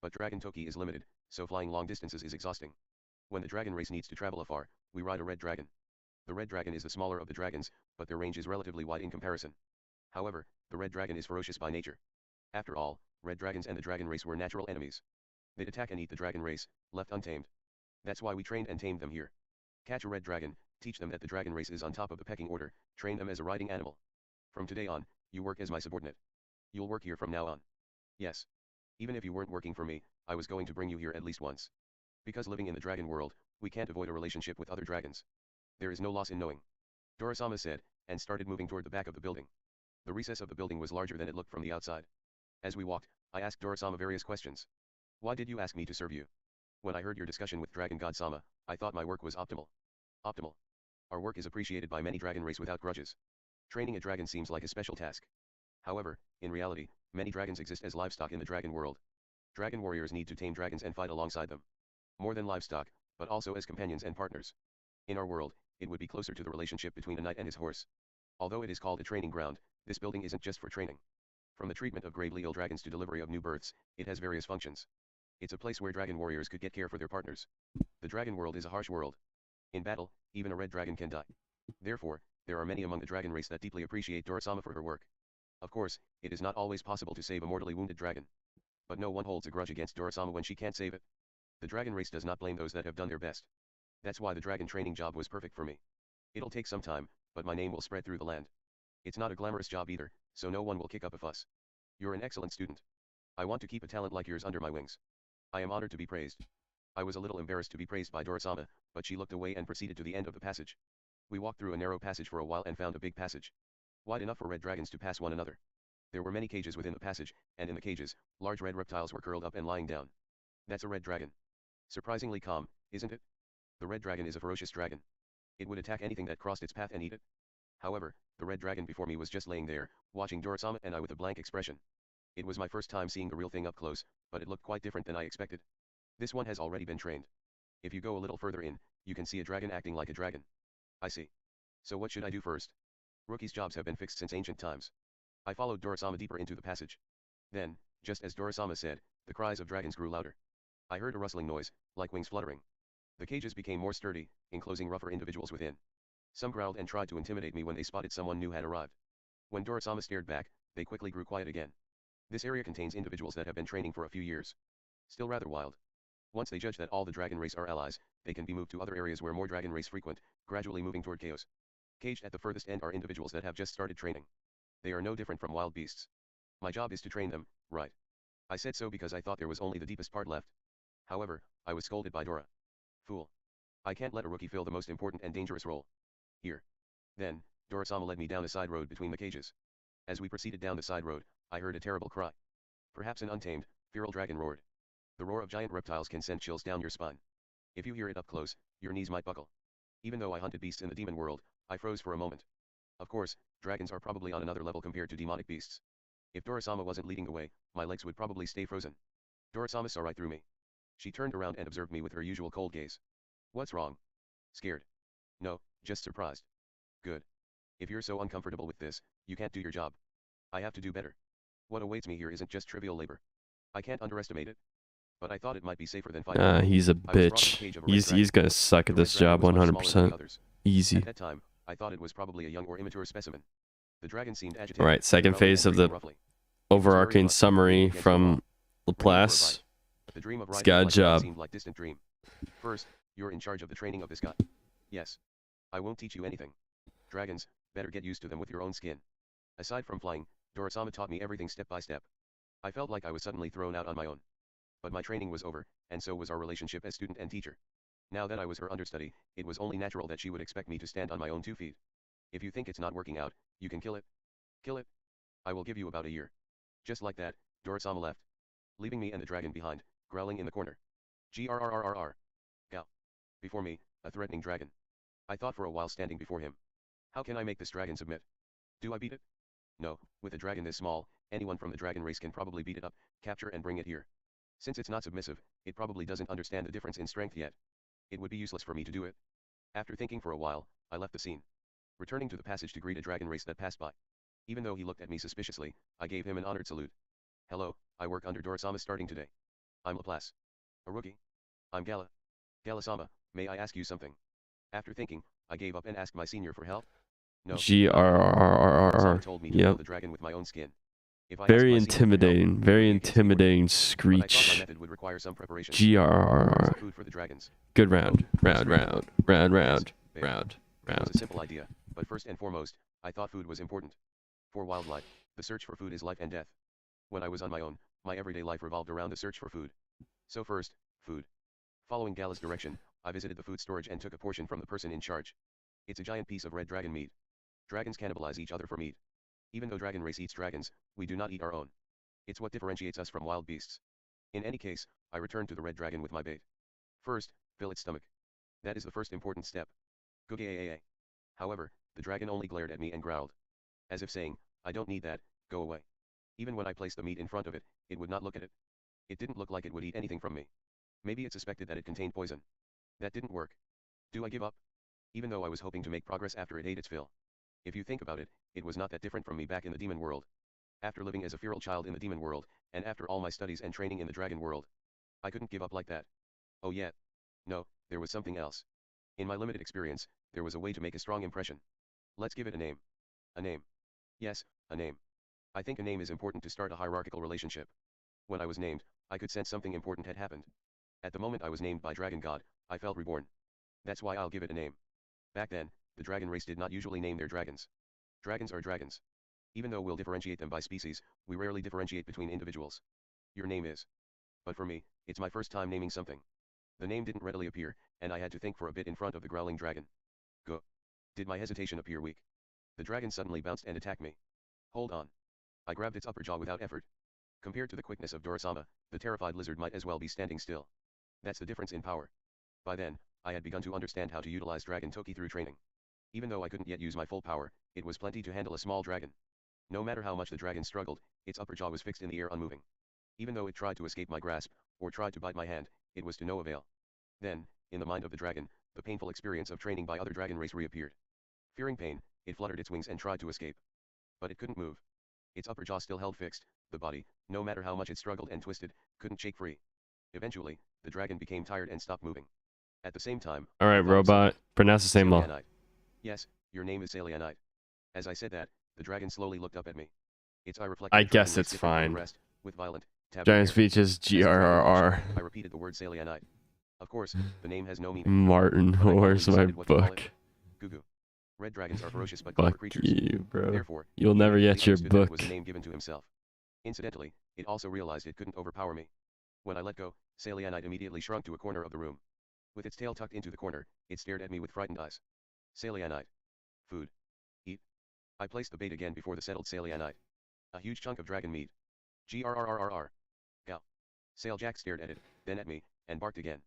But Dragon Toki is limited, so flying long distances is exhausting. When the dragon race needs to travel afar, we ride a red dragon. The red dragon is the smaller of the dragons, but their range is relatively wide in comparison. However, the red dragon is ferocious by nature. After all, red dragons and the dragon race were natural enemies. They'd attack and eat the dragon race, left untamed. That's why we trained and tamed them here. Catch a red dragon, teach them that the dragon race is on top of the pecking order, train them as a riding animal. From today on, you work as my subordinate. You'll work here from now on. Yes. Even if you weren't working for me, I was going to bring you here at least once. Because living in the dragon world, we can't avoid a relationship with other dragons. There is no loss in knowing. Dora-sama said, and started moving toward the back of the building. The recess of the building was larger than it looked from the outside. As we walked, I asked Dora-sama various questions. Why did you ask me to serve you? When I heard your discussion with Dragon God Sama, I thought my work was optimal. Optimal. Our work is appreciated by many dragon race without grudges. Training a dragon seems like a special task. However, in reality, many dragons exist as livestock in the dragon world. Dragon warriors need to tame dragons and fight alongside them. More than livestock, but also as companions and partners. In our world, it would be closer to the relationship between a knight and his horse. Although it is called a training ground, this building isn't just for training. From the treatment of gravely ill dragons to delivery of new births, it has various functions. It's a place where dragon warriors could get care for their partners. The dragon world is a harsh world. In battle, even a red dragon can die. Therefore, there are many among the dragon race that deeply appreciate Dorasama for her work. Of course, it is not always possible to save a mortally wounded dragon. But no one holds a grudge against Dorasama when she can't save it. The dragon race does not blame those that have done their best. That's why the dragon training job was perfect for me. It'll take some time, but my name will spread through the land. It's not a glamorous job either, so no one will kick up a fuss. You're an excellent student. I want to keep a talent like yours under my wings. I am honored to be praised. I was a little embarrassed to be praised by Dorasama, but she looked away and proceeded to the end of the passage. We walked through a narrow passage for a while and found a big passage. Wide enough for red dragons to pass one another. There were many cages within the passage, and in the cages, large red reptiles were curled up and lying down. That's a red dragon. Surprisingly calm, isn't it? The red dragon is a ferocious dragon. It would attack anything that crossed its path and eat it. However, the red dragon before me was just laying there, watching Dorasama and I with a blank expression. It was my first time seeing the real thing up close, but it looked quite different than I expected. This one has already been trained. If you go a little further in, you can see a dragon acting like a dragon. I see. So what should I do first? Rookies' jobs have been fixed since ancient times. I followed Dorasama deeper into the passage. Then, just as Dorasama said, the cries of dragons grew louder. I heard a rustling noise, like wings fluttering. The cages became more sturdy, enclosing rougher individuals within. Some growled and tried to intimidate me when they spotted someone new had arrived. When Dorasama stared back, they quickly grew quiet again. This area contains individuals that have been training for a few years. Still rather wild. Once they judge that all the dragon race are allies, they can be moved to other areas where more dragon race frequent, gradually moving toward chaos. Caged at the furthest end are individuals that have just started training. They are no different from wild beasts. My job is to train them, right? I said so because I thought there was only the deepest part left. However, I was scolded by Dora. Fool. I can't let a rookie fill the most important and dangerous role. Here. Then, Dorasama led me down a side road between the cages. As we proceeded down the side road, I heard a terrible cry. Perhaps an untamed, feral dragon roared. The roar of giant reptiles can send chills down your spine. If you hear it up close, your knees might buckle. Even though I hunted beasts in the demon world, I froze for a moment. Of course, dragons are probably on another level compared to demonic beasts. If Dorasama wasn't leading the way, my legs would probably stay frozen. Dorasama saw right through me. She turned around and observed me with her usual cold gaze. What's wrong? Scared? No, just surprised. Good. If you're so uncomfortable with this, you can't do your job. I have to do better. What awaits me here isn't just trivial labor. I can't underestimate it. But I thought it might be safer than fighting. He's a I was brought to the bitch. cage of a red dragon. He's gonna suck at The red this dragon job was much smaller than the 100%. others. Easy. At that time, I thought it was probably a young or immature specimen. The dragon seemed agitated. Alright, second growling phase and of the breathing roughly. overarching Against summary the from wall. Ready for a Laplace. bite. The dream of He's riding got a like dragon job. seemed like distant dream. First, you're in charge of the training of this guy. Yes. I won't teach you anything. Dragons, better get used to them with your own skin. Aside from flying, Dorasama taught me everything step by step. I felt like I was suddenly thrown out on my own. But my training was over, and so was our relationship as student and teacher. Now that I was her understudy, it was only natural that she would expect me to stand on my own 2 feet. If you think it's not working out, you can kill it. Kill it. I will give you about a year. Just like that, Dorasama left, leaving me and the dragon behind, growling in the corner. Grrrrrr. Gow. Before me, a threatening dragon. I thought for a while standing before him. How can I make this dragon submit? Do I beat it? No, with a dragon this small, anyone from the dragon race can probably beat it up, capture and bring it here. Since it's not submissive, it probably doesn't understand the difference in strength yet. It would be useless for me to do it. After thinking for a while, I left the scene. Returning to the passage to greet a dragon race that passed by. Even though he looked at me suspiciously, I gave him an honored salute. Hello, I work under Dorasama starting today. I'm Laplace. A rookie. I'm Gala-sama, may I ask you something? After thinking, I gave up and asked my senior for help. No. Grrrrrr. Dorasama told me to Yep. kill the dragon with my own skin. If I asked Very my senior for help, intimidating. Very it would be against my word. intimidating But I thought my screech. method would require some preparation. Where is Grrrrrr. the food for the dragons? Good round. Bear. Round. It was a simple idea, but first and foremost, I thought food was important. For wildlife, the search for food is life and death. When I was on my own, my everyday life revolved around the search for food. So first, food. Following Gala's direction, I visited the food storage and took a portion from the person in charge. It's a giant piece of red dragon meat. Dragons cannibalize each other for meat. Even though dragon race eats dragons, we do not eat our own. It's what differentiates us from wild beasts. In any case, I returned to the red dragon with my bait. First, fill its stomach. That is the first important step. Good. However, the dragon only glared at me and growled. As if saying, I don't need that, go away. Even when I placed the meat in front of it, it would not look at it. It didn't look like it would eat anything from me. Maybe it suspected that it contained poison. That didn't work. Do I give up? Even though I was hoping to make progress after it ate its fill. If you think about it, it was not that different from me back in the demon world. After living as a feral child in the demon world, and after all my studies and training in the dragon world, I couldn't give up like that. Oh yeah. No, there was something else. In my limited experience, there was a way to make a strong impression. Let's give it a name. A name. Yes, a name. I think a name is important to start a hierarchical relationship. When I was named, I could sense something important had happened. At the moment I was named by Dragon God, I felt reborn. That's why I'll give it a name. Back then, the dragon race did not usually name their dragons. Dragons are dragons. Even though we'll differentiate them by species, we rarely differentiate between individuals. Your name is. But for me, it's my first time naming something. The name didn't readily appear, and I had to think for a bit in front of the growling dragon. Go. Did my hesitation appear weak? The dragon suddenly bounced and attacked me. Hold on. I grabbed its upper jaw without effort. Compared to the quickness of Dorasama, the terrified lizard might as well be standing still. That's the difference in power. By then, I had begun to understand how to utilize Dragon Toki through training. Even though I couldn't yet use my full power, it was plenty to handle a small dragon. No matter how much the dragon struggled, its upper jaw was fixed in the air unmoving. Even though it tried to escape my grasp, or tried to bite my hand, it was to no avail. Then, in the mind of the dragon, the painful experience of training by other dragon race reappeared. Fearing pain, it fluttered its wings and tried to escape. But it couldn't move. Its upper jaw still held fixed, the body, no matter how much it struggled and twisted, couldn't shake free. Eventually, the dragon became tired and stopped moving. At the same time, All right, robot. Pronounce the same law. Salianite. Yes, your name is Salianite. As I said that, the dragon slowly looked up at me. Its eye reflected I the dragon guess race it's different from the fine. rest, with violent, taboo Giant hair. speech is As the dragon GRRR. blushed, I repeated the word Salianite. Of course, the name has no meaning. Martin, But I finally where's my decided what to call book? it. Gugu. Red dragons are ferocious but clever Fuck creatures. you, bro. Therefore, You'll he never immediately get your understood that it book. was a name given to himself. Incidentally, it also realized it couldn't overpower me. When I let go, Salianite immediately shrunk to a corner of the room. With its tail tucked into the corner, it stared at me with frightened eyes. Salianite. Food. Eat. I placed the bait again before the settled Salianite. A huge chunk of dragon meat. Grrrrrr. Gow. Sailjack stared at it, then at me, and barked again.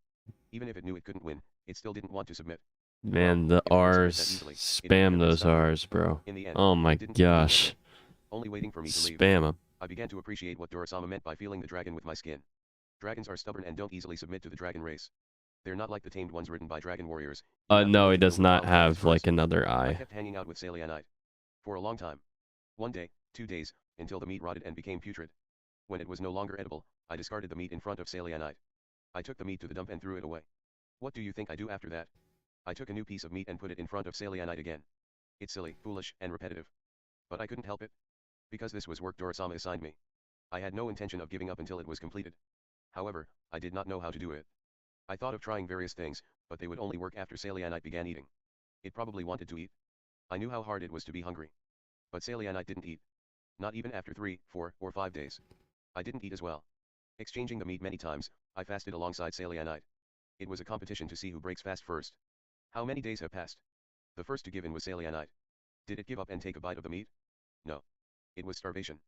Even if it knew it couldn't win, it still didn't want to submit. Man, the If it would submit R's. that easily, it would Spam have been those stuck. R's, bro. In the end, Oh my it didn't do gosh. anything. Only waiting for me to leave. Spam them. I began to appreciate what Dorasama meant by feeling the dragon with my skin. Dragons are stubborn and don't easily submit to the dragon race. They're not like the tamed ones written by dragon warriors. You have to No, really he does deal with not wild dragons have like first. another I eye. kept hanging out with Salianite. For a long time. 1 day, 2 days, until the meat rotted and became putrid. When it was no longer edible, I discarded the meat in front of Salianite. I took the meat to the dump and threw it away. What do you think I do after that? I took a new piece of meat and put it in front of Salianite again. It's silly, foolish, and repetitive. But I couldn't help it. Because this was work Dorasama assigned me. I had no intention of giving up until it was completed. However, I did not know how to do it. I thought of trying various things, but they would only work after Salianite began eating. It probably wanted to eat. I knew how hard it was to be hungry. But Salianite didn't eat. Not even after 3, 4, or 5 days. I didn't eat as well. Exchanging the meat many times, I fasted alongside Salianite. It was a competition to see who breaks fast first. How many days have passed? The first to give in was Salianite. Did it give up and take a bite of the meat? No. It was starvation.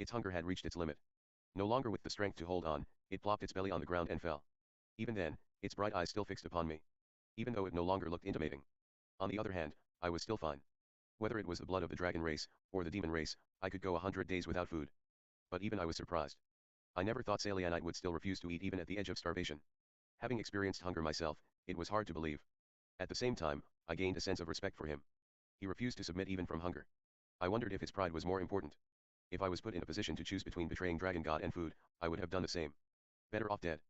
Its hunger had reached its limit. No longer with the strength to hold on, it plopped its belly on the ground and fell. Even then, its bright eyes still fixed upon me. Even though it no longer looked intimating. On the other hand, I was still fine. Whether it was the blood of the dragon race, or the demon race, I could go 100 days without food. But even I was surprised. I never thought Salianite would still refuse to eat even at the edge of starvation. Having experienced hunger myself, it was hard to believe. At the same time, I gained a sense of respect for him. He refused to submit even from hunger. I wondered if his pride was more important. If I was put in a position to choose between betraying Dragon God and food, I would have done the same. Better off dead.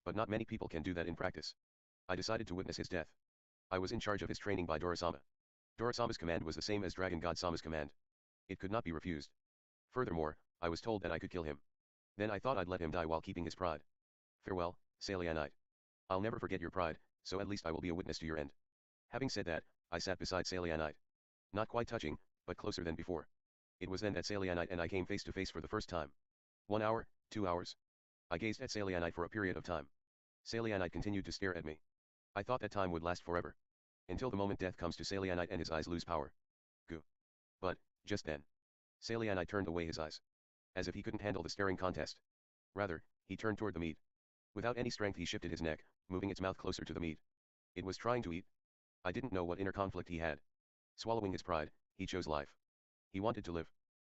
But not many people can do that in practice. I decided to witness his death. I was in charge of his training by Dorasama. Dorasama's command was the same as Dragon God Sama's command. It could not be refused. Furthermore, I was told that I could kill him. Then I thought I'd let him die while keeping his pride. Farewell, Salianite. I'll never forget your pride, so at least I will be a witness to your end. Having said that, I sat beside Salianite. Not quite touching, but closer than before. It was then that Salianite and I came face to face for the first time. 1 hour, 2 hours. I gazed at Salianite for a period of time. Salianite continued to stare at me. I thought that time would last forever. Until the moment death comes to Salianite and his eyes lose power. Goo. But, just then. Salianite turned away his eyes. As if he couldn't handle the staring contest. Rather, he turned toward the meat. Without any strength he shifted his neck, moving its mouth closer to the meat. It was trying to eat. I didn't know what inner conflict he had. Swallowing his pride, he chose life. He wanted to live.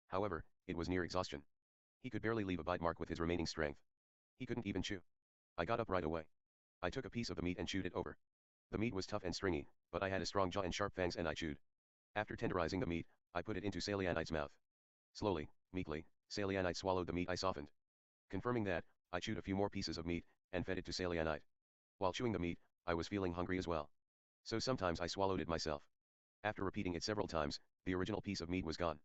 However, it was near exhaustion. He could barely leave a bite mark with his remaining strength. He couldn't even chew. I got up right away. I took a piece of the meat and chewed it over. The meat was tough and stringy, but I had a strong jaw and sharp fangs and I chewed. After tenderizing the meat, I put it into Salianite's mouth. Slowly, meekly, Salianite swallowed the meat I softened. Confirming that, I chewed a few more pieces of meat, and fed it to Salianite. While chewing the meat, I was feeling hungry as well. So sometimes I swallowed it myself. After repeating it several times, the original piece of meat was gone.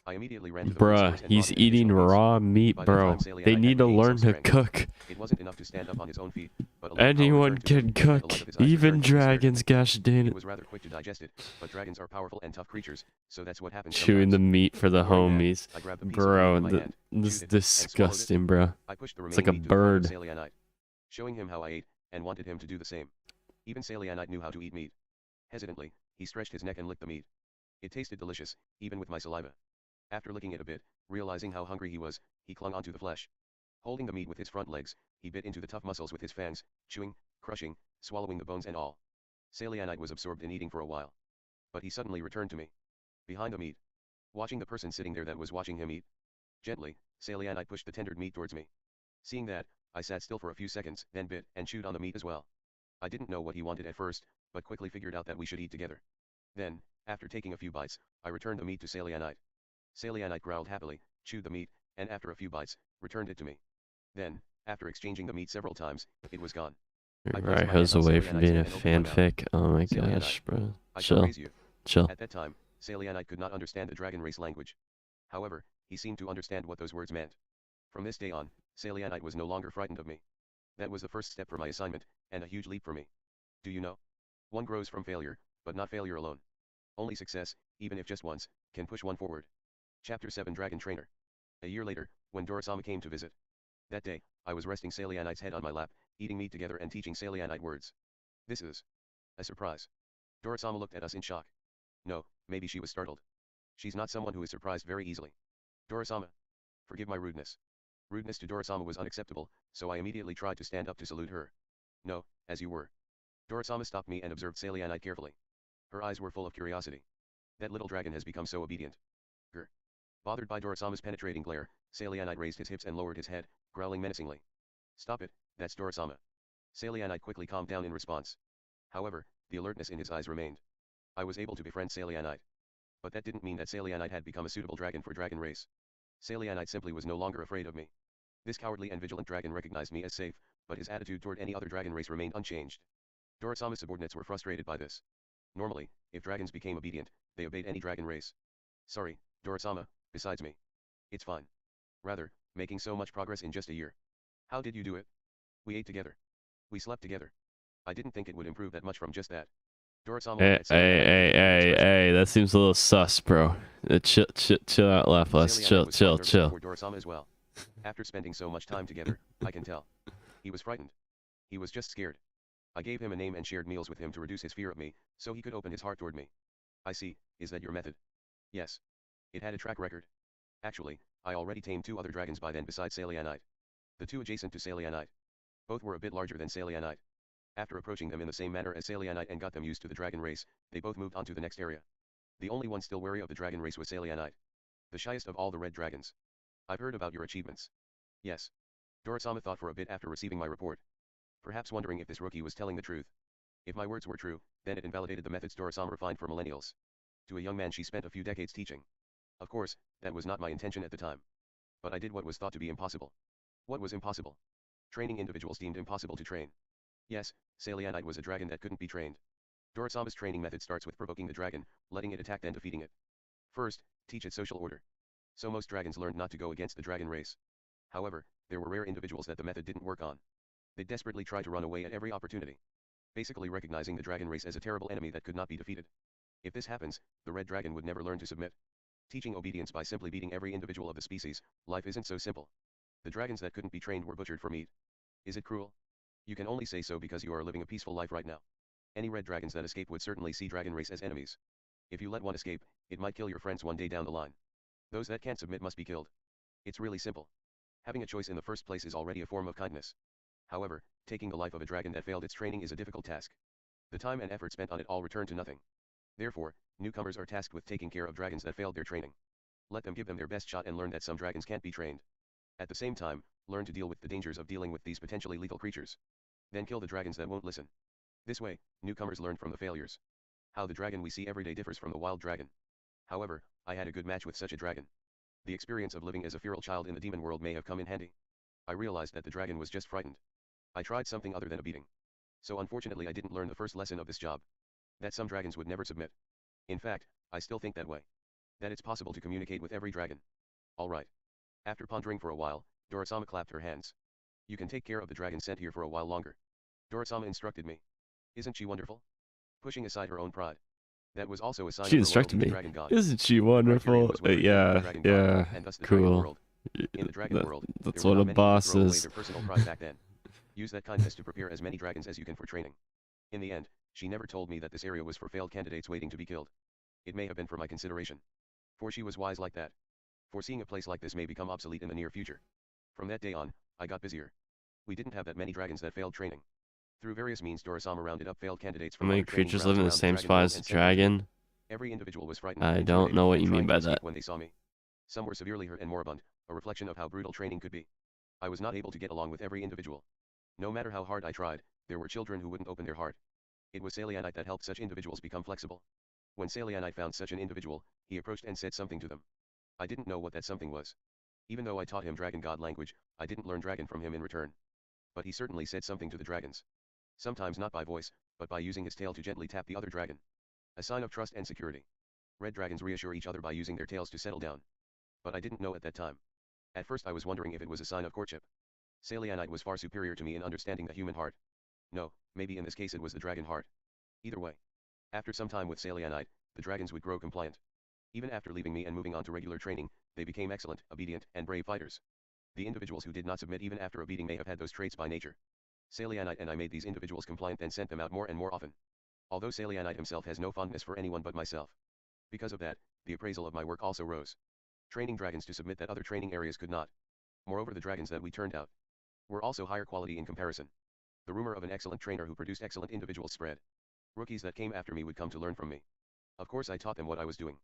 I immediately ran to the food Bruh, source and he's bought an eating additional piece. raw meat, By that bro. time, They Salianite need had to regained some learn to strength. cook. It wasn't enough to stand up on his own feet, but a little power Anyone returned to him, can and the light cook, of his eyes even returned to his spirit. dragons, gosh dang It it. was rather quick to digest it, but dragons are powerful and tough creatures, so that's what happens Chewing sometimes. the meat for the Hearing that, homies. I grabbed the piece of meat Bro, in my hand, this is chewed it, and swallowed it. disgusting, bro. I pushed the It's remaining like a meat to the palm of bird. Salianite, showing him how I ate, and wanted him to do the same. Even Salianite knew how to eat meat. Hesitantly, he stretched his neck and licked the meat. It tasted delicious, even with my saliva. After licking it a bit, realizing how hungry he was, he clung onto the flesh. Holding the meat with his front legs, he bit into the tough muscles with his fangs, chewing, crushing, swallowing the bones and all. Salianite was absorbed in eating for a while. But he suddenly returned to me. Behind the meat. Watching the person sitting there that was watching him eat. Gently, Salianite pushed the tendered meat towards me. Seeing that, I sat still for a few seconds, then bit and chewed on the meat as well. I didn't know what he wanted at first, but quickly figured out that we should eat together. Then, after taking a few bites, I returned the meat to Salianite. Salianite growled happily, chewed the meat, and after a few bites, returned it to me. Then, after exchanging the meat several times, it was gone. I placed Right, my how's hand on away from Salianite's being a head and opened my mouth. fanfic? Oh my Salianite, gosh, bro. I shall Chill, raise you. chill. At that time, Salianite could not understand the dragon race language. However, he seemed to understand what those words meant. From this day on, Salianite was no longer frightened of me. That was the first step for my assignment, and a huge leap for me. Do you know? One grows from failure, but not failure alone. Only success, even if just once, can push one forward. Chapter 7 Dragon Trainer. A year later, when Dorasama came to visit. That day, I was resting Salianite's head on my lap, eating meat together and teaching Salianite words. This is a surprise. Dorasama looked at us in shock. No, maybe she was startled. She's not someone who is surprised very easily. Dorasama. Forgive my rudeness. Rudeness to Dorasama was unacceptable, so I immediately tried to stand up to salute her. No, as you were. Dorasama stopped me and observed Salianite carefully. Her eyes were full of curiosity. That little dragon has become so obedient. Grr. Bothered by Dorasama's penetrating glare, Salianite raised his hips and lowered his head, growling menacingly. Stop it, that's Dorasama. Salianite quickly calmed down in response. However, the alertness in his eyes remained. I was able to befriend Salianite. But that didn't mean that Salianite had become a suitable dragon for dragon race. Salianite simply was no longer afraid of me. This cowardly and vigilant dragon recognized me as safe, but his attitude toward any other dragon race remained unchanged. Dorasama's subordinates were frustrated by this. Normally, if dragons became obedient, they obeyed any dragon race. Sorry, Dorasama, besides me. It's fine. Rather, making so much progress in just a year. How did you do it? We ate together. We slept together. I didn't think it would improve that much from just that. Dorasama Hey, looked at Salianite with a hey, expression. hey, that seems a little sus, bro. Chill out, laugh less. Salianite was Chill. nervous before Dorasama as well. After spending so much time together, I can tell. He was frightened. He was just scared. I gave him a name and shared meals with him to reduce his fear of me, so he could open his heart toward me. I see, is that your method? Yes. It had a track record. Actually, I already tamed 2 other dragons by then besides Salianite. The 2 adjacent to Salianite. Both were a bit larger than Salianite. After approaching them in the same manner as Salianite and got them used to the dragon race, they both moved on to the next area. The only one still wary of the dragon race was Salianite. The shyest of all the red dragons. I've heard about your achievements. Yes. Dorasama thought for a bit after receiving my report. Perhaps wondering if this rookie was telling the truth. If my words were true, then it invalidated the methods Dorasama refined for millennials. To a young man she spent a few decades teaching. Of course, that was not my intention at the time. But I did what was thought to be impossible. What was impossible? Training individuals deemed impossible to train. Yes, Salianite was a dragon that couldn't be trained. Dorasama's training method starts with provoking the dragon, letting it attack then defeating it. First, teach it social order. So most dragons learned not to go against the dragon race. However, there were rare individuals that the method didn't work on. They desperately tried to run away at every opportunity. Basically recognizing the dragon race as a terrible enemy that could not be defeated. If this happens, the red dragon would never learn to submit. Teaching obedience by simply beating every individual of the species, life isn't so simple. The dragons that couldn't be trained were butchered for meat. Is it cruel? You can only say so because you are living a peaceful life right now. Any red dragons that escape would certainly see dragon race as enemies. If you let one escape, it might kill your friends one day down the line. Those that can't submit must be killed. It's really simple. Having a choice in the first place is already a form of kindness. However, taking the life of a dragon that failed its training is a difficult task. The time and effort spent on it all returned to nothing. Therefore, newcomers are tasked with taking care of dragons that failed their training. Let them give them their best shot and learn that some dragons can't be trained. At the same time, learn to deal with the dangers of dealing with these potentially lethal creatures. Then kill the dragons that won't listen. This way, newcomers learn from the failures. How the dragon we see every day differs from the wild dragon. However, I had a good match with such a dragon. The experience of living as a feral child in the demon world may have come in handy. I realized that the dragon was just frightened. I tried something other than a beating. So unfortunately I didn't learn the first lesson of this job. That some dragons would never submit. In fact, I still think that way. That it's possible to communicate with every dragon. Alright. After pondering for a while, Dorasama clapped her hands. You can take care of the dragon sent here for a while longer. Dorasama instructed me. Isn't she wonderful? Pushing aside her own pride. That was also a sign She of her instructed loyalty to me. Dragon God. Isn't she The criterion wonderful? was whether it be the Dragon God, Yeah, and thus the Dragon cool. world. In the Dragon world, That's there were what a not many who would boss throw away is. their personal pride back then. Use that kindness to prepare as many dragons as you can for training. In the end, she never told me that this area was for failed candidates waiting to be killed. It may have been for my consideration. For she was wise like that. Foreseeing a place like this may become obsolete in the near future. From that day on, I got busier. We didn't have that many dragons that failed training. Through various means Dorasama rounded up failed candidates How from many other training creatures grounds live in the around same Dragon spot world as the and sent them to me. dragon? Every individual was frightened, I don't intimidated, know what and you mean trying to by escape that. when they saw me. Some were severely hurt and moribund, a reflection of how brutal training could be. I was not able to get along with every individual. No matter how hard I tried, there were children who wouldn't open their heart. It was Salianite that helped such individuals become flexible. When Salianite found such an individual, he approached and said something to them. I didn't know what that something was. Even though I taught him Dragon God language, I didn't learn Dragon from him in return. But he certainly said something to the dragons. Sometimes not by voice, but by using his tail to gently tap the other dragon. A sign of trust and security. Red dragons reassure each other by using their tails to settle down. But I didn't know at that time. At first I was wondering if it was a sign of courtship. Salianite was far superior to me in understanding the human heart. No, maybe in this case it was the dragon heart. Either way. After some time with Salianite, the dragons would grow compliant. Even after leaving me and moving on to regular training, they became excellent, obedient, and brave fighters. The individuals who did not submit even after a beating may have had those traits by nature. Salianite and I made these individuals compliant and sent them out more and more often. Although Salianite himself has no fondness for anyone but myself. Because of that, the appraisal of my work also rose. Training dragons to submit that other training areas could not. Moreover, the dragons that we turned out were also higher quality in comparison. The rumor of an excellent trainer who produced excellent individuals spread. Rookies that came after me would come to learn from me. Of course I taught them what I was doing.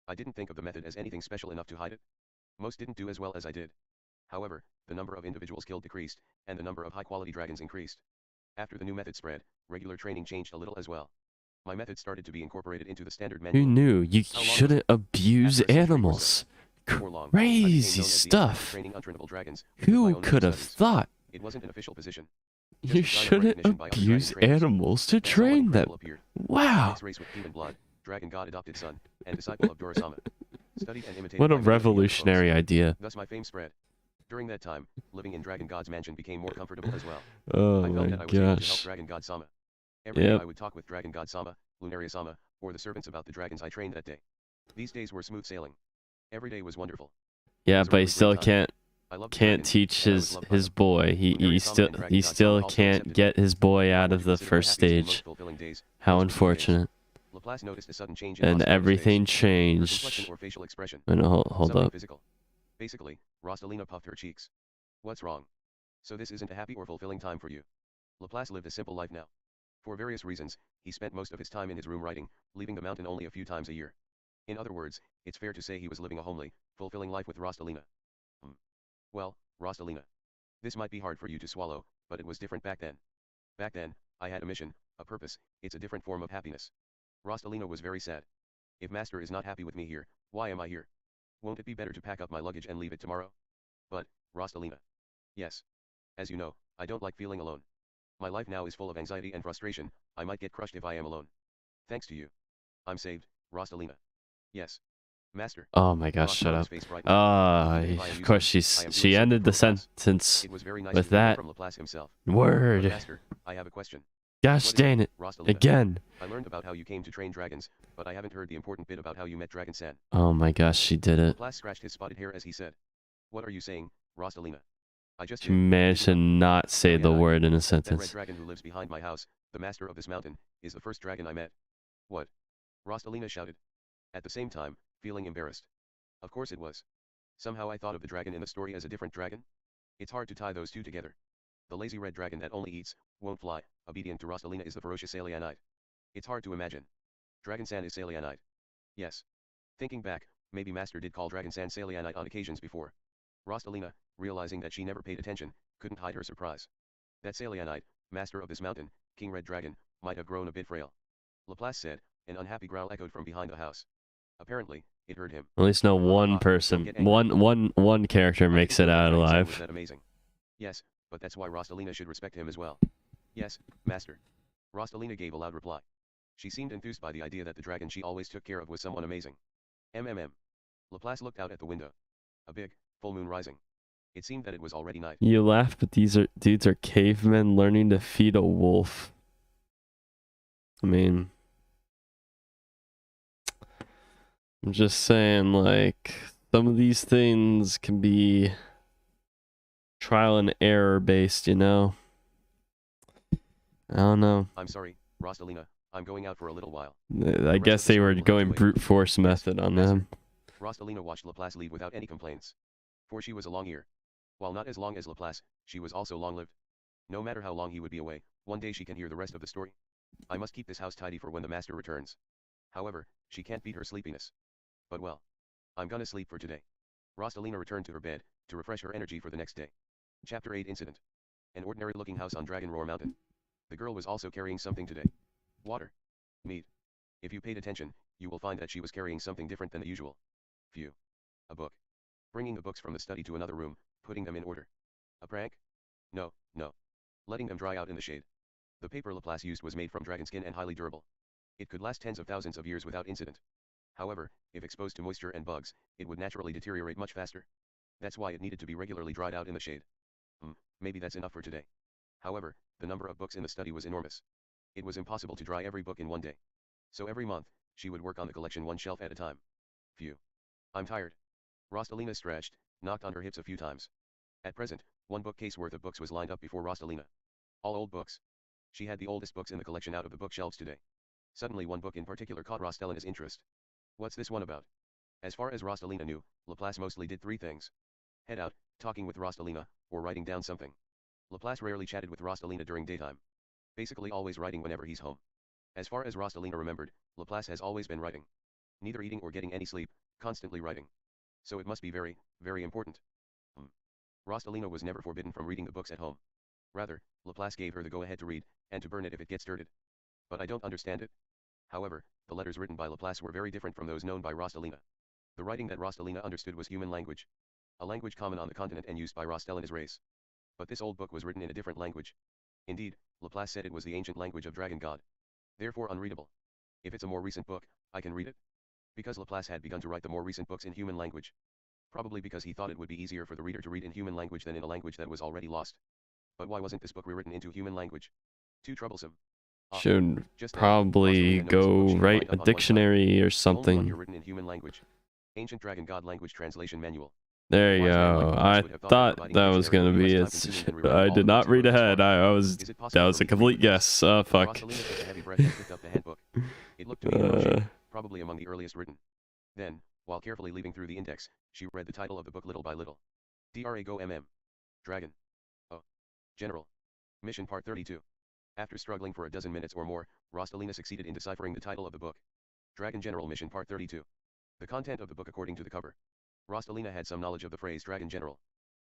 I didn't think of the method as anything special enough to hide it. Most didn't do as well as I did. However, the number of individuals killed decreased, and the number of high-quality dragons increased. After the new method spread, regular training changed a little as well. My method started to be incorporated into the standard Who manual. knew? You How long was shouldn't it? abuse After a century or so. animals. Before long, I became known Crazy as the expert at stuff. training untrainable dragons, with my Who own could have studies. thought? It wasn't an official position. You Just a sign of shouldn't recognition by other dragon abuse trainers. animals to Then someone train them. incredible appeared. Wow. Mixed race with human blood, dragon god adopted son, and disciple of Dorasama. Studied and imitated What a by many of the younger folks. revolutionary idea. Thus my fame spread. During that time, living in Dragon God's mansion became more comfortable as well. Oh I felt my that I was able to help gosh. Dragon God Sama. Every day Yep. I would talk with Dragon God Sama, Lunaria Sama, or the servants about the dragons I trained that day. These days were smooth sailing. Every day was wonderful. Yeah, was a but he really still great time. I loved the dragons, teach and I was his loved by them. boy. He Lunaria Sama and Dragon God Sama still also can't accepted get his boy out I of would the consider my first happiest and most stage. fulfilling days, How those were the days. unfortunate. Laplace noticed a sudden change in And Rostalina's face, everything her complexion changed. or facial expression. And hold Something up. physical. Basically, Rostalina puffed her cheeks. What's wrong? So this isn't a happy or fulfilling time for you. Laplace lived a simple life now. For various reasons, he spent most of his time in his room writing, leaving the mountain only a few times a year. In other words, it's fair to say he was living a homely, fulfilling life with Rostalina. Well, Rostalina. This might be hard for you to swallow, but it was different back then. Back then, I had a mission, a purpose, it's a different form of happiness. Rostalina was very sad. If Master is not happy with me here, why am I here? Won't it be better to pack up my luggage and leave it tomorrow? But, Rostalina. Yes. As you know, I don't like feeling alone. My life now is full of anxiety and frustration, I might get crushed if I am alone. Thanks to you. I'm saved, Rostalina. Yes. Master. Oh my gosh, shut Rostalina's up. face brightened. Even if I am Of course useless, I am she doing ended the something for Laplace. sentence It was very nice with to hear that from Laplace himself. word. But Master, I have a question. Gosh What is dang it. Rostalina? Again. I learned about how you came to train dragons, but I haven't heard the important bit about how you met Dragon-san. Oh my gosh, she did it. Laplace scratched his spotted hair as he said. What are you saying, Rostalina? I just She did. managed did to you know? not say the Dragon-eye, word in a that red sentence. dragon who lives behind my house, the master of this mountain, is the first dragon I met. What? Rostalina shouted. At the same time, feeling embarrassed. Of course it was. Somehow I thought of the dragon in the story as a different dragon. It's hard to tie those two together. The lazy red dragon that only eats, won't fly, obedient to Rostalina is the ferocious Alienite. It's hard to imagine. Dragon-san is Salianite. Yes. Thinking back, maybe Master did call Dragon-san Salianite on occasions before. Rostalina, realizing that she never paid attention, couldn't hide her surprise. That Salianite, master of this mountain, King Red Dragon, might have grown a bit frail. Laplace said, an unhappy growl echoed from behind the house. Apparently, it hurt him. At least no one Don't person, get angry. one character I makes think it Red out Dragon-san alive. was that amazing. Yes, but that's why Rostalina should respect him as well. Yes, master. Rostalina gave a loud reply. She seemed enthused by the idea that the dragon she always took care of was someone amazing. MMM. Laplace looked out at the window. A big, full moon rising. It seemed that it was already night. You laugh, but these dudes are cavemen learning to feed a wolf. I mean, I'm just saying, like, some of these things can be trial and error based, you know? I don't know. I'm sorry, Rostalina, I'm going out for a little while. I guess they were going brute force method on them. Rostalina watched Laplace leave without any complaints. For she was a long ear. While not as long as Laplace, she was also long-lived. No matter how long he would be away, one day she can hear the rest of the story. I must keep this house tidy for when the master returns. However, she can't beat her sleepiness. But well, I'm gonna sleep for today. Rostalina returned to her bed, to refresh her energy for the next day. Chapter 8 Incident. An ordinary-looking house on Dragon Roar Mountain. The girl was also carrying something today. Water. Meat. If you paid attention, you will find that she was carrying something different than the usual. Phew. A book. Bringing the books from the study to another room, putting them in order. A prank? No, no. Letting them dry out in the shade. The paper Laplace used was made from dragon skin and highly durable. It could last tens of thousands of years without incident. However, if exposed to moisture and bugs, it would naturally deteriorate much faster. That's why it needed to be regularly dried out in the shade. Maybe that's enough for today. However, the number of books in the study was enormous. It was impossible to dry every book in one day. So every month, she would work on the collection one shelf at a time. Phew. I'm tired. Rostalina stretched, knocked on her hips a few times. At present, one bookcase worth of books was lined up before Rostalina. All old books. She had the oldest books in the collection out of the bookshelves today. Suddenly one book in particular caught Rostalina's interest. What's this one about? As far as Rostalina knew, Laplace mostly did three things. Head out, talking with Rostalina, or writing down something. Laplace rarely chatted with Rostalina during daytime. Basically always writing whenever he's home. As far as Rostalina remembered, Laplace has always been writing. Neither eating or getting any sleep, constantly writing. So it must be very, very important. Rostalina was never forbidden from reading the books at home. Rather, Laplace gave her the go-ahead to read, and to burn it if it gets dirted. But I don't understand it. However, the letters written by Laplace were very different from those known by Rostalina. The writing that Rostalina understood was human language. A language common on the continent and used by Rostalina's race. But this old book was written in a different language. Indeed, Laplace said it was the ancient language of Dragon God. Therefore unreadable. If it's a more recent book, I can read it? Because Laplace had begun to write the more recent books in human language. Probably because he thought it would be easier for the reader to read in human language than in a language that was already lost. But why wasn't this book rewritten into human language? Too troublesome. Should Just then, probably Rostalina noticed a book go she had write lined a up on one side. dictionary or The only one something. here written in human language. Ancient Dragon God Language Translation Manual. There you Wise man like go. Laplace I would have thought thought providing that a was dictionary gonna would be less it. time-consuming than rewriting I all did the not books in read the books ahead. Is it That possible was for a me to read complete with this? guess. Fuck. Rostalina took a heavy breath and picked up the handbook. It looked to be in shape, probably among the earliest written. Then, while carefully leaving through the index, she read the title of the book little by little. Dra Go MM. Dragon. Oh. General. Mission Part 32. After struggling for a dozen minutes or more, Rostalina succeeded in deciphering the title of the book. Dragon General Mission Part 32. The content of the book according to the cover. Rostalina had some knowledge of the phrase Dragon General.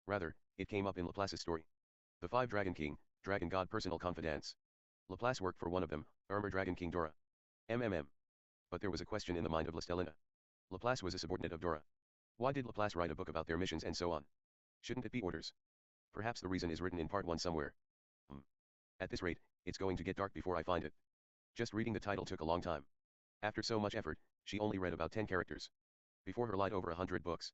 Rather, it came up in Laplace's story. The 5 Dragon King, Dragon God Personal Confidants. Laplace worked for one of them, Dragon King Dora. MMM. But there was a question in the mind of Rostalina. Laplace was a subordinate of Dora. Why did Laplace write a book about their missions and so on? Shouldn't it be orders? Perhaps the reason is written in part 1 somewhere. At this rate, it's going to get dark before I find it. Just reading the title took a long time. After so much effort, she only read about 10 characters. Before her lied over 100 books.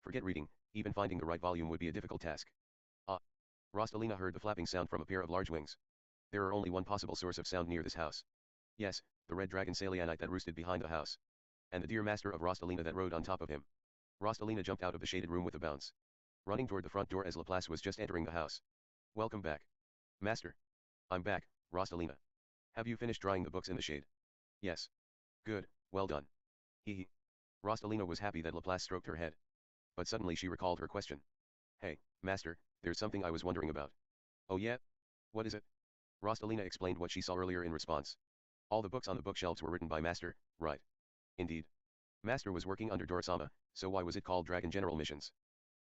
Forget reading, even finding the right volume would be a difficult task. Rostalina heard the flapping sound from a pair of large wings. There are only one possible source of sound near this house. Yes, the red dragon Salianite that roosted behind the house. And the dear master of Rostalina that rode on top of him. Rostalina jumped out of the shaded room with a bounce. Running toward the front door as Laplace was just entering the house. Welcome back. Master. I'm back, Rostalina. Have you finished drying the books in the shade? Yes. Good, well done. Hee. Rostalina was happy that Laplace stroked her head. But suddenly she recalled her question. Hey, master, there's something I was wondering about. Oh yeah? What is it? Rostalina explained what she saw earlier in response. All the books on the bookshelves were written by Master, right? Indeed. Master was working under Dorosama, so why was it called Dragon General Missions?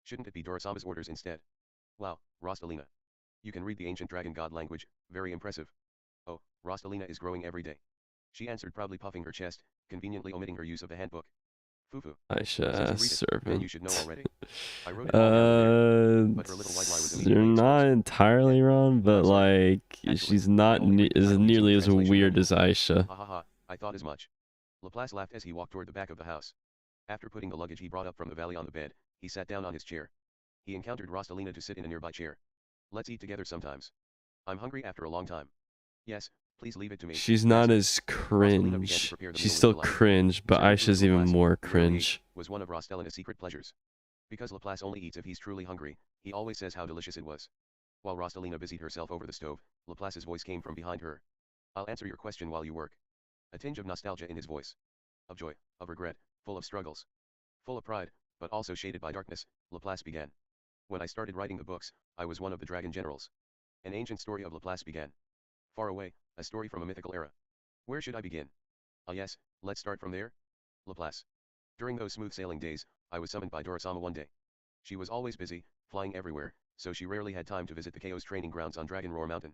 Shouldn't it be Dorosama's orders instead? Wow, Rostalina. You can read the ancient dragon god language, very impressive. Oh, Rostalina is growing every day. She answered proudly, puffing her chest, conveniently omitting her use of the handbook. Fufu. Since Aisha, you read it, then you should know servant. already. I wrote it all down there, but her little white lie was You're immediately not exposed. entirely wrong, but I'm sorry. like Actually, she's I not only read the as title each in the nearly as translation weird manual. as Aisha. Ha ha ha, I thought as much. Laplace laughed as he walked toward the back of the house. After putting the luggage he brought up from the valley on the bed, he sat down on his chair. He encountered Rostalina to sit in a nearby chair. Let's eat together sometimes. I'm hungry after a long time. Yes, please leave it to me. She's not Master. as Rostalina began to cringe. prepare the She's meal with still delight. cringe, but Serving food Aisha's to even Laplace, more who rarely ate, cringe. was one of Rostalina's secret pleasures. Because Laplace only eats if he's truly hungry, he always says how delicious it was. While Rostalina busied herself over the stove, Laplace's voice came from behind her. I'll answer your question while you work. A tinge of nostalgia in his voice. Of joy, of regret, full of struggles. Full of pride, but also shaded by darkness, Laplace began. When I started writing the books, I was one of the dragon generals. An ancient story of Laplace began. Far away, a story from a mythical era. Where should I begin? Ah yes, let's start from there. Laplace. During those smooth sailing days, I was summoned by Dorosama one day. She was always busy, flying everywhere, so she rarely had time to visit the Chaos training grounds on Dragon Roar Mountain.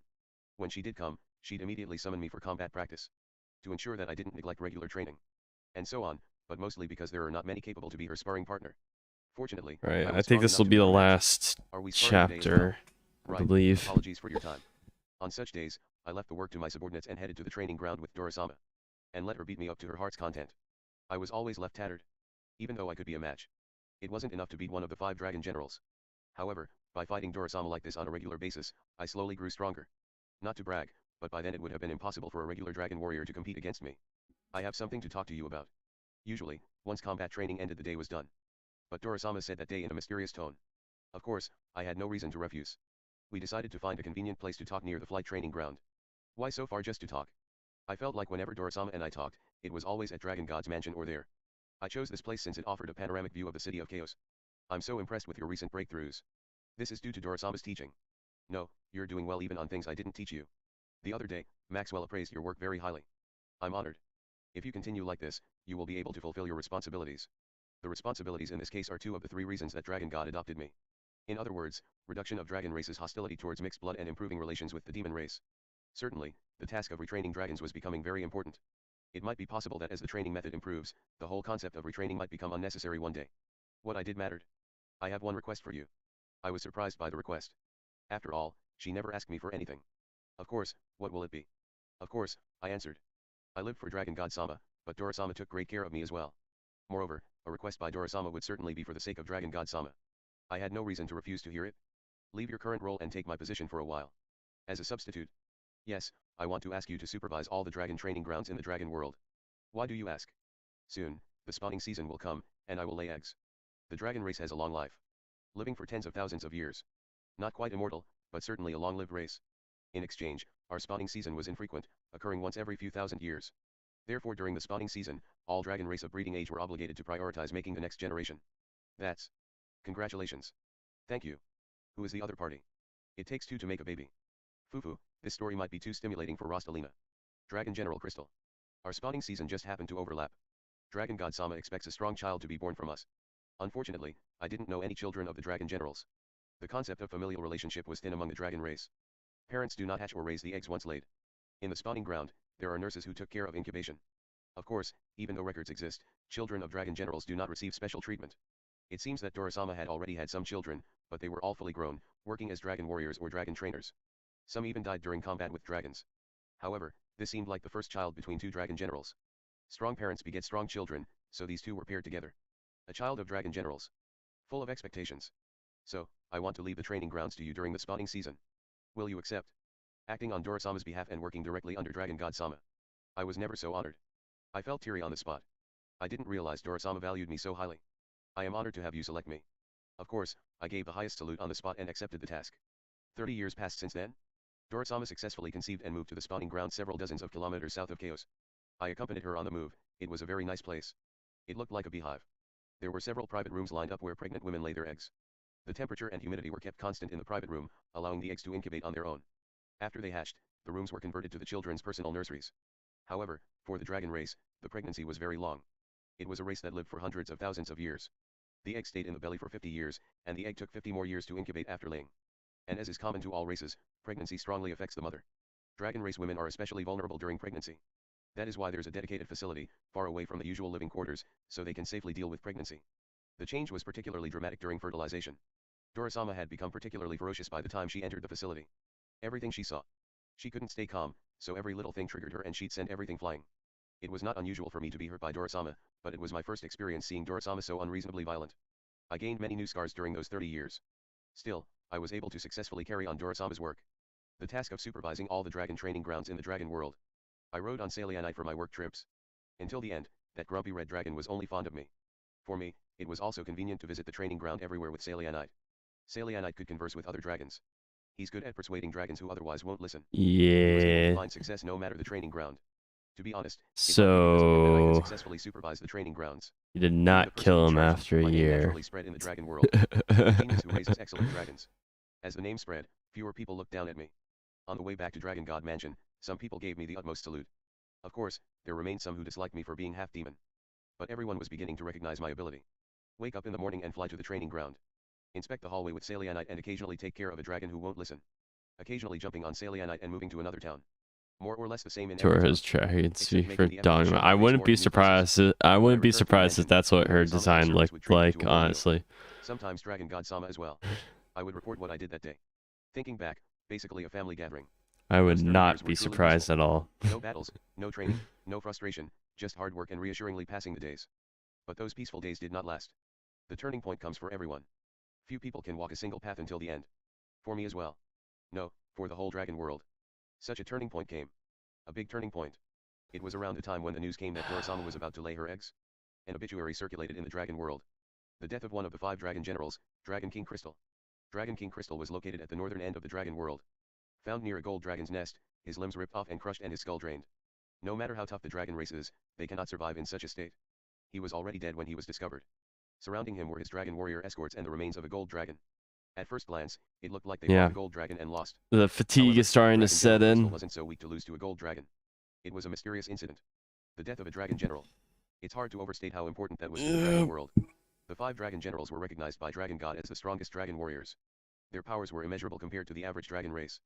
When she did come, she'd immediately summon me for combat practice. To ensure that I didn't neglect regular training. And so on, but mostly because there are not many capable to be her sparring partner. Fortunately, Right, I I was think strong this enough will to be the countermatch her. last Are we sparring today as well? chapter, I Right, believe. apologies for your time. On such days, I left the work to my subordinates and headed to the training ground with Dorosama. And let her beat me up to her heart's content. I was always left tattered. Even though I could be a match. It wasn't enough to beat one of the 5 dragon generals. However, by fighting Dorosama like this on a regular basis, I slowly grew stronger. Not to brag, but by then it would have been impossible for a regular dragon warrior to compete against me. I have something to talk to you about. Usually, once combat training ended the day was done. But Dorosama said that day in a mysterious tone. Of course, I had no reason to refuse. We decided to find a convenient place to talk near the flight training ground. Why so far just to talk? I felt like whenever Dorosama and I talked, it was always at Dragon God's mansion or there. I chose this place since it offered a panoramic view of the city of Chaos. I'm so impressed with your recent breakthroughs. This is due to Dorosama's teaching. No, you're doing well even on things I didn't teach you. The other day, Maxwell appraised your work very highly. I'm honored. If you continue like this, you will be able to fulfill your responsibilities. The responsibilities in this case are 2 of the 3 reasons that Dragon God adopted me. In other words, reduction of dragon race's hostility towards mixed blood and improving relations with the demon race. Certainly, the task of retraining dragons was becoming very important. It might be possible that as the training method improves, the whole concept of retraining might become unnecessary one day. What I did mattered. I have one request for you. I was surprised by the request. After all, she never asked me for anything. Of course, what will it be? Of course, I answered. I lived for Dragon God Sama, but Dorosama took great care of me as well. Moreover, a request by Dorosama would certainly be for the sake of Dragon God Sama. I had no reason to refuse to hear it. Leave your current role and take my position for a while. As a substitute. Yes, I want to ask you to supervise all the dragon training grounds in the dragon world. Why do you ask? Soon, the spawning season will come, and I will lay eggs. The dragon race has a long life. Living for tens of thousands of years. Not quite immortal, but certainly a long-lived race. In exchange, our spawning season was infrequent, occurring once every few thousand years. Therefore during the spawning season, all dragon race of breeding age were obligated to prioritize making the next generation. That's. Congratulations. Thank you. Who is the other party? It takes 2 to make a baby. Fufu, this story might be too stimulating for Rostalina. Dragon General Crystal. Our spawning season just happened to overlap. Dragon God Sama expects a strong child to be born from us. Unfortunately, I didn't know any children of the dragon generals. The concept of familial relationship was thin among the dragon race. Parents do not hatch or raise the eggs once laid. In the spawning ground, there are nurses who took care of incubation. Of course, even though records exist, children of dragon generals do not receive special treatment. It seems that Dorosama had already had some children, but they were all fully grown, working as dragon warriors or dragon trainers. Some even died during combat with dragons. However, this seemed like the first child between 2 dragon generals. Strong parents beget strong children, so these 2 were paired together. A child of dragon generals. Full of expectations. So, I want to leave the training grounds to you during the spawning season. Will you accept? Acting on Dorosama's behalf and working directly under Dragon God Sama. I was never so honored. I felt teary on the spot. I didn't realize Dorosama valued me so highly. I am honored to have you select me. Of course, I gave the highest salute on the spot and accepted the task. 30 years passed since then. Dorosama successfully conceived and moved to the spawning ground several dozens of kilometers south of Chaos. I accompanied her on the move. It was a very nice place. It looked like a beehive. There were several private rooms lined up where pregnant women lay their eggs. The temperature and humidity were kept constant in the private room, allowing the eggs to incubate on their own. After they hatched, the rooms were converted to the children's personal nurseries. However, for the dragon race, the pregnancy was very long. It was a race that lived for hundreds of thousands of years. The egg stayed in the belly for 50 years, and the egg took 50 more years to incubate after laying. And as is common to all races, pregnancy strongly affects the mother. Dragon race women are especially vulnerable during pregnancy. That is why there's a dedicated facility, far away from the usual living quarters, so they can safely deal with pregnancy. The change was particularly dramatic during fertilization. Dora-sama had become particularly ferocious by the time she entered the facility. Everything she saw. She couldn't stay calm, so every little thing triggered her and she'd send everything flying. It was not unusual for me to be hurt by Dora-sama, but it was my first experience seeing Dora-sama so unreasonably violent. I gained many new scars during those 30 years. Still, I was able to successfully carry on Dora-sama's work. The task of supervising all the dragon training grounds in the dragon world. I rode on Salianite for my work trips. Until the end, that grumpy red dragon was only fond of me. For me, it was also convenient to visit the training ground everywhere with Salianite. Salianite could converse with other dragons. He's good at persuading dragons who otherwise won't listen. He was able to Yeah. find success no matter the training ground. To be honest, if my fate was good and I could So successfully supervise the training grounds, you did being not the person kill in him charge, after a my name year. naturally spread in the dragon world. The genius who raises excellent dragons. As the name spread, fewer people looked down at me. On the way back to Dragon God Mansion, some people gave me the utmost salute. Of course, there remained some who disliked me for being half demon. But everyone was beginning to recognize my ability. Wake up in the morning and fly to the training ground. Inspect the hallway with Salianite and occasionally take care of a dragon who won't listen. Occasionally jumping on Salianite and moving to another town. More or less the same in every Tour town. his trades Except for making the effort to show Dogma. the I race wouldn't more be in new places. surprised. I When I wouldn't be returned to the surprised if mansion, that's what her Dora-sama's design servants looked would treat me like. to a warm meal. Honestly, Sometimes Dragon God Sama as well. I would report what I did that day. Thinking back, basically a family gathering. I would Those 30 not years were be truly surprised peaceful. at all. No battles, no training, no frustration, just hard work and reassuringly passing the days. But those peaceful days did not last. The turning point comes for everyone. Few people can walk a single path until the end. For me as well. No, for the whole dragon world. Such a turning point came. A big turning point. It was around the time when the news came that Dora-sama was about to lay her eggs. An obituary circulated in the dragon world. The death of one of the 5 dragon generals, Dragon King Crystal. Dragon King Crystal was located at the northern end of the dragon world. Found near a gold dragon's nest, his limbs ripped off and crushed and his skull drained. No matter how tough the dragon race is, they cannot survive in such a state. He was already dead when he was discovered. Surrounding him were his dragon warrior escorts and the remains of a gold dragon. At first glance, it looked like they fought Yeah. the gold dragon and lost. The fatigue However, is starting to Dragon set General Crystal in. wasn't so weak to lose to a gold dragon. It was a mysterious incident. The death of a dragon general. It's hard to overstate how important that was to the dragon world. The 5 dragon generals were recognized by Dragon God as the strongest dragon warriors. Their powers were immeasurable compared to the average dragon race.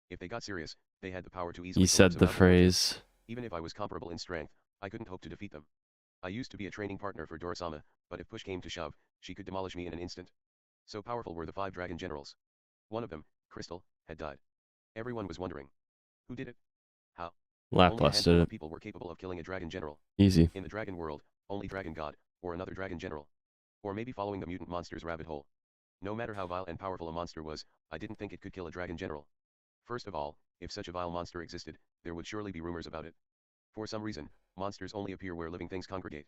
If they got serious, they had the power to easily He said collapse a the mountain or two. phrase. Even if I was comparable in strength, I couldn't hope to defeat them. I used to be a training partner for Dora-sama, but if push came to shove, she could demolish me in an instant. So powerful were the 5 dragon generals. One of them, Crystal, had died. Everyone was wondering. Who did it? How? Only a handful Lackluster. of people were capable of killing a dragon general. Easy. In the dragon world, only Dragon God, or another dragon general. Or maybe following the mutant monster's rabbit hole. No matter how vile and powerful a monster was, I didn't think it could kill a dragon general. First of all, if such a vile monster existed, there would surely be rumors about it. For some reason, monsters only appear where living things congregate.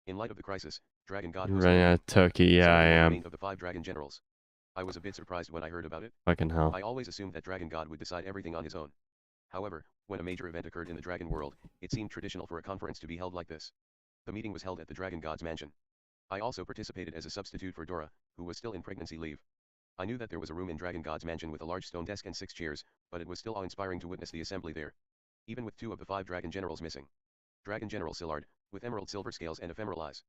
In light of the crisis, Dragon God You're was running out of Toki. Yeah, I am. of the 5 dragon generals. I was a bit surprised when I heard about it. Fucking hell. I always assumed that Dragon God would decide everything on his own. However, when a major event occurred in the dragon world, it seemed traditional for a conference to be held like this. The meeting was held at the Dragon God's mansion. I also participated as a substitute for Dora, who was still in pregnancy leave. I knew that there was a room in Dragon God's mansion with a large stone desk and 6 chairs, but it was still awe-inspiring to witness the assembly there. Even with 2 of the 5 dragon generals missing. Dragon General Sillard, with emerald silver scales and ephemeral eyes.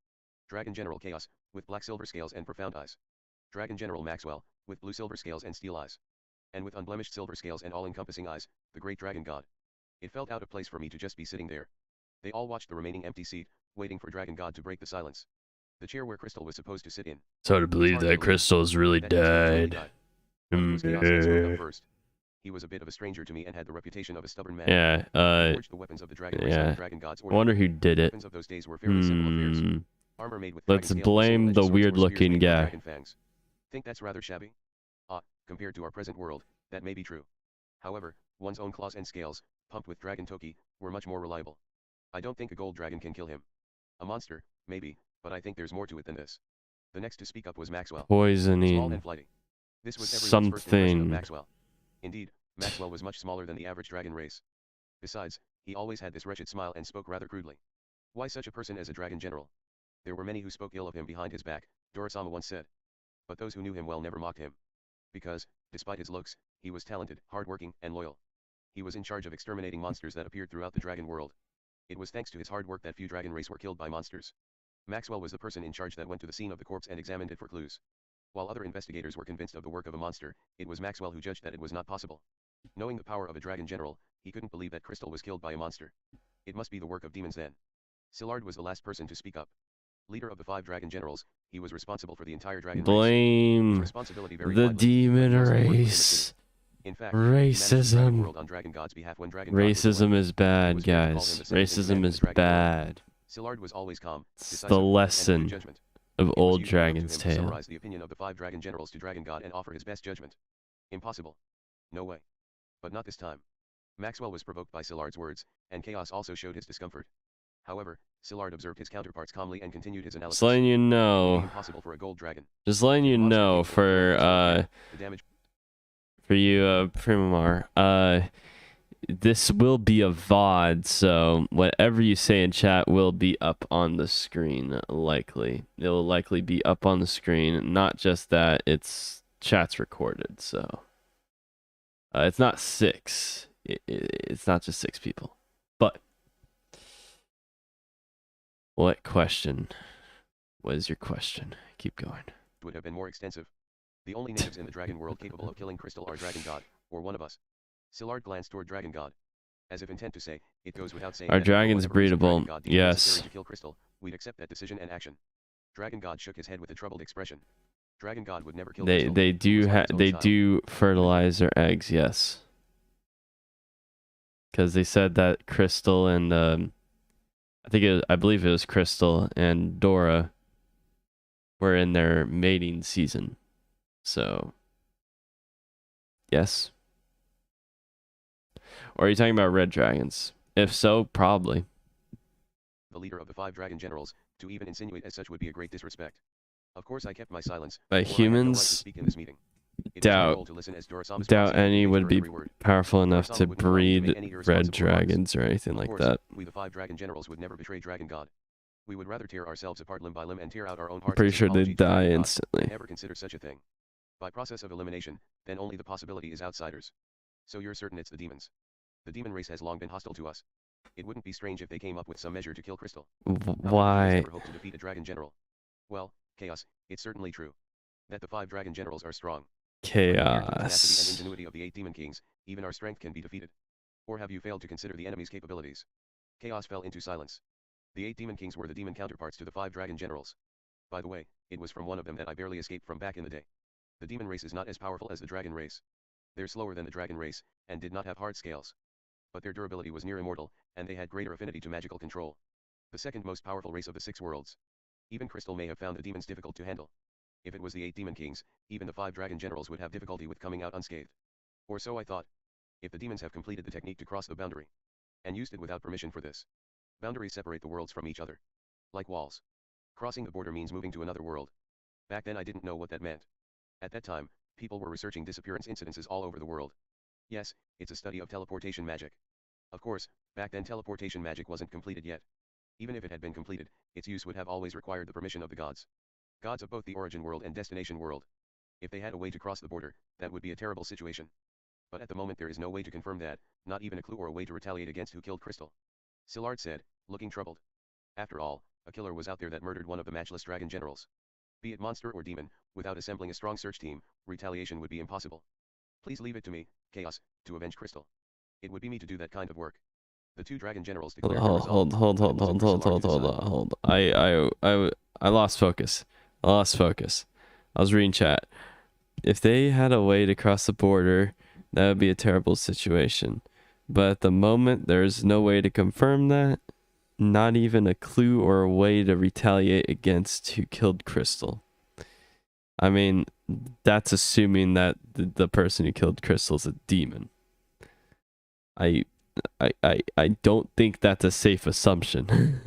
Dragon General Chaos, with black silver scales and profound eyes. Dragon General Maxwell, with blue silver scales and steel eyes. And with unblemished silver scales and all-encompassing eyes, the great dragon god. It felt out of place for me to just be sitting there. They all watched the remaining empty seat, waiting for Dragon God to break the silence. The chair where Crystal was supposed to sit in. So to believe that Crystal's really That Crystal truly died. But it was Chaos that spoke up first. He was a bit of a stranger to me and had the reputation of a stubborn man. Yeah, He forged the weapons of the dragon race on the Dragon God's I order. wonder who did it. Weapons of those days were fairly simple affairs. Hmm. Armor made with Let's dragon scales or blame single-edged the swords or weird-looking spears made with guy. dragon fangs. Think that's rather shabby? Compared to our present world, that may be true. However, one's own claws and scales, pumped with dragon toki, were much more reliable. I don't think a gold dragon can kill him. A monster, maybe, but I think there's more to it than this. The next to speak up was Maxwell. Small Poisoning. and flighty. This was everyone's first impression of something. Maxwell. Indeed, Maxwell was much smaller than the average dragon race. Besides, he always had this wretched smile and spoke rather crudely. Why such a person as a dragon general? There were many who spoke ill of him behind his back, Dora-sama once said. But those who knew him well never mocked him. Because, despite his looks, he was talented, hardworking, and loyal. He was in charge of exterminating monsters that appeared throughout the dragon world. It was thanks to his hard work that few dragon race were killed by monsters. Maxwell was the person in charge that went to the scene of the corpse and examined it for clues. While other investigators were convinced of the work of a monster, it was Maxwell who judged that it was not possible. Knowing the power of a dragon general, he couldn't believe that Crystal was killed by a monster. It must be the work of demons then. Szilard was the last person to speak up. Leader of the 5 dragon generals, he was responsible for the entire dragon race. His Blame responsibility varied the widely, demon but he also worked within the race. city. In fact, he managed the dragon Racism. world on Dragon God's behalf when Dragon God was Racism away. is It bad, was fair to call him guys. the second in Racism command of is the dragon world. bad. Szilard was always calm, It's decisive, the and good lesson judgment. of It was Old usually up to Dragon's him to Tale. summarize the opinion of the 5 dragon generals to Dragon God and offer his best judgment. Impossible. No way. But not this time. Maxwell was provoked by Szilard's words, and Chaos also showed his discomfort. However, Szilard observed his counterparts calmly and continued his analysis. Just letting you It would be know. impossible for a gold dragon. Just letting If you a monster know capable of killing Crystal, the damage for you, Primamar, this will be a VOD, so whatever you say in chat will be up on the screen, likely. It will likely be up on the screen, not just that, chat's recorded, so. It's not 6. It's not just 6 people. But, what question? What is your question? Keep going. would have been more extensive. The only natives in the dragon world capable of killing Crystal are Dragon God, or one of us. Szilard glanced toward Dragon God, as if intent to say, it goes without saying Are that for dragons whatever reason Dragon breedable? God deemed necessary Yes. to kill Crystal, we'd accept that decision and action. Dragon God shook his head with a troubled expression. Dragon God would never kill Crystal. They It do was not his own they child. do fertilize their eggs, yes. Because they said that Crystal and I believe it was Crystal and Dora were in their mating season. So yes. Or are you talking about red dragons? If so, probably. The leader of the 5 dragon generals, to even insinuate as such would be a great disrespect. Of course I kept my silence, But for I had no right to humans, speak in this meeting. It was my doubt role to listen as Dora-sama's doubt proxy and any engage would her be every word. powerful enough Dora-sama to wouldn't allow me to make breed any red irresponsible remarks. dragons or anything Of like course, that. we the 5 dragon generals would never betray Dragon God. We would rather tear ourselves apart limb by limb and tear out our own I'm hearts pretty as an sure apology they'd to die Dragon God, instantly. and never consider such a thing. By process of elimination, then only the possibility is outsiders. So you're certain it's the demons. The demon race has long been hostile to us. It wouldn't be strange if they came up with some measure to kill Crystal. How have humans Why? ever hoped to defeat a dragon general? Well, Chaos, it's certainly true. That the 5 dragon generals are strong. But compared to the tenacity and Chaos. ingenuity of the 8 demon kings, even our strength can be defeated. Or have you failed to consider the enemy's capabilities? Chaos fell into silence. The 8 demon kings were the demon counterparts to the 5 dragon generals. By the way, it was from one of them that I barely escaped from back in the day. The demon race is not as powerful as the dragon race. They're slower than the dragon race, and did not have hard scales. But their durability was near immortal, and they had greater affinity to magical control. The second most powerful race of the 6 worlds. Even Crystal may have found the demons difficult to handle. If it was the 8 demon kings, even the 5 dragon generals would have difficulty with coming out unscathed. Or so I thought. If the demons have completed the technique to cross the boundary, and used it without permission for this. Boundaries separate the worlds from each other. Like walls. Crossing the border means moving to another world. Back then I didn't know what that meant. At that time, people were researching disappearance incidences all over the world. Yes, it's a study of teleportation magic. Of course, back then teleportation magic wasn't completed yet. Even if it had been completed, its use would have always required the permission of the gods. Gods of both the origin world and destination world. If they had a way to cross the border, that would be a terrible situation. But at the moment there is no way to confirm that, not even a clue or a way to retaliate against who killed Crystal. Szilard said, looking troubled. After all, a killer was out there that murdered one of the matchless dragon generals. Be it monster or demon, without assembling a strong search team, retaliation would be impossible. Please leave it to me, Chaos, to avenge Crystal. It would be me to do that kind of work. The 2 dragon generals declared their resolve, Hold but it wasn't for Szilard to decide. on. I lost focus. I was reading chat. If they had a way to cross the border, that would be a terrible situation. But at the moment, there's no way to confirm that. Not even a clue or a way to retaliate against who killed Crystal. I mean, that's assuming that the person who killed Crystal is a demon. I don't think that's a safe assumption.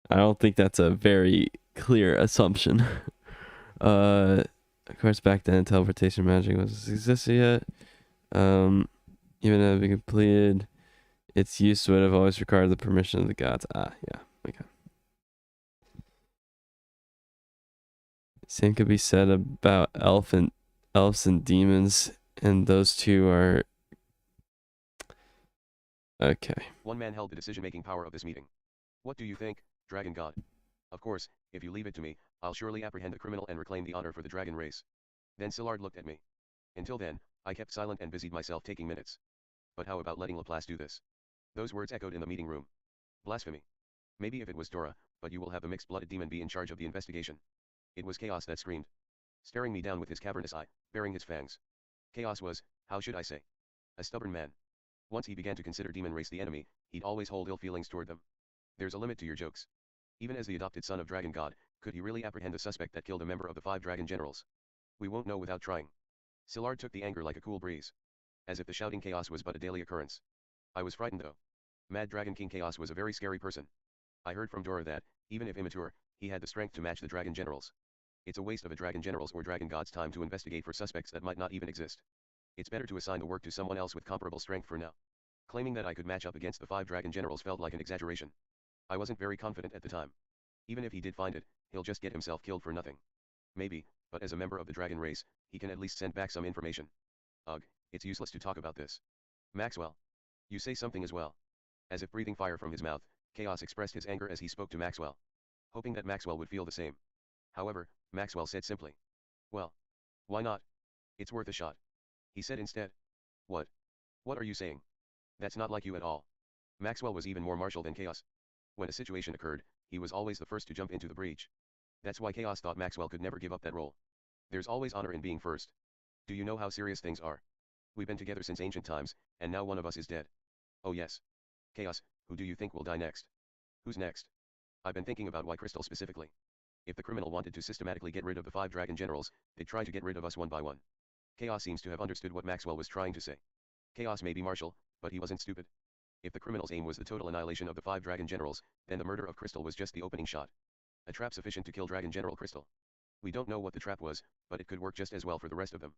I don't think that's a very clear assumption. Of course, back then teleportation magic wasn't existed yet. Even though it had been completed, its use would have always required the permission of the gods. Ah, yeah, okay. Same could be said about elves and demons, and those two are Okay. One man held the decision-making power of this meeting. What do you think, Dragon God? Of course, if you leave it to me, I'll surely apprehend the criminal and reclaim the honor for the dragon race. Then Szilard looked at me. Until then, I kept silent and busied myself taking minutes. But how about letting Laplace do this? Those words echoed in the meeting room. Blasphemy. Maybe if it was Dora, but you will have the mixed-blooded demon be in charge of the investigation. It was Chaos that screamed. Staring me down with his cavernous eye, baring his fangs. Chaos was, how should I say? A stubborn man. Once he began to consider demon race the enemy, he'd always hold ill feelings toward them. There's a limit to your jokes. Even as the adopted son of Dragon God, could he really apprehend the suspect that killed a member of the 5 dragon generals? We won't know without trying. Szilard took the anger like a cool breeze. As if the shouting chaos was but a daily occurrence. I was frightened though. Mad Dragon King Chaos was a very scary person. I heard from Dora that, even if immature, he had the strength to match the dragon generals. It's a waste of a dragon general's or dragon god's time to investigate for suspects that might not even exist. It's better to assign the work to someone else with comparable strength for now. Claiming that I could match up against the 5 dragon generals felt like an exaggeration. I wasn't very confident at the time. Even if he did find it, he'll just get himself killed for nothing. Maybe, but as a member of the dragon race, he can at least send back some information. Ugh, it's useless to talk about this. Maxwell. You say something as well. As if breathing fire from his mouth, Chaos expressed his anger as he spoke to Maxwell. Hoping that Maxwell would feel the same. However, Maxwell said simply. Well. Why not? It's worth a shot. He said instead. What? What are you saying? That's not like you at all. Maxwell was even more martial than Chaos. When a situation occurred, he was always the first to jump into the breach. That's why Chaos thought Maxwell could never give up that role. There's always honor in being first. Do you know how serious things are? We've been together since ancient times, and now one of us is dead. Oh yes. Chaos, who do you think will die next? Who's next? I've been thinking about why Crystal specifically. If the criminal wanted to systematically get rid of the 5 dragon generals, they'd try to get rid of us one by one. Chaos seems to have understood what Maxwell was trying to say. Chaos may be martial, but he wasn't stupid. If the criminal's aim was the total annihilation of the 5 dragon generals, then the murder of Crystal was just the opening shot. A trap sufficient to kill Dragon General Crystal. We don't know what the trap was, but it could work just as well for the rest of them.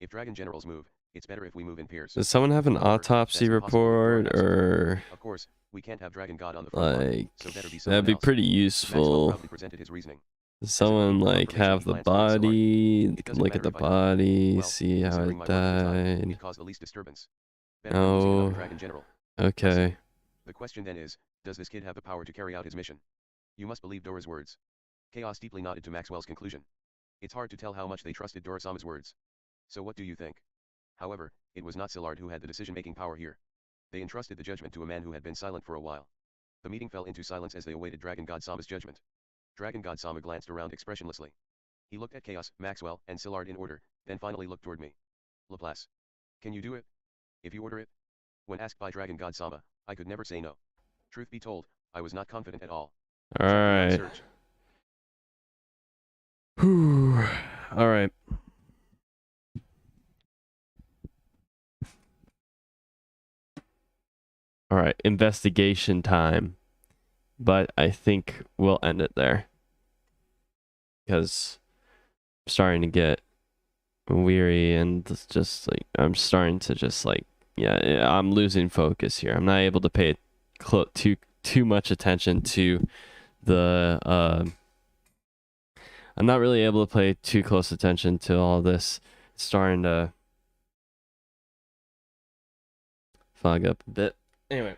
If dragon generals move, it's better if we move in pairs. Does someone have an However, autopsy that's impossible with Dora report absent. or Of course, we can't have Dragon God on the front line, like so better be someone that'd be else. pretty Maxwell useful. proudly presented his reasoning. Does someone like have the body, It doesn't look at matter the if I do. body, Well, see how considering it my work at the time, died? it caused the least disturbance. Better than losing another Oh, Dragon General. okay. The question then is, does this kid have the power to carry out his mission? You must believe Dora's words. Chaos deeply nodded to Maxwell's conclusion. It's hard to tell how much they trusted Dora-sama's words. So what do you think? However, it was not Szilard who had the decision-making power here. They entrusted the judgment to a man who had been silent for a while. The meeting fell into silence as they awaited Dragon God Sama's judgment. Dragon God Sama glanced around expressionlessly. He looked at Chaos, Maxwell, and Szilard in order, then finally looked toward me. Laplace. Can you do it? If you order it? When asked by Dragon God Sama, I could never say no. Truth be told, I was not confident at all. Alright. Whew. Alright. Alright, investigation time. But I think we'll end it there. Because I'm starting to get weary and it's just like, I'm starting to just like, yeah, I'm losing focus here. I'm not able to pay too much attention to the, I'm not really able to pay too close attention to all this. It's starting to fog up a bit. Anyway,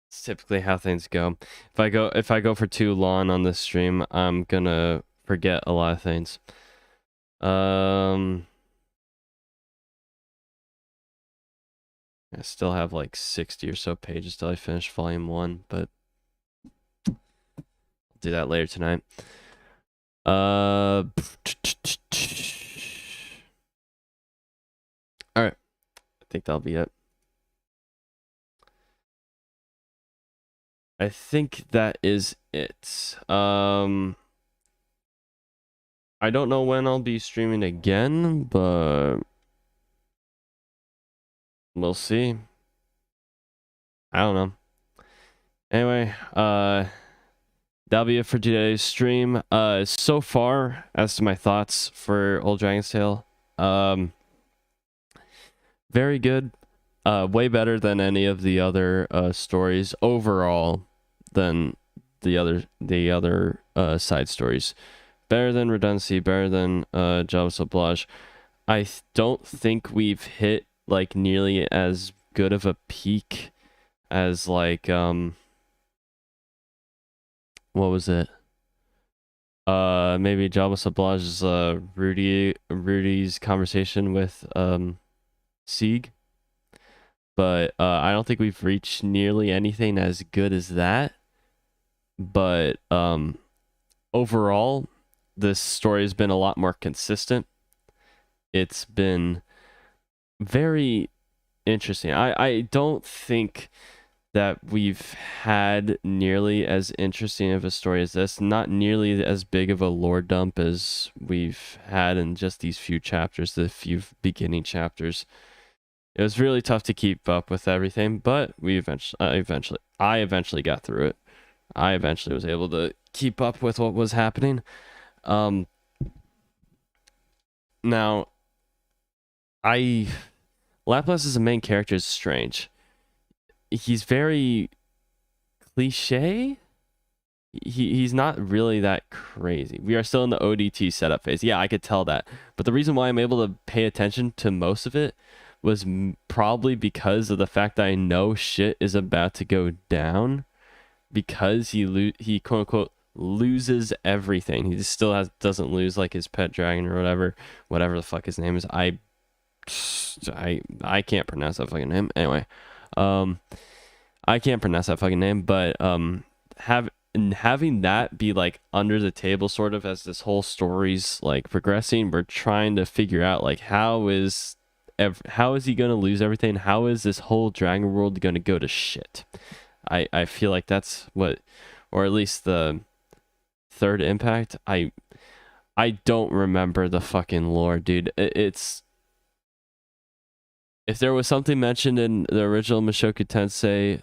it's typically how things go. If I go for too long on this stream, I'm gonna forget a lot of things. I still have like 60 or so pages till I finish volume 1, but I'll do that later tonight. Alright. I think that'll be it. I think that is it. I don't know when I'll be streaming again, but we'll see. I don't know. Anyway, that'll be it for today's stream. So far, as to my thoughts for Old Dragon's Tale, very good. Way better than any of the other stories overall than the other side stories. Better than Redundancy, better than Jealous Oblige. I don't think we've hit like nearly as good of a peak as like what was it? Maybe Jabba Sablage's Rudy's conversation with Sieg, but I don't think we've reached nearly anything as good as that. But overall, this story has been a lot more consistent. It's been very interesting. I don't think that we've had nearly as interesting of a story as this, not nearly as big of a lore dump as we've had in just these few chapters, the few beginning chapters. It was really tough to keep up with everything, but I eventually got through it. I eventually was able to keep up with what was happening. Now, Laplace as a main character is strange. He's very cliche. He's not really that crazy. We are still in the ODT setup phase. Yeah, I could tell that. But the reason why I'm able to pay attention to most of it was probably because of the fact that I know shit is about to go down, because he quote unquote loses everything. He just still doesn't lose like his pet dragon or whatever the fuck his name is. I can't pronounce that fucking name. Anyway, I can't pronounce that fucking name, but having that be like under the table sort of as this whole story's like progressing, we're trying to figure out like how is he going to lose everything? How is this whole dragon world going to go to shit? I feel like that's what, or at least the third impact. I don't remember the fucking lore, dude. It's, if there was something mentioned in the original Mushoku Tensei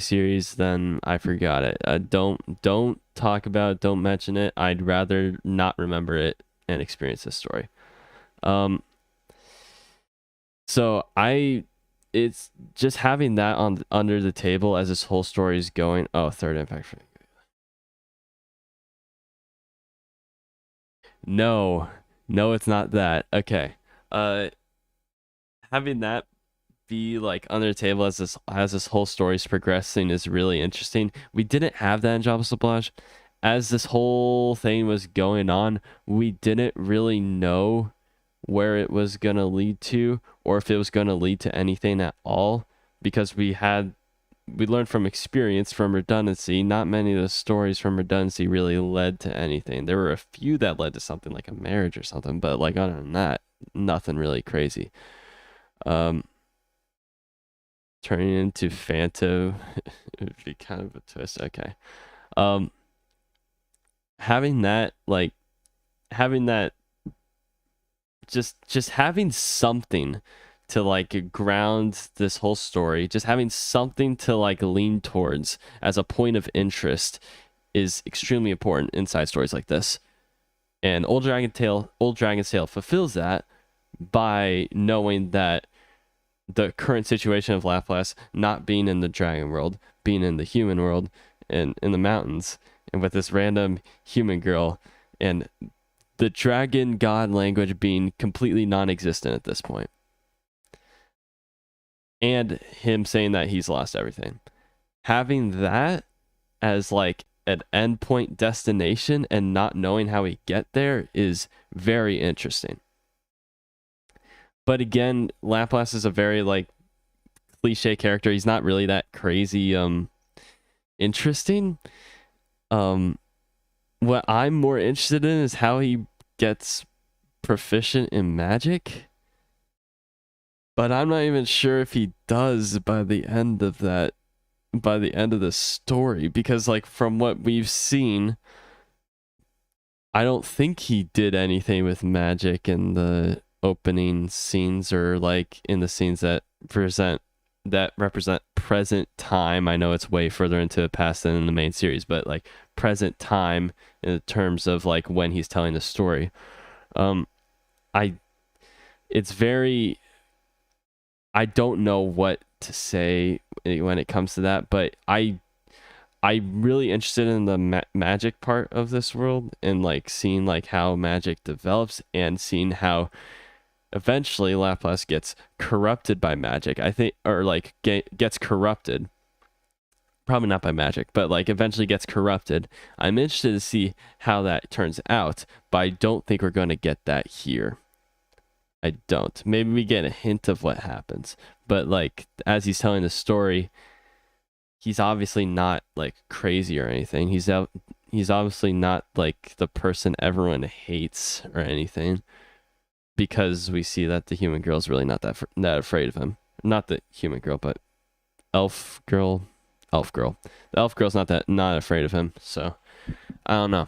series, then I forgot it. Don't talk about it, don't mention it. I'd rather not remember it and experience this story. So it's just having that on under the table as this whole story is going. Oh, third impact. No, it's not that. Okay. Having that be like under the table as this whole story is progressing is really interesting. We didn't have that in Jabba Sablage. As this whole thing was going on, we didn't really know where it was gonna lead to, or if it was gonna lead to anything at all, because we learned from experience, from redundancy. Not many of the stories from redundancy really led to anything. There were a few that led to something like a marriage or something, but like other than that, nothing really crazy. Turning into Phantom would be kind of a twist. Okay. Having that just having something to like ground this whole story, just having something to like lean towards as a point of interest is extremely important inside stories like this. And Old Dragon's Tale fulfills that by knowing that the current situation of Laplace not being in the dragon world, being in the human world and in the mountains, and with this random human girl, and the dragon god language being completely non-existent at this point. And him saying that he's lost everything. Having that as like an endpoint destination and not knowing how we get there is very interesting. But again, Laplace is a very like cliche character. He's not really that crazy interesting. What I'm more interested in is how he gets proficient in magic. But I'm not even sure if he does by the end of the story, because like from what we've seen, I don't think he did anything with magic in the opening scenes, or like in the scenes that represent present time. I know it's way further into the past than in the main series, but like present time in terms of like when he's telling the story. I don't know what to say when it comes to that, but I'm really interested in the magic part of this world, and like seeing like how magic develops, and seeing how eventually Laplace gets corrupted by magic. I think, or like gets corrupted. Probably not by magic, but like eventually gets corrupted. I'm interested to see how that turns out, but I don't think we're going to get that here. I don't. Maybe we get a hint of what happens, but like as he's telling the story, he's obviously not like crazy or anything. He's obviously not like the person everyone hates or anything, because we see that the human girl's really not that afraid of him. Not the human girl, but elf girl. The elf girl's not afraid of him. So I don't know.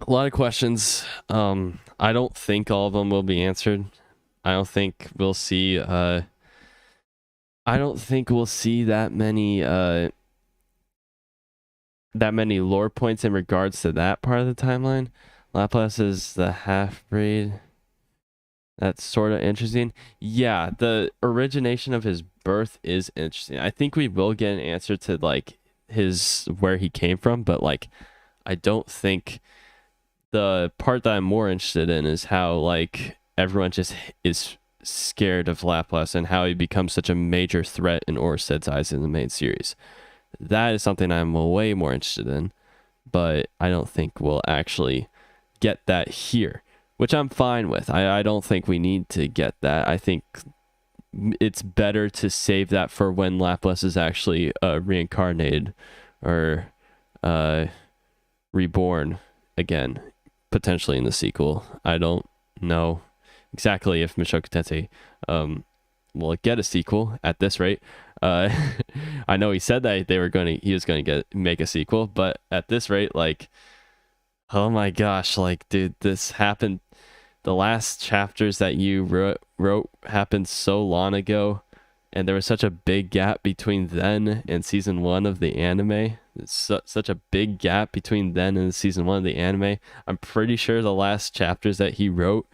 A lot of questions. I don't think all of them will be answered. I don't think we'll see that many lore points in regards to that part of the timeline. Laplace is the half-breed. That's sort of interesting. Yeah, the origination of his birth is interesting. I think we will get an answer to like where he came from, but like I don't think the part that I'm more interested in is how like everyone just is scared of Laplace and how he becomes such a major threat in Orsted's eyes in the main series. That is something I'm way more interested in, but I don't think we'll actually get that here, which I'm fine with. I don't think we need to get that. I think it's better to save that for when Laplace is actually reincarnated or reborn again, potentially in the sequel. I don't know exactly if Mushoku Tensei will get a sequel at this rate. I know he said that he was going to make a sequel, but at this rate, like, oh my gosh, like, dude, this happened. The last chapters that you wrote happened so long ago, and there was such a big gap between then and season 1 of the anime. Such a big gap between then and season 1 of the anime. I'm pretty sure the last chapters that he wrote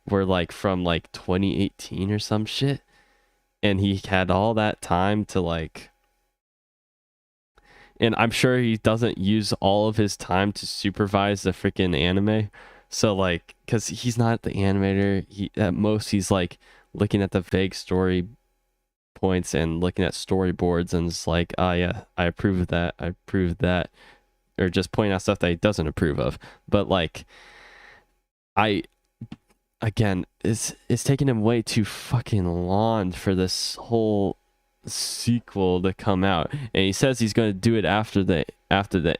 were like from like 2018 or some shit, and he had all that time to like, and I'm sure he doesn't use all of his time to supervise the freaking anime. So like, because he's not the animator, at most he's like looking at the vague story points and looking at storyboards, and it's like, oh yeah, I approve of that, I approve of that, or just pointing out stuff that he doesn't approve of. But like, again, it's taking him way too fucking long for this whole sequel to come out, and he says he's going to do it after the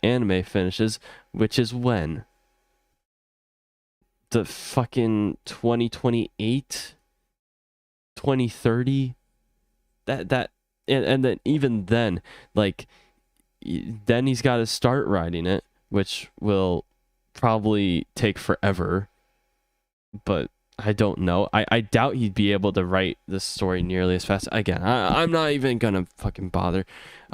anime finishes, which is when the fucking 2028 2030, that and then even then, like, then he's got to start writing it, which will probably take forever, but I don't know. I doubt he'd be able to write this story nearly as fast. Again, I'm not even gonna fucking bother.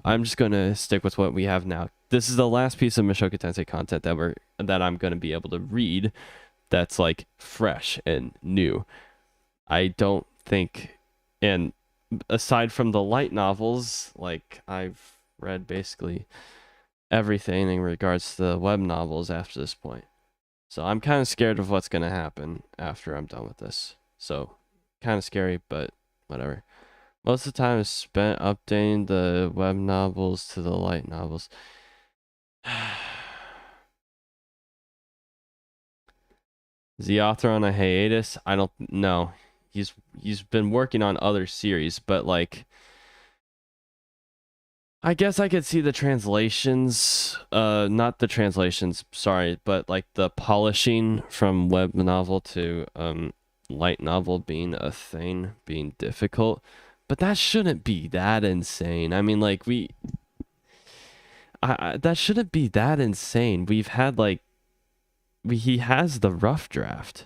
I'm just gonna stick with what we have now. This is the last piece of Mushoku Tensei content that I'm gonna be able to read that's like fresh and new. I don't think, and aside from the light novels, like, I've read basically everything in regards to the web novels after this point. So I'm kind of scared of what's going to happen after I'm done with this. So kind of scary, but whatever. Most of the time is spent updating the web novels to the light novels. Is the author on a hiatus? I don't know. He's been working on other series, but like, I guess I could see the translations, not the translations, sorry, but like the polishing from web novel to light novel being a thing, being difficult. But that shouldn't be that insane. I mean, like, that shouldn't be that insane. We've had like, he has the rough draft.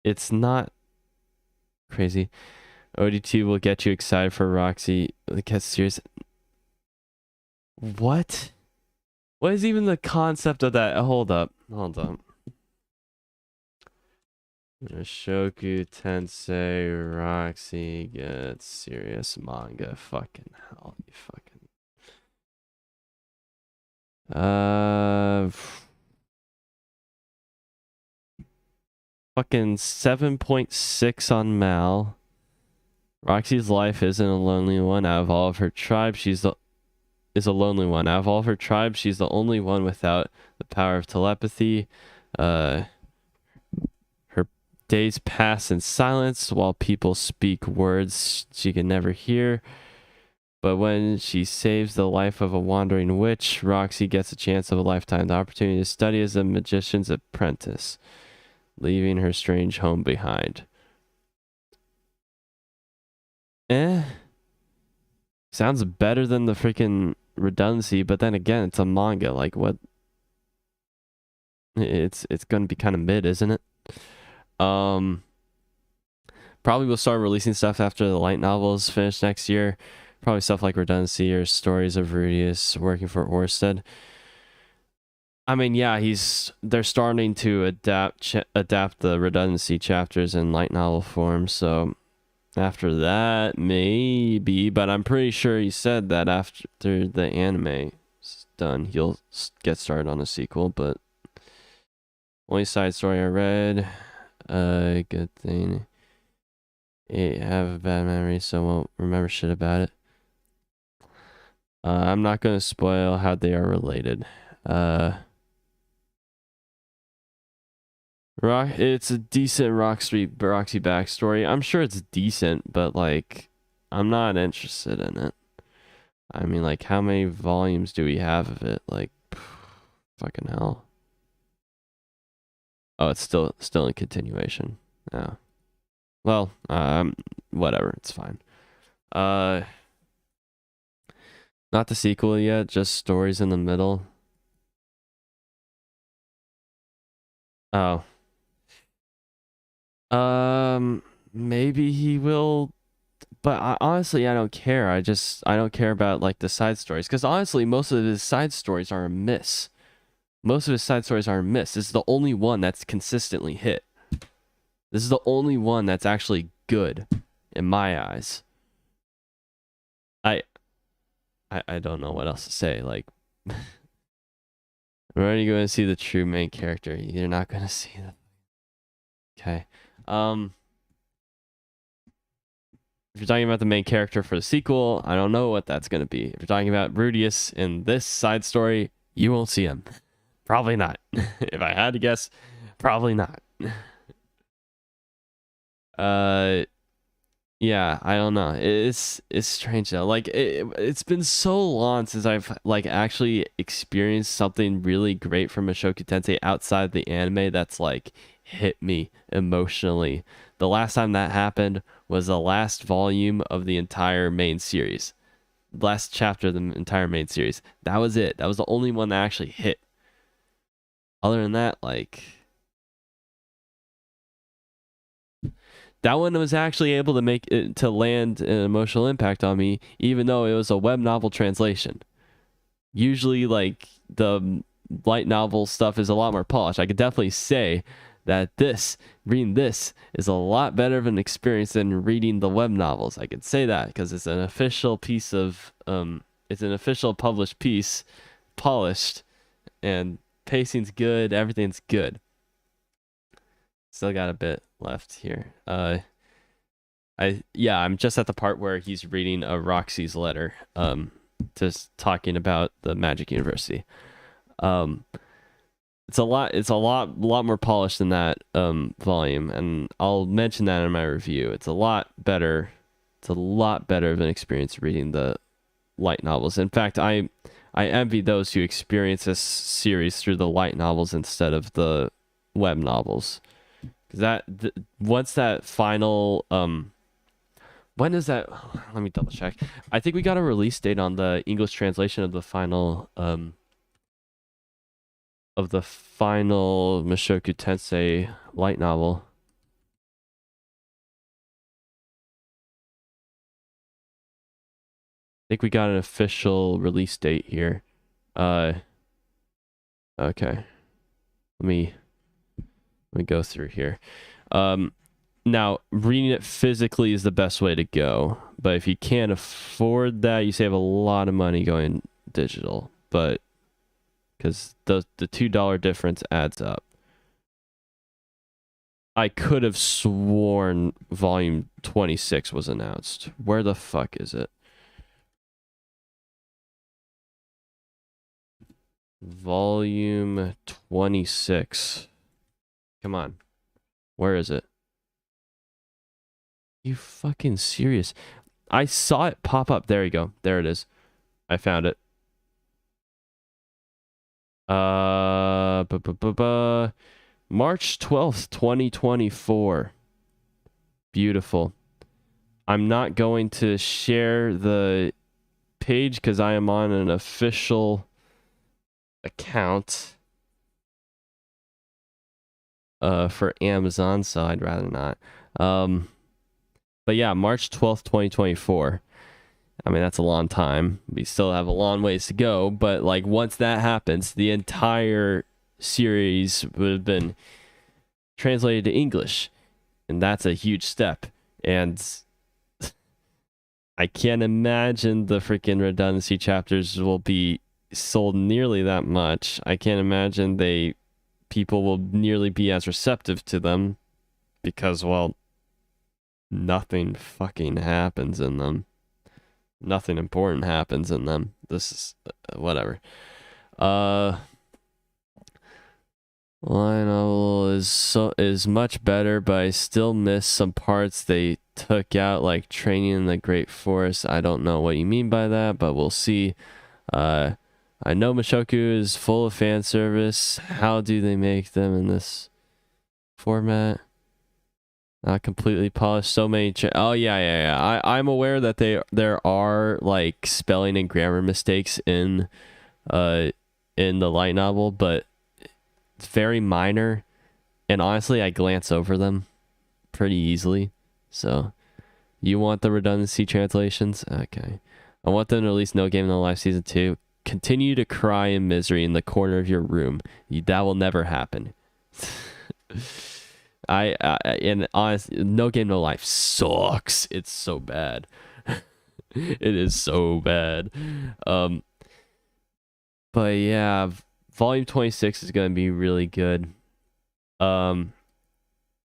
It's not crazy. ODT will get you excited for Roxy. Get serious. What? What is even the concept of that? Hold up. Mushoku Tensei Roxy gets serious manga. Fucking hell, you fucking. Fucking 7.6 on Mal. Roxy's life isn't a lonely one. Out of all of her tribe, is a lonely one. Out of all of her tribe, she's the only one without the power of telepathy. Her days pass in silence while people speak words she can never hear. But when she saves the life of a wandering witch, Roxy gets a chance of a lifetime, the opportunity to study as a magician's apprentice, leaving her strange home behind. Sounds better than the freaking redundancy, but then again, it's a manga. Like, what? It's gonna be kind of mid, isn't it? Probably we'll start releasing stuff after the light novels finish next year. Probably stuff like Redundancy or Stories of Rudius working for Orsted. I mean, yeah, they're starting to adapt the Redundancy chapters in light novel form, so after that, maybe, but I'm pretty sure he said that after the anime is done, he'll get started on a sequel, but only side story I read, good thing. I have a bad memory, so I won't remember shit about it. I'm not going to spoil how they are related. It's a decent Roxy backstory. I'm sure it's decent, but like, I'm not interested in it. I mean, like, how many volumes do we have of it? Like, fucking hell. Oh, it's still in continuation. Yeah. Well, whatever. It's fine. Not the sequel yet. Just stories in the middle. Oh. Maybe he will, but honestly, I don't care. I don't care about like the side stories, because honestly, most of his side stories are a miss. Most of his side stories are a miss. This is the only one that's consistently hit. This is the only one that's actually good, in my eyes. I don't know what else to say. Like, where are you going to see the true main character? You're not going to see them. Okay. If you're talking about the main character for the sequel, I don't know what that's going to be. If you're talking about Rudius in this side story, you won't see him. Probably not. If I had to guess, probably not. Yeah, I don't know. It's strange though. Like, it's been so long since I've like actually experienced something really great from Mushoku Tensei outside the anime that's like hit me emotionally. The last time that happened was the last volume of the entire main series. Last chapter of the entire main series. That was it. That was the only one that actually hit. Other than that, like, that one was actually able to make it to land an emotional impact on me, even though it was a web novel translation. Usually, like, the light novel stuff is a lot more polished. I could definitely say that reading this is a lot better of an experience than reading the web novels. I could say that because it's an official piece of it's an official published piece, polished, and pacing's good, everything's good. Still got a bit left here. I'm just at the part where he's reading a Roxy's letter, just talking about the Magic University. It's a lot more polished than that volume, and I'll mention that in my review. It's a lot better. It's a lot better of an experience reading the light novels. In fact, I envy those who experience this series through the light novels instead of the web novels. Because once that final when is that? Let me double check. I think we got a release date on the English translation of the final Mushoku Tensei light novel. I think we got an official release date here. Okay. Let me go through here. Now, reading it physically is the best way to go. But if you can't afford that, you save a lot of money going digital. But because the $2 difference adds up. I could have sworn volume 26 was announced. Where the fuck is it? Volume 26. Come on. Where is it? You fucking serious? I saw it pop up. There you go. There it is. I found it. March 12th, 2024. Beautiful. I'm not going to share the page because I am on an official account for Amazon, so I'd rather not. But yeah, March 12th, 2024. I mean, that's a long time. We still have a long ways to go, but like once that happens, the entire series would have been translated to English, and that's a huge step. And I can't imagine the freaking redundancy chapters will be sold nearly that much. I can't imagine people will nearly be as receptive to them because, well, nothing fucking happens in them. Nothing important happens in them. This is whatever. Line novel is much better, but I still miss some parts they took out, like training in the Great Forest. I don't know what you mean by that, but we'll see. I know Mushoku is full of fan service. How do they make them in this format? Not completely polished. So many. Oh yeah. I'm aware that there are like spelling and grammar mistakes in the light novel, but it's very minor, and honestly, I glance over them pretty easily. So, you want the redundancy translations? Okay. I want them to release No Game No Life Season 2. Continue to cry in misery in the corner of your room. That will never happen. And honestly, No Game No Life sucks. It's so bad. It is so bad. But yeah, volume 26 is going to be really good. I'm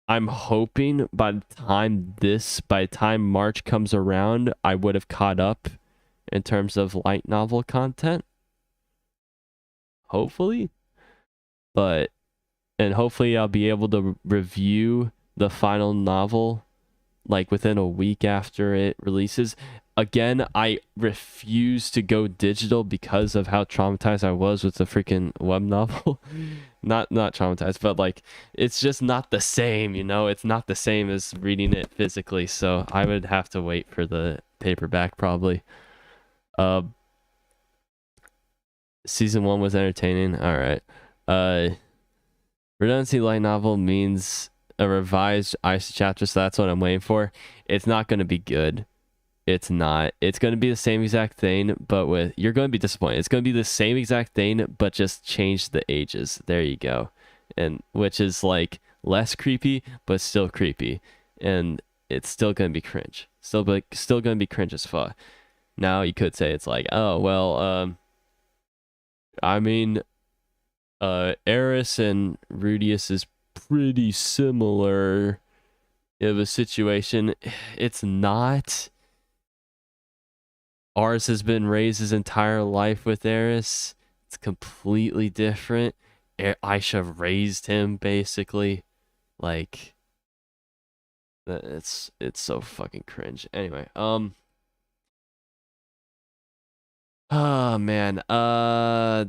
hoping by the time March comes around, I would have caught up in terms of light novel content. Hopefully. And hopefully I'll be able to review the final novel like within a week after it releases. Again, I refuse to go digital because of how traumatized I was with the freaking web novel. not traumatized, but like it's just not the same, you know? It's not the same as reading it physically, so I would have to wait for the paperback probably. Season 1 was entertaining. All right. Redundancy light novel means a revised ICE chapter, so that's what I'm waiting for. It's not going to be good. It's not. It's going to be the same exact thing, but you're going to be disappointed. It's going to be the same exact thing, but just change the ages. There you go. And which is like less creepy, but still creepy. And it's still going to be cringe. Still going to be cringe as fuck. Now you could say it's like, oh, well, I mean, Eris and Rudius is pretty similar of a situation. It's not. Ours has been raised his entire life with Eris. It's completely different. Aisha raised him basically. Like it's so fucking cringe. Anyway, oh man. I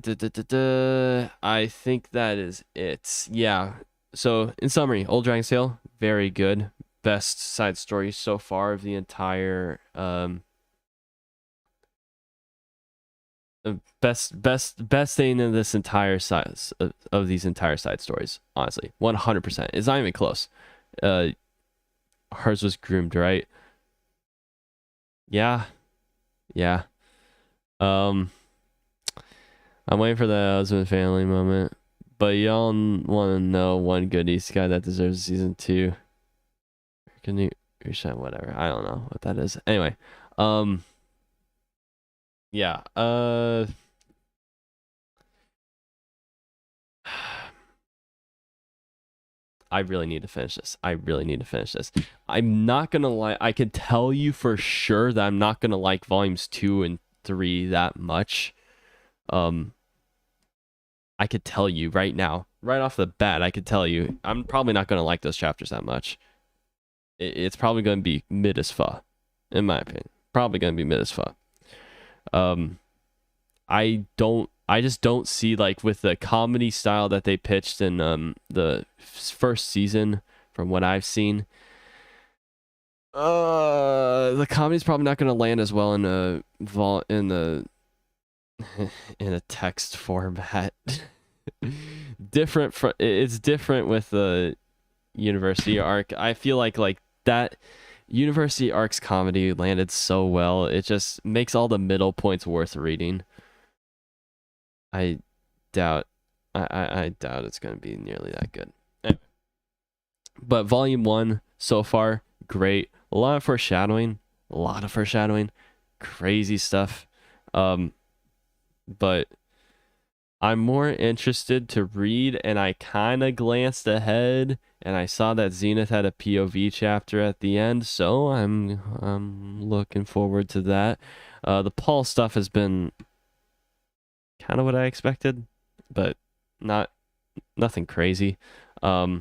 think that is it. Yeah. So in summary, Old Dragon Tale, very good. Best side story so far of the entire best thing in this entire size of these entire side stories, honestly. 100%. It's not even close. Hers was groomed, right? Yeah. I'm waiting for the husband family moment. But y'all want to know one good East guy that deserves season 2. Can you resend whatever? I don't know what that is. Anyway, yeah. I really need to finish this. I really need to finish this. I'm not gonna lie. I can tell you for sure that I'm not gonna like volumes 2 and 3 that much. I could tell you right now, right off the bat, I could tell you I'm probably not gonna like those chapters that much. It's probably gonna be mid as fuck, in my opinion. Probably gonna be mid as fuck. I just don't see, like, with the comedy style that they pitched in the first season, from what I've seen, the comedy's probably not gonna land as well in in a text format. It's different with the university arc. I feel like that university arc's comedy landed so well, it just makes all the middle points worth reading. I doubt it's gonna be nearly that good. Anyway. But volume 1 so far, great. A lot of foreshadowing, crazy stuff. But I'm more interested to read, and I kind of glanced ahead and I saw that Zenith had a POV chapter at the end, so I'm looking forward to that. The Paul stuff has been kind of what I expected, but nothing crazy. Yeah,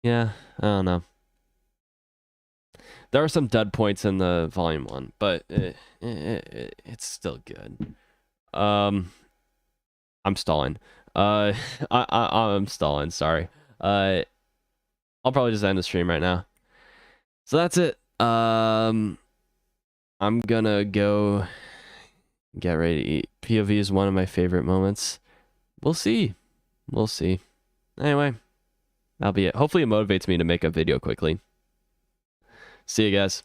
I don't know. There are some dead points in the volume 1, but it's still good. I'm stalling. I'm stalling. Sorry. I'll probably just end the stream right now. So that's it. I'm gonna go get ready to eat. POV is one of my favorite moments. We'll see. Anyway, that'll be it. Hopefully it motivates me to make a video quickly. See you guys.